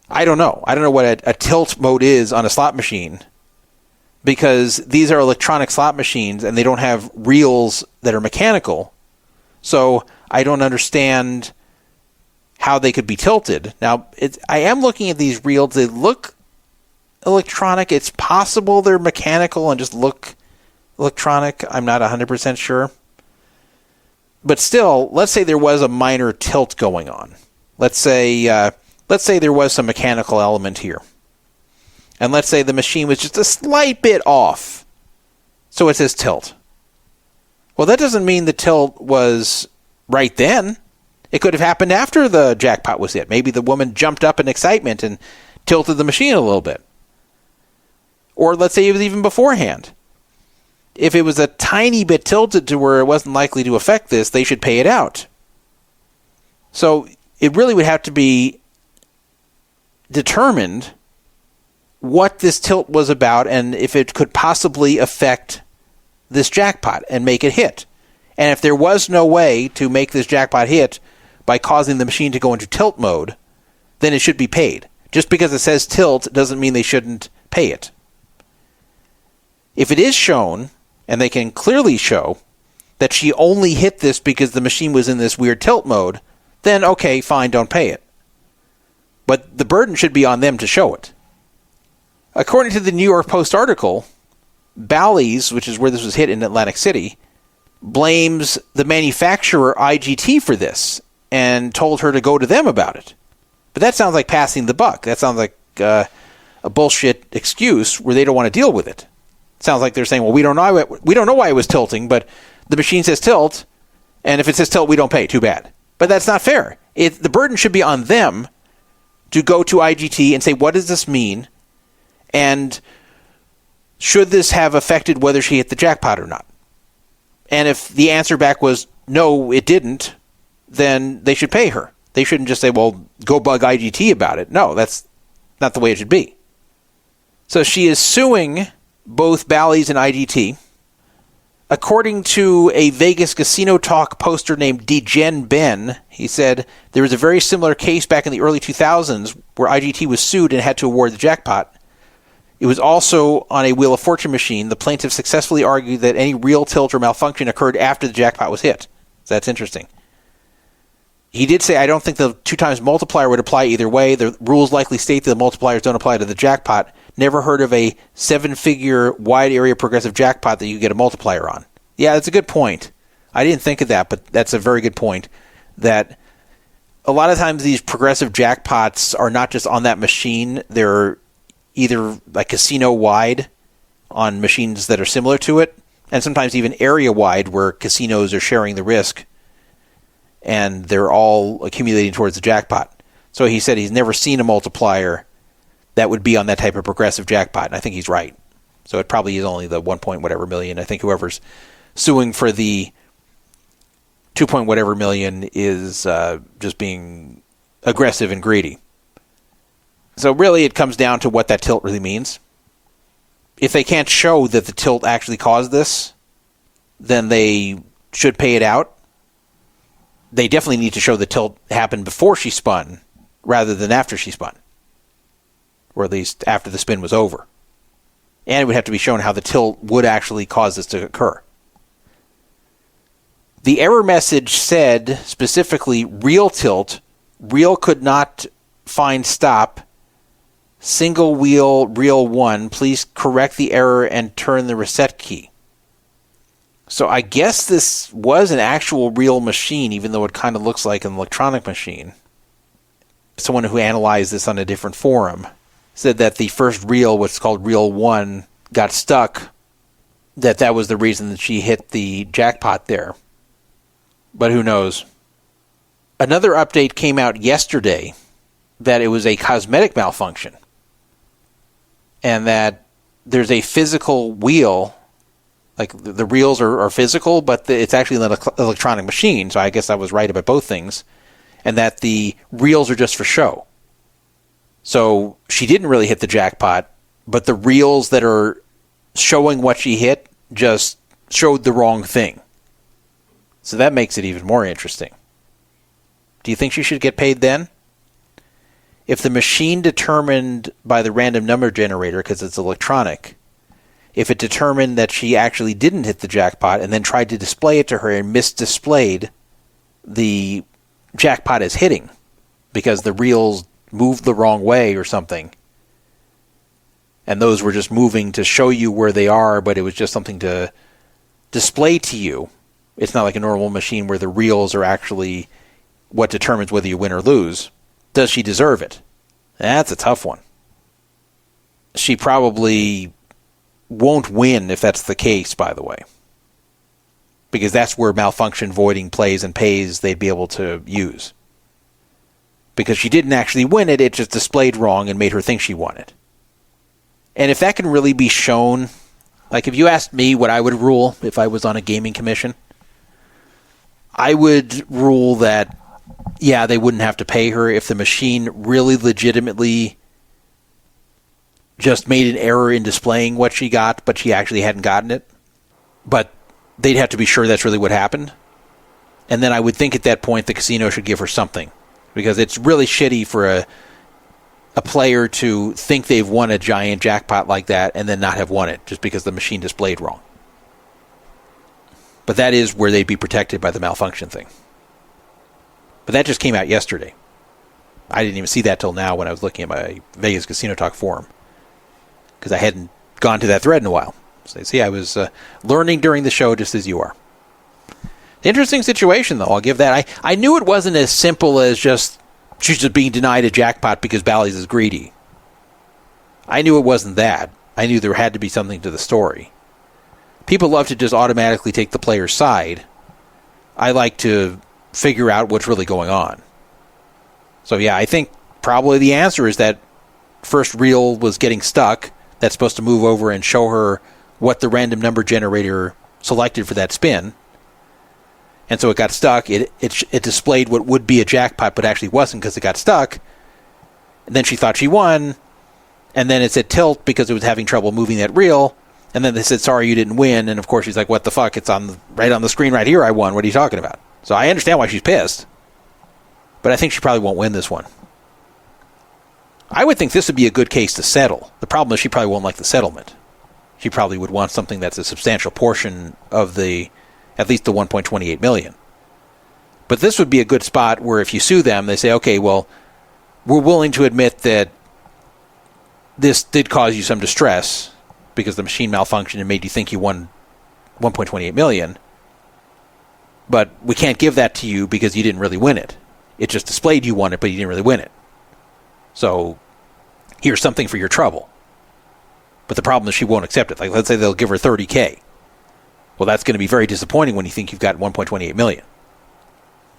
I don't know. I don't know what a tilt mode is on a slot machine, because these are electronic slot machines, and they don't have reels that are mechanical. So I don't understand how they could be tilted. Now, I am looking at these reels. They look electronic. It's possible they're mechanical and just look electronic. I'm not 100% sure. But still, let's say there was a minor tilt going on. Let's say there was some mechanical element here. And let's say the machine was just a slight bit off. So it says tilt. Well, that doesn't mean the tilt was right then. It could have happened after the jackpot was hit. Maybe the woman jumped up in excitement and tilted the machine a little bit. Or let's say it was even beforehand. If it was a tiny bit tilted to where it wasn't likely to affect this, they should pay it out. So it really would have to be determined what this tilt was about and if it could possibly affect this jackpot and make it hit. And if there was no way to make this jackpot hit by causing the machine to go into tilt mode, then it should be paid. Just because it says tilt doesn't mean they shouldn't pay it. If it is shown, and they can clearly show, that she only hit this because the machine was in this weird tilt mode, then okay, fine, don't pay it. But the burden should be on them to show it. According to the New York Post article, Bally's, which is where this was hit in Atlantic City, blames the manufacturer IGT for this and told her to go to them about it. But that sounds like passing the buck. That sounds like a bullshit excuse where they don't want to deal with it. Sounds like they're saying, well, we don't know why it was tilting, but the machine says tilt, and if it says tilt, we don't pay. Too bad. But that's not fair. The burden should be on them to go to IGT and say, what does this mean? And should this have affected whether she hit the jackpot or not? And if the answer back was, no, it didn't, then they should pay her. They shouldn't just say, well, go bug IGT about it. No, that's not the way it should be. So she is suing both Bally's and IGT. According to a Vegas Casino Talk poster named Degen Ben, he said there was a very similar case back in the early 2000s where IGT was sued and had to award the jackpot. It was also on a Wheel of Fortune machine. The plaintiff successfully argued that any real tilt or malfunction occurred after the jackpot was hit. So that's interesting. He did say, I don't think the 2 times multiplier would apply either way. The rules likely state that the multipliers don't apply to the jackpot. Never heard of a 7-figure wide area progressive jackpot that you get a multiplier on. Yeah, that's a good point. I didn't think of that, but that's a very good point. That a lot of times these progressive jackpots are not just on that machine. They're either like casino-wide on machines that are similar to it, and sometimes even area-wide where casinos are sharing the risk, and they're all accumulating towards the jackpot. So he said he's never seen a multiplier that would be on that type of progressive jackpot, and I think he's right. So it probably is only the 1 point whatever million. I think whoever's suing for the 2 point whatever million is just being aggressive and greedy. So really it comes down to what that tilt really means. If they can't show that the tilt actually caused this, then they should pay it out. They definitely need to show the tilt happened before she spun rather than after she spun. Or at least after the spin was over. And it would have to be shown how the tilt would actually cause this to occur. The error message said specifically real tilt, real could not find stop, single wheel, reel 1, please correct the error and turn the reset key. So I guess this was an actual real machine, even though it kind of looks like an electronic machine. Someone who analyzed this on a different forum said that the first reel, what's called reel 1, got stuck, that was the reason that she hit the jackpot there. But who knows? Another update came out yesterday that it was a cosmetic malfunction. And that there's a physical wheel, like the reels are physical, but it's actually an electronic machine, so I guess I was right about both things, and that the reels are just for show. So she didn't really hit the jackpot, but the reels that are showing what she hit just showed the wrong thing. So that makes it even more interesting. Do you think she should get paid then? If the machine determined by the random number generator, because it's electronic, if it determined that she actually didn't hit the jackpot and then tried to display it to her and misdisplayed the jackpot as hitting because the reels moved the wrong way or something, and those were just moving to show you where they are, but it was just something to display to you. It's not like a normal machine where the reels are actually what determines whether you win or lose. Does she deserve it? That's a tough one. She probably won't win if that's the case, by the way. Because that's where malfunction voiding plays and pays they'd be able to use. Because she didn't actually win it, it just displayed wrong and made her think she won it. And if that can really be shown, like if you asked me what I would rule if I was on a gaming commission, I would rule that, yeah, they wouldn't have to pay her if the machine really legitimately just made an error in displaying what she got, but she actually hadn't gotten it. But they'd have to be sure that's really what happened. And then I would think at that point the casino should give her something. Because it's really shitty for a player to think they've won a giant jackpot like that and then not have won it just because the machine displayed wrong. But that is where they'd be protected by the malfunction thing. But that just came out yesterday. I didn't even see that till now when I was looking at my Vegas Casino Talk forum. Because I hadn't gone to that thread in a while. So see, I was learning during the show just as you are. Interesting situation, though. I'll give that. I knew it wasn't as simple as just she's just being denied a jackpot because Bally's is greedy. I knew it wasn't that. I knew there had to be something to the story. People love to just automatically take the player's side. I like to figure out what's really going on. So yeah, I think probably the answer is that first reel was getting stuck. That's supposed to move over and show her what the random number generator selected for that spin. And so it got stuck. It displayed what would be a jackpot, but actually wasn't because it got stuck. And then she thought she won. And then it said tilt because it was having trouble moving that reel. And then they said, sorry, you didn't win. And of course she's like, what the fuck? It's right on the screen right here. I won. What are you talking about? So I understand why she's pissed. But I think she probably won't win this one. I would think this would be a good case to settle. The problem is she probably won't like the settlement. She probably would want something that's a substantial portion of at least the $1.28 million. But this would be a good spot where if you sue them, they say, okay, well, we're willing to admit that this did cause you some distress because the machine malfunctioned and made you think you won $1.28 million. But we can't give that to you because you didn't really win it. It just displayed you won it, but you didn't really win it. So here's something for your trouble. But the problem is she won't accept it. Like, let's say they'll give her $30K. Well, that's going to be very disappointing when you think you've got $1.28 million.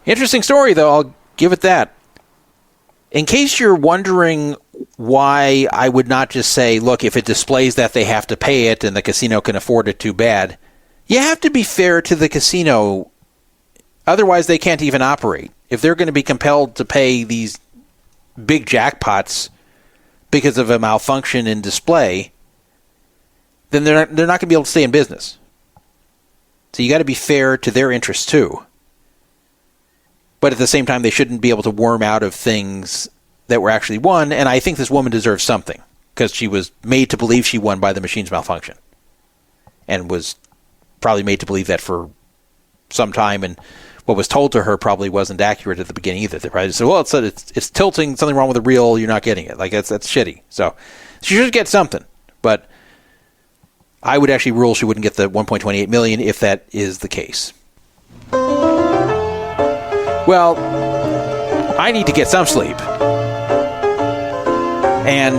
Interesting story, though. I'll give it that. In case you're wondering why I would not just say, look, if it displays that they have to pay it and the casino can afford it too bad, you have to be fair to the casino. Otherwise, they can't even operate. If they're going to be compelled to pay these big jackpots because of a malfunction in display, then they're not going to be able to stay in business. So you got to be fair to their interests too. But at the same time, they shouldn't be able to worm out of things that were actually won. And I think this woman deserves something because she was made to believe she won by the machine's malfunction, and was probably made to believe that for some time. And what was told to her probably wasn't accurate at the beginning either. They probably said, well, it's tilting, something wrong with the reel, you're not getting it. Like that's shitty. So she should get something. But I would actually rule she wouldn't get the $1.28 million if that is the case. Well, I need to get some sleep. And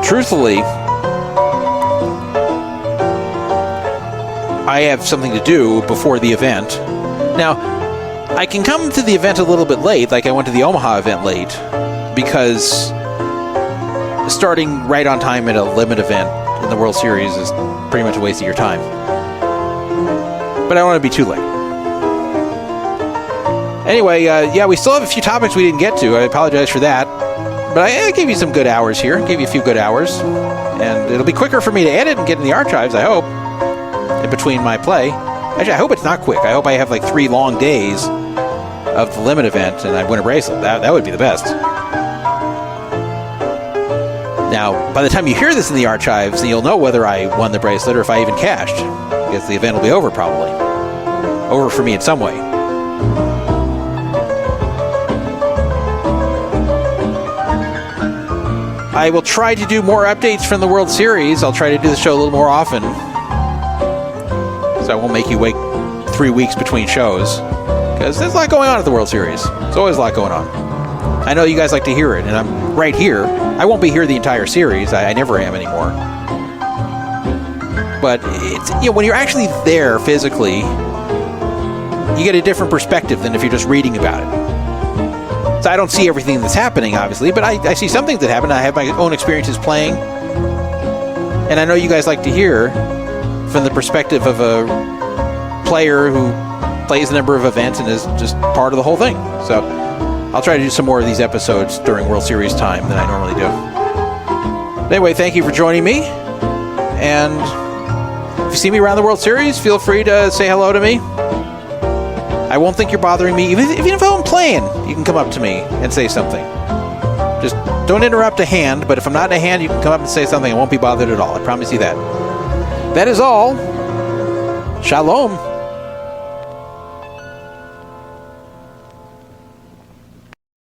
truthfully, I have something to do before the event. Now, I can come to the event a little bit late, like I went to the Omaha event late, because starting right on time at a limit event in the World Series is pretty much a waste of your time. But I don't want to be too late. Anyway, we still have a few topics we didn't get to. I apologize for that. But I gave you some good hours here. Gave you a few good hours. And it'll be quicker for me to edit and get in the archives, I hope, in between my play. Actually, I hope it's not quick. I hope I have like 3 long days of the limit event and I win a bracelet. That would be the best. Now, by the time you hear this in the archives, you'll know whether I won the bracelet or if I even cashed. Because the event will be over, probably. Over for me in some way. I will try to do more updates from the World Series. I'll try to do the show a little more often. So I won't make you wait 3 weeks between shows. Because there's a lot going on at the World Series. There's always a lot going on. I know you guys like to hear it, and I'm right here. I won't be here the entire series. I never am anymore. But it's, when you're actually there physically, you get a different perspective than if you're just reading about it. So I don't see everything that's happening, obviously, but I see some things that happen. I have my own experiences playing. And I know you guys like to hear from the perspective of a player who plays a number of events and is just part of the whole thing. So I'll try to do some more of these episodes during World Series time than I normally do. But anyway, thank you for joining me. And if you see me around the World Series, feel free to say hello to me. I won't think you're bothering me. Even if I'm playing, you can come up to me and say something. Just don't interrupt a hand, but if I'm not in a hand, you can come up and say something. I won't be bothered at all. I promise you that. That is all. Shalom.